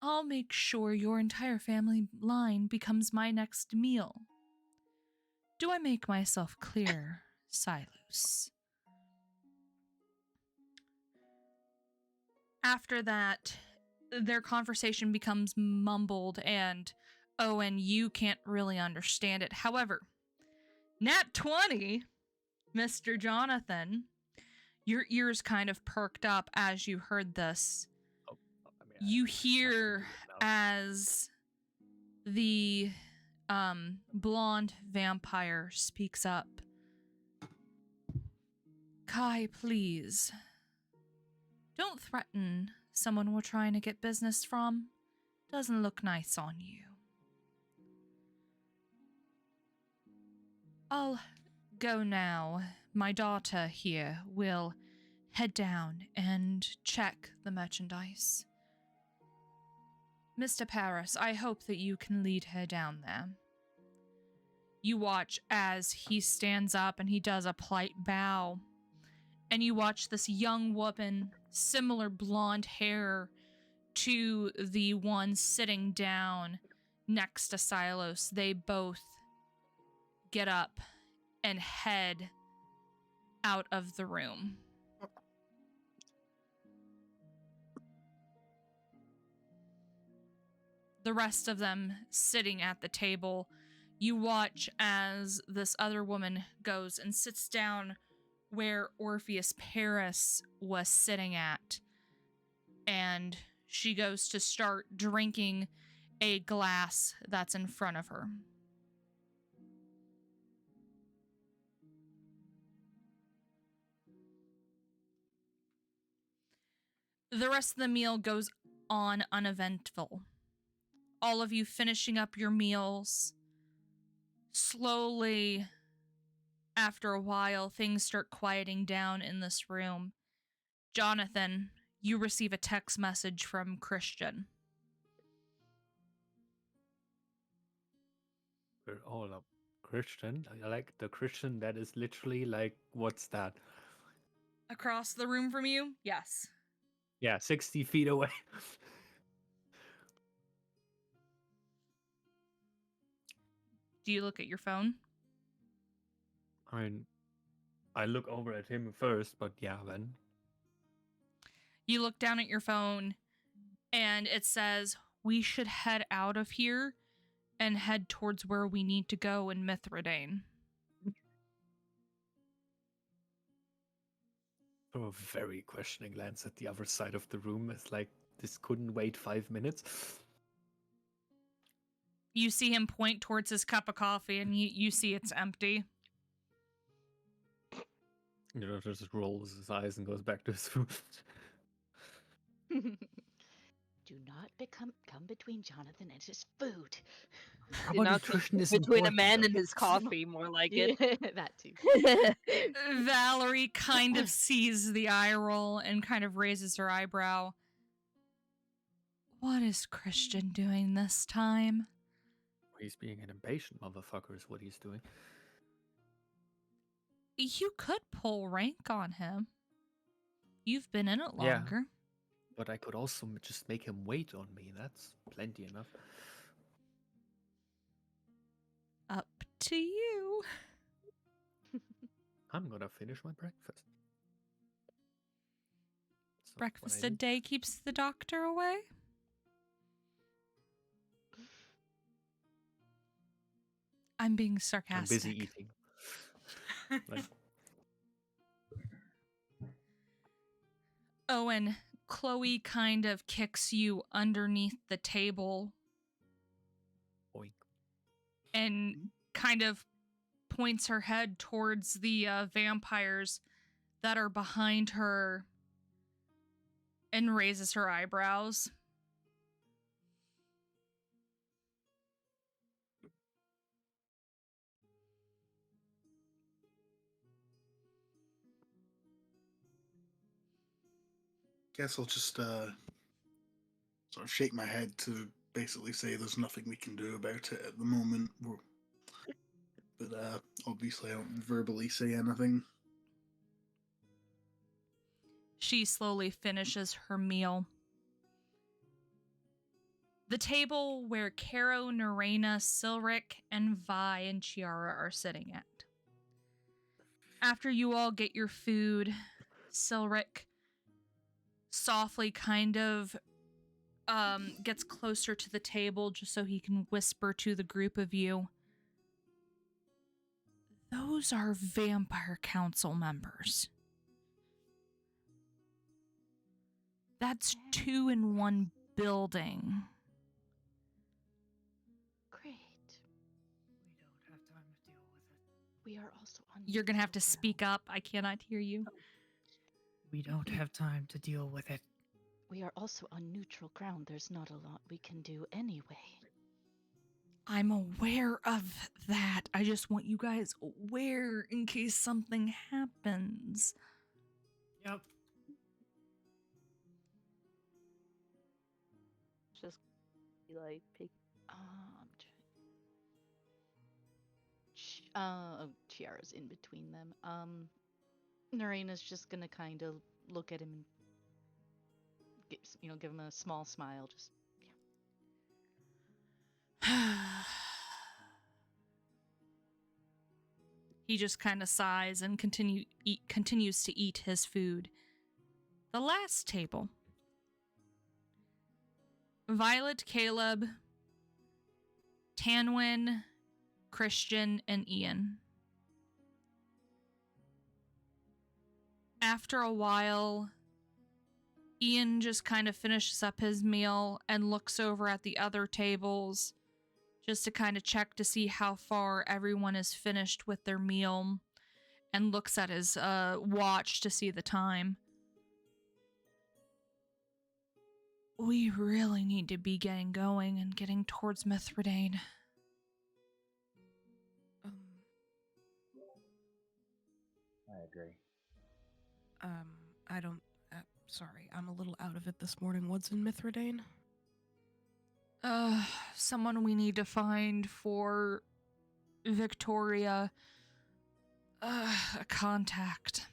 I'll make sure your entire family line becomes my next meal. Do I make myself clear, Silos? After that, their conversation becomes mumbled, and Owen, you can't really understand it. However, Nat 20, Mr. Jonathan, your ears kind of perked up as you heard this. You hear as the blonde vampire speaks up. Kai, please. Don't threaten someone we're trying to get business from. Doesn't look nice on you. I'll go now. My daughter here will head down and check the merchandise. Mr. Paris, I hope that you can lead her down there. You watch as he stands up and he does a polite bow. And you watch this young woman, similar blonde hair to the one sitting down next to Silos. They both get up and head out of the room. The rest of them sitting at the table, you watch as this other woman goes and sits down where Orpheus Paris was sitting at. And she goes to start drinking a glass that's in front of her. The rest of the meal goes on uneventful. All of you finishing up your meals. Slowly, after a while, things start quieting down in this room. Jonathan, you receive a text message from Christian. We're all a Christian. I like the Christian that is literally like, what's that? Across the room from you? Yes. Yeah, 60 feet away. Do you look at your phone? I mean, I look over at him first, but yeah, then. You look down at your phone, and it says, we should head out of here and head towards where we need to go in Mithridane. Throw a very questioning glance at the other side of the room. It's like, this couldn't wait 5 minutes. You see him point towards his cup of coffee, and you see it's empty. You know, just rolls his eyes and goes back to his food. Do not come between Jonathan and his food. Do not between a man and his coffee, more like it. That too. Valerie kind of sees the eye roll and kind of raises her eyebrow. What is Christian doing this time? He's being an impatient motherfucker is what he's doing. You could pull rank on him. You've been in it longer. Yeah, but I could also just make him wait on me. That's plenty enough. Up to you. I'm gonna finish my breakfast. So Breakfast a day keeps the doctor away? I'm being sarcastic. I'm busy eating. Like, Owen, Chloe kind of kicks you underneath the table oink. and kind of points her head towards the vampires that are behind her and raises her eyebrows. Guess I'll just sort of shake my head to basically say there's nothing we can do about it at the moment. But obviously I don't verbally say anything. She slowly finishes her meal. The table where Caro, Neraina, Silric, and Vi and Chiara are sitting at. After you all get your food, Silric softly kind of gets closer to the table just so he can whisper to the group of you. Those are Vampire Council members. That's 2 in one building. Great. We don't have time to deal with it. We are also on. You're gonna have to neutral speak up. I cannot hear you. We don't have time to deal with it. We are also on neutral ground. There's not a lot we can do anyway. I'm aware of that. I just want you guys aware in case something happens. Yep. Just be like, Chiara's in between them. Neraina's just gonna kind of look at him and give him a small smile. Just He just kind of sighs and continues to eat his food. The last table. Violet, Caleb, Tanwin, Christian, and Ian. After a while, Ian just kind of finishes up his meal and looks over at the other tables just to kind of check to see how far everyone is finished with their meal and looks at his watch to see the time. We really need to be getting going and getting towards Mithridane. I agree. I don't. Sorry, I'm a little out of it this morning. What's in Mithridane? Someone we need to find for Victoria. A contact.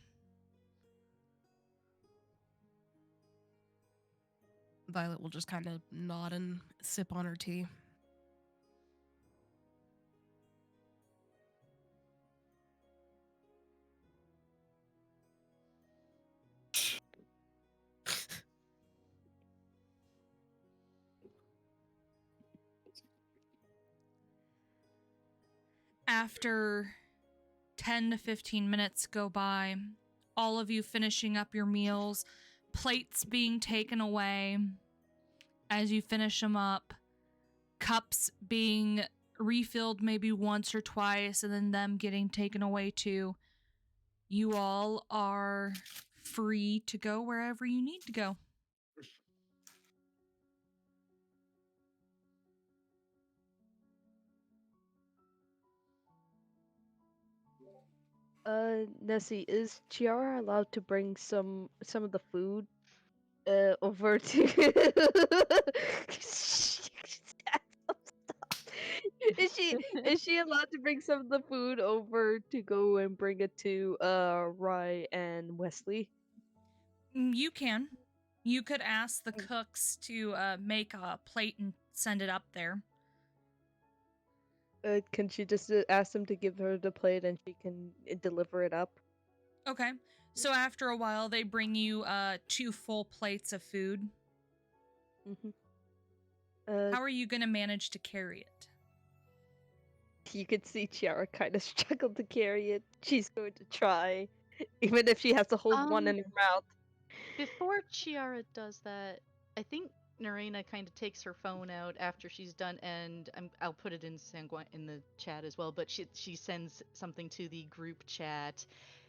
Violet will just kind of nod and sip on her tea. After 10 to 15 minutes go by, all of you finishing up your meals, plates being taken away as you finish them up, cups being refilled maybe once or twice, and then them getting taken away too. You all are free to go wherever you need to go. Nessie, is Chiara allowed to bring some of the food over to is she allowed to bring some of the food over to go and bring it to Rye and Wesley? You can. You could ask the cooks to make a plate and send it up there. Can she just ask them to give her the plate and she can deliver it up? Okay. So after a while, they bring you 2 full plates of food. Mm-hmm. How are you going to manage to carry it? You could see Chiara kind of struggle to carry it. She's going to try, even if she has to hold one in her mouth. Before Chiara does that, I think Neraina kind of takes her phone out after she's done, and I'll put it in in the chat as well. But she sends something to the group chat.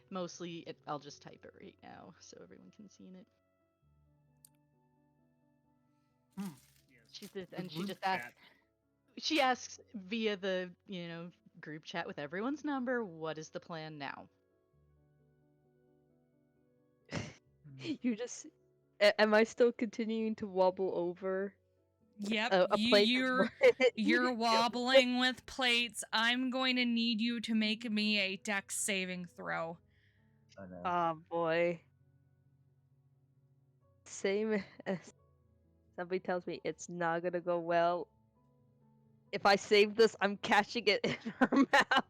Mostly, I'll just type it right now so everyone can see it. Yes. She just asks. She asks via the group chat with everyone's number. What is the plan now? You just. Am I still continuing to wobble over Yep, a plate. you're wobbling with plates. I'm going to need you to make me a dex saving throw. Oh no. Oh boy. Same as somebody tells me it's not gonna go well. If I save this, I'm catching it in her mouth.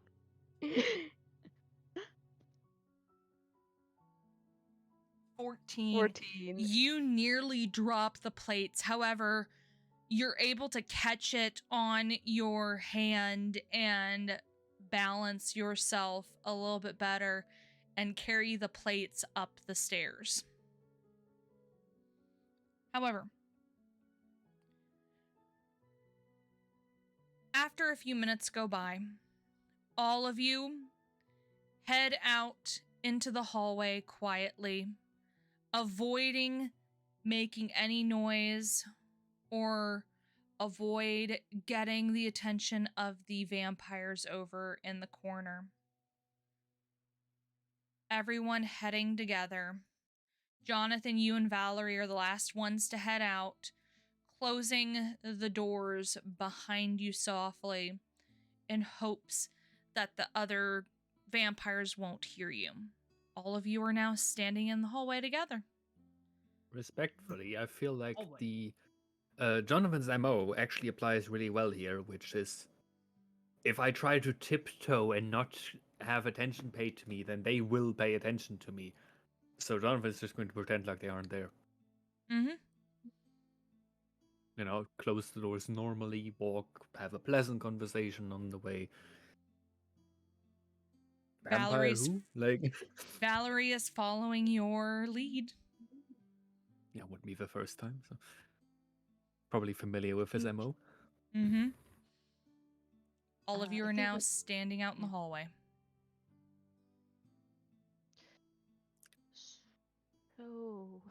14. 14. You nearly drop the plates. However, you're able to catch it on your hand and balance yourself a little bit better and carry the plates up the stairs. However, after a few minutes go by, all of you head out into the hallway quietly, avoiding making any noise or avoid getting the attention of the vampires over in the corner. Everyone heading together. Jonathan, you and Valerie are the last ones to head out, closing the doors behind you softly in hopes that the other vampires won't hear you. All of you are now standing in the hallway together. Respectfully, I feel like Always. the Jonathan's MO actually applies really well here, which is if I try to tiptoe and not have attention paid to me, then they will pay attention to me. So Jonathan's just going to pretend like they aren't there. Mm-hmm. You know, close the doors normally, walk, have a pleasant conversation on the way. Vampire Valerie's- who? Like, Valerie is following your lead. yeah, wouldn't be the first time, so probably familiar with his MO. Mm-hmm. All of you I are think now what- standing out in the hallway. So,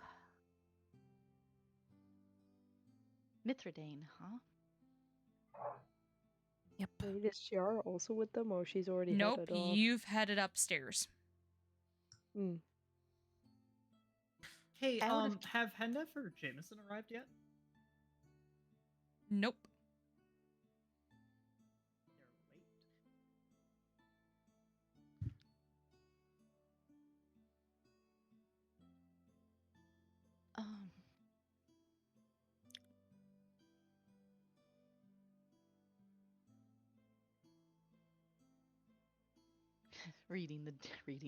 Mithridane, huh? Yep. Wait, is Shiara also with them, or she's already Nope, headed off? you've headed upstairs. Hmm. Hey, Out of- have Hendef or Jameson arrived yet? Nope. They're late. Um, reading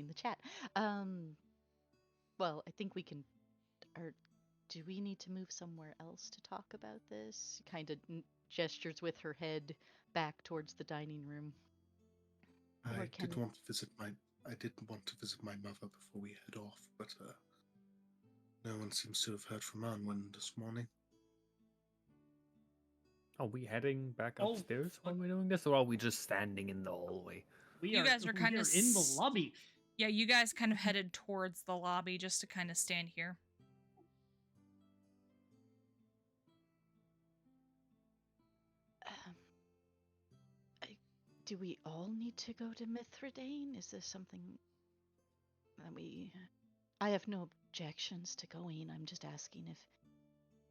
the chat. Well, I think we can. Or do we need to move somewhere else to talk about this? Kind of gestures with her head back towards the dining room. Or I can- did want to visit my mother before we head off, but no one seems to have heard from Anwen this morning. Are we heading back Oh, upstairs while fuck. we're doing this, or are we just standing in the hallway? You guys are kinda in the lobby. Yeah, you guys kind of headed towards the lobby just to kind of stand here. Do we all need to go to Mithridane? Is this something that we... I have no objections to going. I'm just asking if,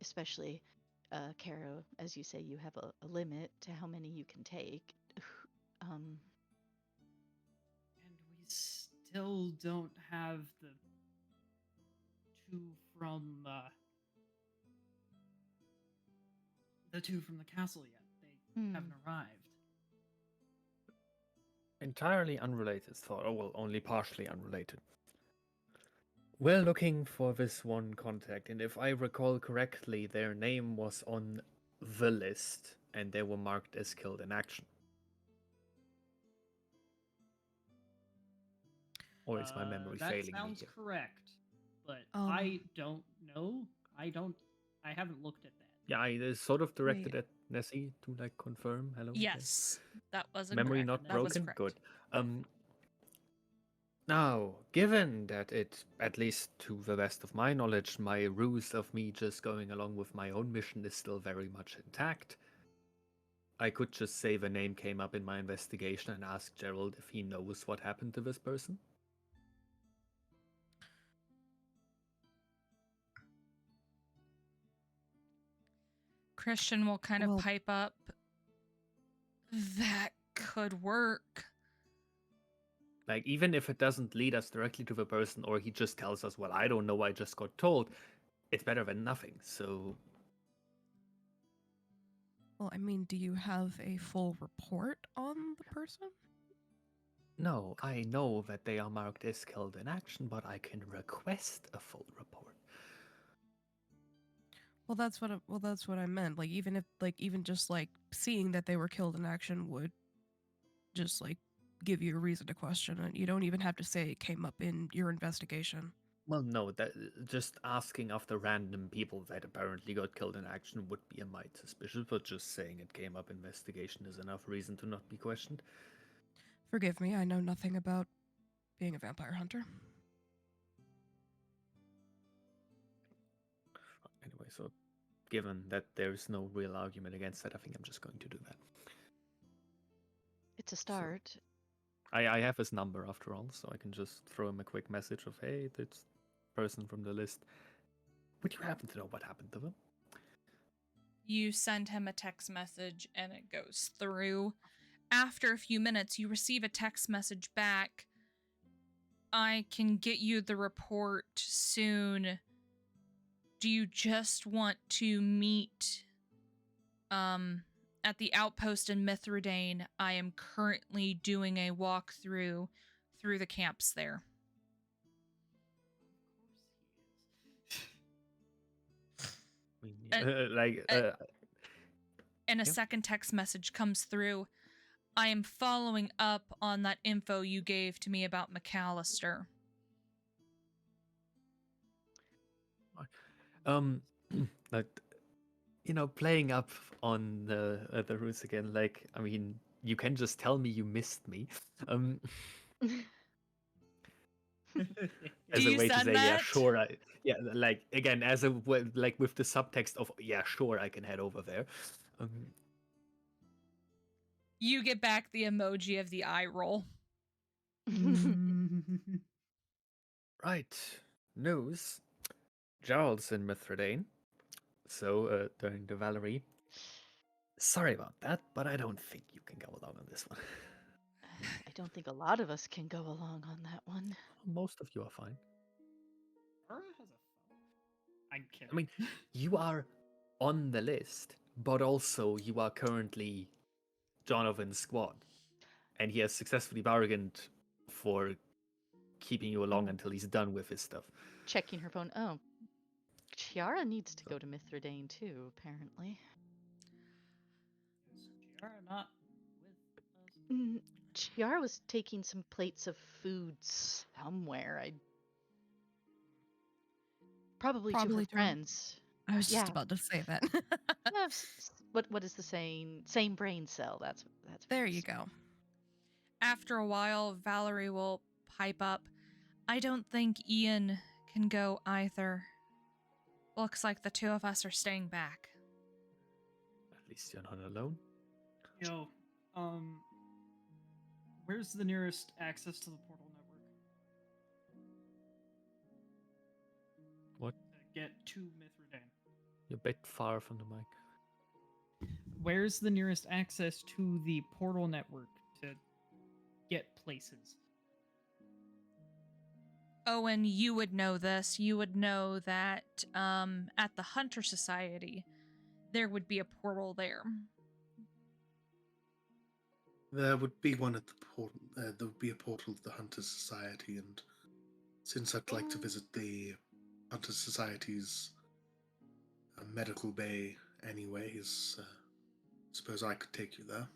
especially, Caro, as you say, you have a limit to how many you can take. And we still don't have the two from the castle yet. They haven't arrived. Entirely unrelated thought, or well, only partially unrelated. We're looking for this one contact, and if I recall correctly, their name was on the list, and they were marked as killed in action. Or is my memory that failing me sounds here? correct, but Um, I don't know. I haven't looked at that. Yeah, I sort of directed Wait. at Nessie to like confirm. Hello. Yes, that was Memory incorrect. not That was broken. correct. Good. Now, given that it, at least to the best of my knowledge, my ruse of me just going along with my own mission is still very much intact, I could just say the name came up in my investigation and ask Gerald if he knows what happened to this person. Christian will kind of Well- pipe up. That could work. Like, even if it doesn't lead us directly to the person, or he just tells us, well, I don't know, I just got told, it's better than nothing. So, Well, I mean, do you have a full report on the person? no, I know that they are marked as killed in action, but I can request a full report. Well, that's what I meant. Like, even just like seeing that they were killed in action would just like give you a reason to question it. You don't even have to say it came up in your investigation. Well, no, that just asking after random people that apparently got killed in action would be a mite suspicious, but just saying it came up investigation is enough reason to not be questioned. Forgive me, I know nothing about being a vampire hunter. Anyway, so given that there's no real argument against that, I think I'm just going to do that. It's a start. I have his number after all, so I can just throw him a quick message of, hey, this person from the list. Would you happen to know what happened to them? You send him a text message and it goes through. After a few minutes, you receive a text message back. I can get you the report soon. Do you just want to meet at the outpost in Mithridane? I am currently doing a walkthrough through the camps there. And a yeah. second text message comes through. I am following up on that info you gave to me about McAllister. Like, playing up on the roots again. Like, I mean, you can just tell me you missed me. As Do a you way to send say, yeah, that? sure. Like again, like with the subtext of, yeah, sure, I can head over there. You get back the emoji of the eye roll. Right. News. Giles in Mithridane. So, turning to Valerie. Sorry about that, but I don't think you can go along on this one. I don't think a lot of us can go along on that one. Most of you are fine. Aura has a phone. I'm kidding. I mean, you are on the list, but also you are currently Jonathan's squad. And he has successfully bargained for keeping you along until he's done with his stuff. Checking her phone. Oh, Chiara needs to go to Mithridane too, apparently. Is Giara not with us? Chiara was taking some plates of food somewhere. Probably to her to- friends. I was just Yeah. about to say that. Yeah, what is the saying? Same brain cell. That's There you go. After a while, Valerie will pipe up. I don't think Ian can go either. Looks like the two of us are staying back. At least you're not alone. Yo, where's the nearest access to the portal network? What? To get to Mithridane. You're a bit far from the mic. Where's the nearest access to the portal network to get places? Owen, you would know this. You would know that at the Hunter Society, there would be a portal there. There would be one at the portal. There would be a portal to the Hunter Society, and since I'd like to visit the Hunter Society's medical bay anyways, suppose I could take you there.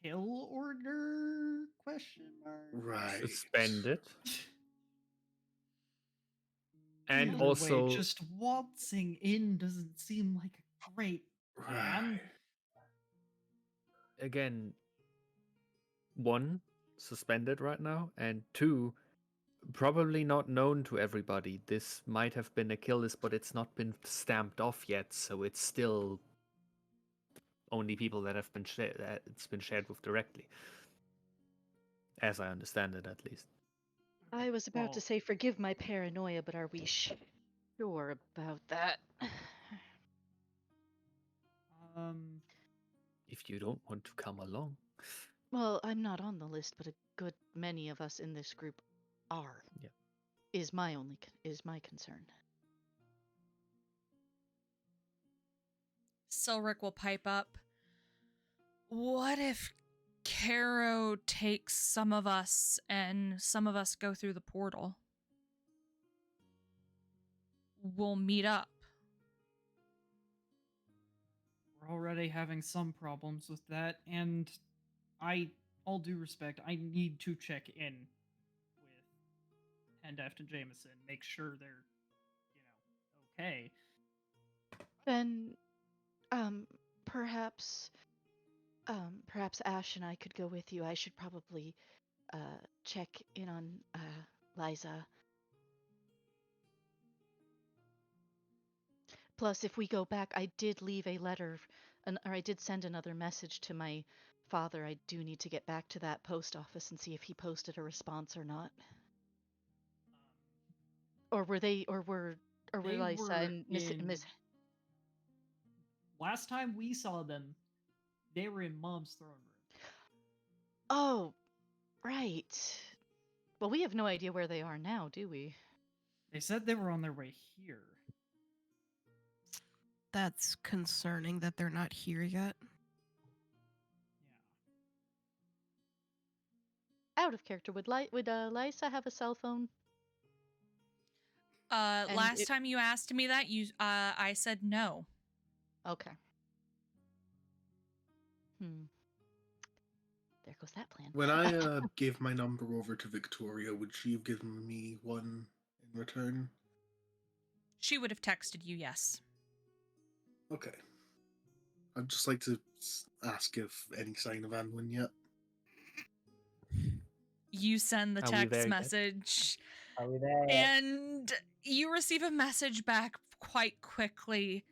Kill order? Question mark. Right. Suspend it. And Either way, also, just waltzing in doesn't seem like a great plan. again, one, suspended right now, and two, probably not known to everybody. This might have been a kill list, but it's not been stamped off yet, so it's still only people that have been it's been shared with directly, as I understand it, at least. I was about to say, forgive my paranoia, but are we sure about that. If you don't want to come along. Well, I'm not on the list, but a good many of us in this group are. Yeah. Is my concern. Silric will pipe up. What if Caro takes some of us and some of us go through the portal? We'll meet up. We're already having some problems with that, and all due respect, I need to check in with Hendeft and Jameson, make sure they're, okay. Then, perhaps Ash and I could go with you. I should probably, check in on, Liza. Plus, if we go back, I did leave a letter, or I did send another message to my father. I do need to get back to that post office and see if he posted a response or not. Or were They Liza were and Miss in- Last time we saw them, they were in Mom's throne room. Oh, right. Well, we have no idea where they are now, do we? They said they were on their way here. That's concerning that they're not here yet. Yeah. Out of character, would Liza have a cell phone? Last time you asked me that, I said no. Okay. There goes that plan. When I gave my number over to Victoria, would she have given me one in return? She would have texted you, yes. Okay. I'd just like to ask if any sign of Anwin yet. You send the Are we text there yet? message, Are we there? and you receive a message back quite quickly.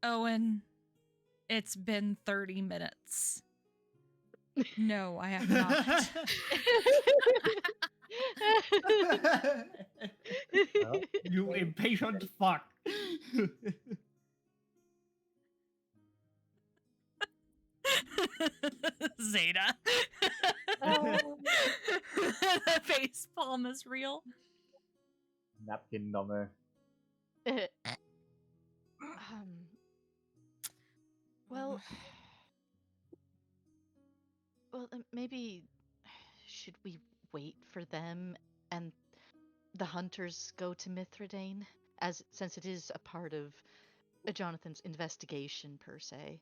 Owen, it's been 30 minutes. No, I have not. Oh. You impatient fuck. Zeta. Oh. The face palm is real. Napkin number. Well, maybe should we wait for them and the hunters go to Mithridane, since it is a part of Jonathan's investigation per se.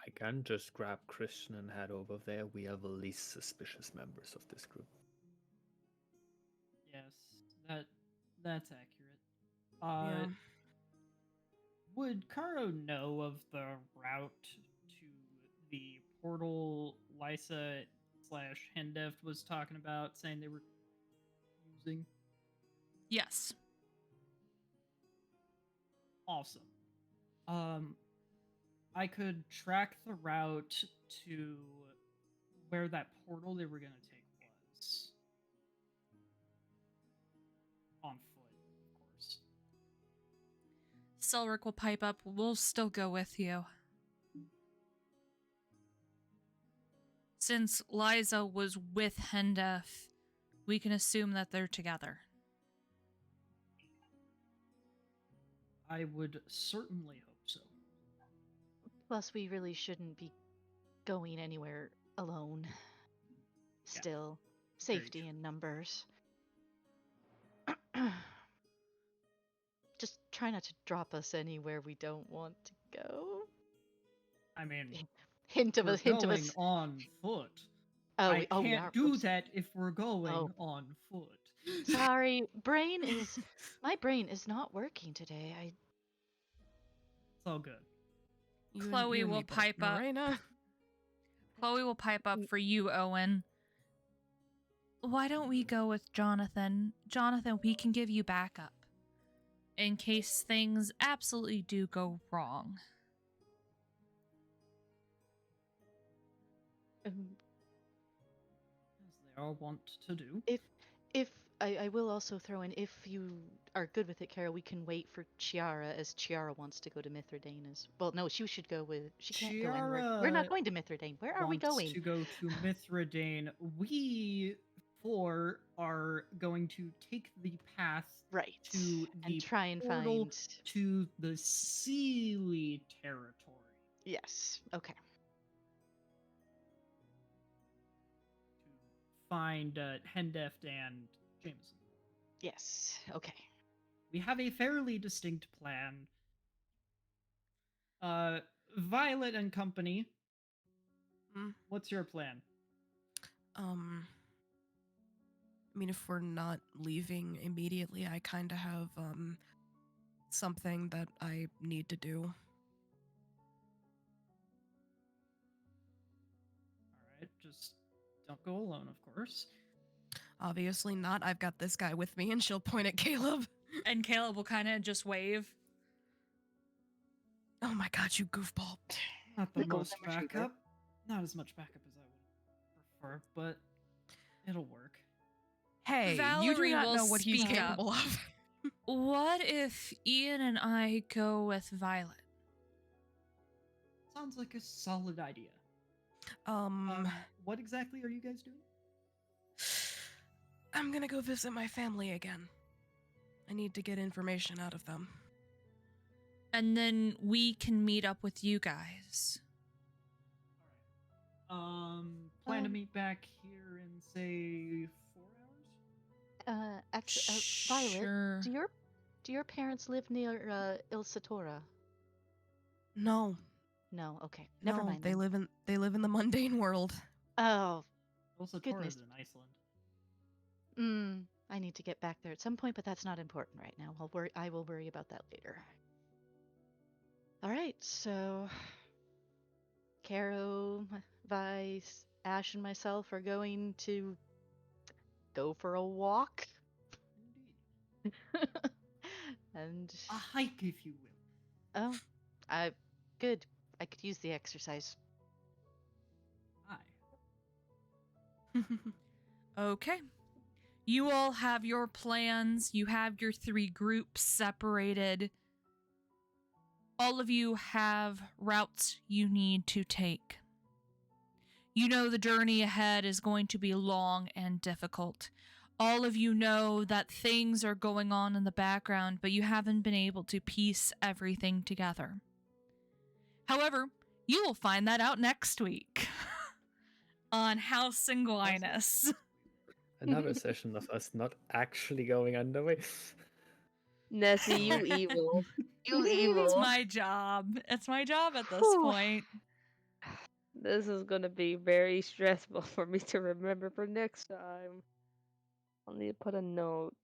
I can just grab Christian and head over there. We are the least suspicious members of this group. Yes, that's accurate. Yeah. Would Karo know of the route to the portal Lysa / Hendeft was talking about, saying they were using? Yes. Awesome. I could track the route to where that portal they were going to take was. On foot, of course. Selric will pipe up. We'll still go with you. Since Liza was with Hendef, we can assume that they're together. I would certainly hope so. Plus, we really shouldn't be going anywhere alone. Still, safety true. in numbers. Just try not to drop us anywhere we don't want to go. I mean, Hint of we're a hint of going us. on foot. Oh, I we can't are. do Oops. that if we're going Oh. on foot. Sorry, my brain is not working today. It's all good. Chloe will pipe up. Neraina. Chloe will pipe up for you, Owen. Why don't we go with Jonathan? Jonathan, we can give you backup in case things absolutely do go wrong. As they all want to do. If I will also throw in, if you are good with it, Kara, we can wait for Chiara, as Chiara wants to go to Mithridane as well. No, she should go with. She can't go anywhere. We're not Chiara going to Mithridane. Where are we wants going? to go to Mithridane. We four are going to take the path Right. to the And try and portal find. to the Sealy territory. Yes. Okay. To find Hendeft and Jameson. Yes. Okay. We have a fairly distinct plan. Violet and company. Hmm? What's your plan? I mean, if we're not leaving immediately, I kind of have something that I need to do. Alright, just don't go alone, of course. Obviously not. I've got this guy with me, and she'll point at Caleb. And Caleb will kind of just wave. Oh my god, you goofball. Not the Nickel most damage shooter. backup. Not as much backup as I would prefer, but it'll work. Hey, you do Valerie not will know what he's speak up. capable of. What if Ian and I go with Violet? Sounds like a solid idea. What exactly are you guys doing? I'm gonna go visit my family again. I need to get information out of them. And then we can meet up with you guys. Plan to meet back here in, say, 4 hours? Actually, Violet, Sure. do your parents live near Il Satora? No, No. Okay. Never no, mind. they then. live in the mundane world. Oh. Also, Goodness. Torres in Iceland. I need to get back there at some point, but that's not important right now. I will worry about that later. All right, so Caro, Vice, Ash, and myself are going to go for a walk. Indeed. And A hike, if you will. good. I could use the exercise. Aye. Okay. You all have your plans. You have your 3 groups separated. All of you have routes you need to take. You know the journey ahead is going to be long and difficult. All of you know that things are going on in the background, but you haven't been able to piece everything together. However, you will find that out next week on House Sanguinis. Another session of us not actually going underway. Nessie, you evil. You evil. It's my job. It's my job at this Whew. point. This is gonna be very stressful for me to remember for next time. I'll need to put a note.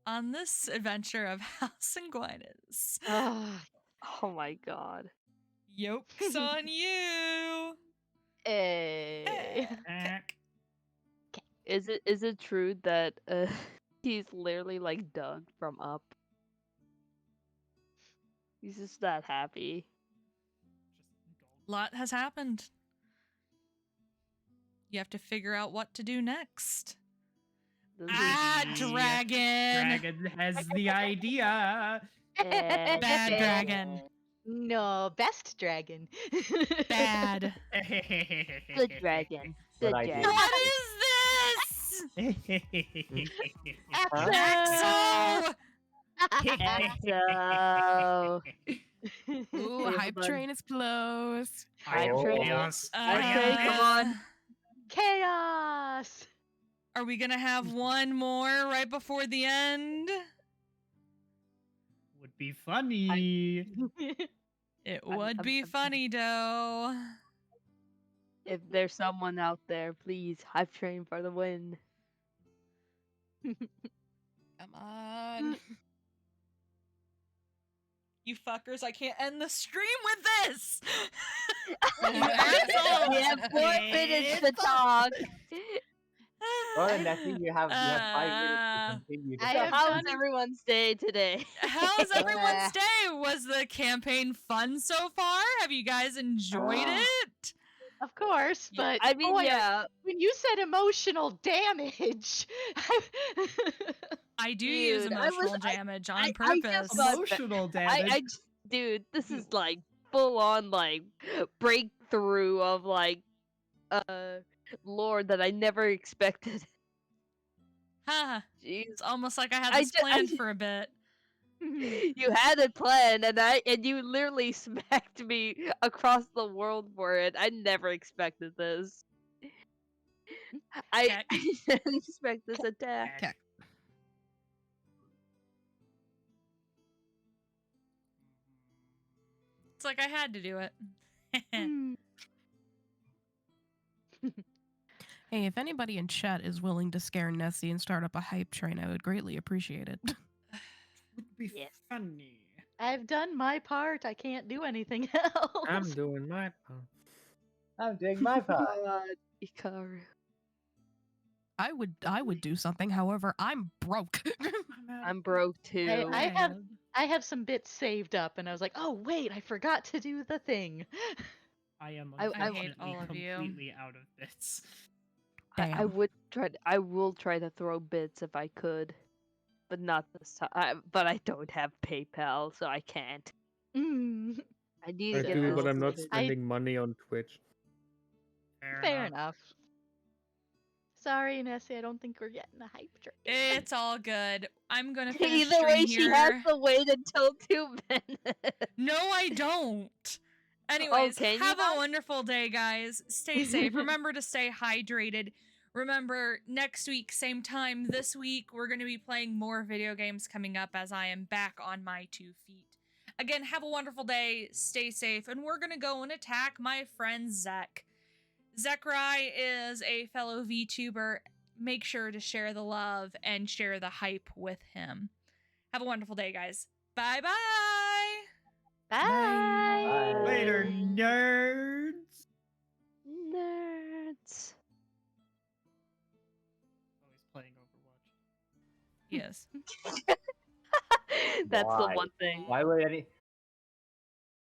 On this adventure of House Sanguinis. Oh my god. Yoke's on you. Hey. Ack. Is it true that he's literally like Doug from Up? He's just that happy. Lot has happened. You have to figure out what to do next. This Dragon. Dragon has the idea. Bad dragon. No, best dragon. Bad. Good dragon. Good What I dragon. do. What is this? Axel! Exo. So, Ooh, hype train is close. Hype train. Chaos. Okay, come on. Chaos! Are we gonna have one more right before the end? Would be funny. It would be funny, though. If there's someone out there, please hype train for the win. Come on. You fuckers, I can't end the stream with this! You have 4 minutes to talk. Go ahead, Nessie. You have 5 minutes to continue. I So have how's done- everyone's day today? How's everyone's day? Was the campaign fun so far? Have you guys enjoyed it? Of course, but I mean, boy, yeah. when you said emotional damage, I do use Dude, I was- emotional damage on I purpose. just got- Emotional damage. Dude, this is like full on like breakthrough of like lore that I never expected. Huh. Jeez. It's almost like I had I this ju- I planned ju- for a bit. You had it planned, and you literally smacked me across the world for it. I never expected this. I Keck. didn't expect this attack. Okay. It's like I had to do it. Hey, if anybody in chat is willing to scare Nessie and start up a hype train, I would greatly appreciate it. Would be Yes. funny. I've done my part. I can't do anything else. I'm doing my part. I'm doing my part. Ikaru. I would do something, however, I'm broke. I'm broke too. I have some bits saved up, and I was like, oh wait, I forgot to do the thing. I am I unfortunately all of you. completely out of bits. I Damn. would try. I will try to throw bits if I could, but not this time. But I don't have PayPal, so I can't. Mm, I need I to get do, this but I'm not sorted. spending money on Twitch. fair enough. Sorry, Nessie, I don't think we're getting a hype train. It's all good. I'm gonna finish Either way, stream she here. has to wait until 2 minutes. No, I don't. Anyways, can you have a not? wonderful day, guys. Stay safe. Remember to stay hydrated. Remember, next week, same time, this week, we're going to be playing more video games coming up as I am back on my 2 feet. Again, have a wonderful day. Stay safe. And we're going to go and attack my friend Zek. Zekrai is a fellow VTuber. Make sure to share the love and share the hype with him. Have a wonderful day, guys. Bye-bye. Bye. Later, nerds. Nerds. Always playing Overwatch. Yes. That's the Why? one thing. Why would any?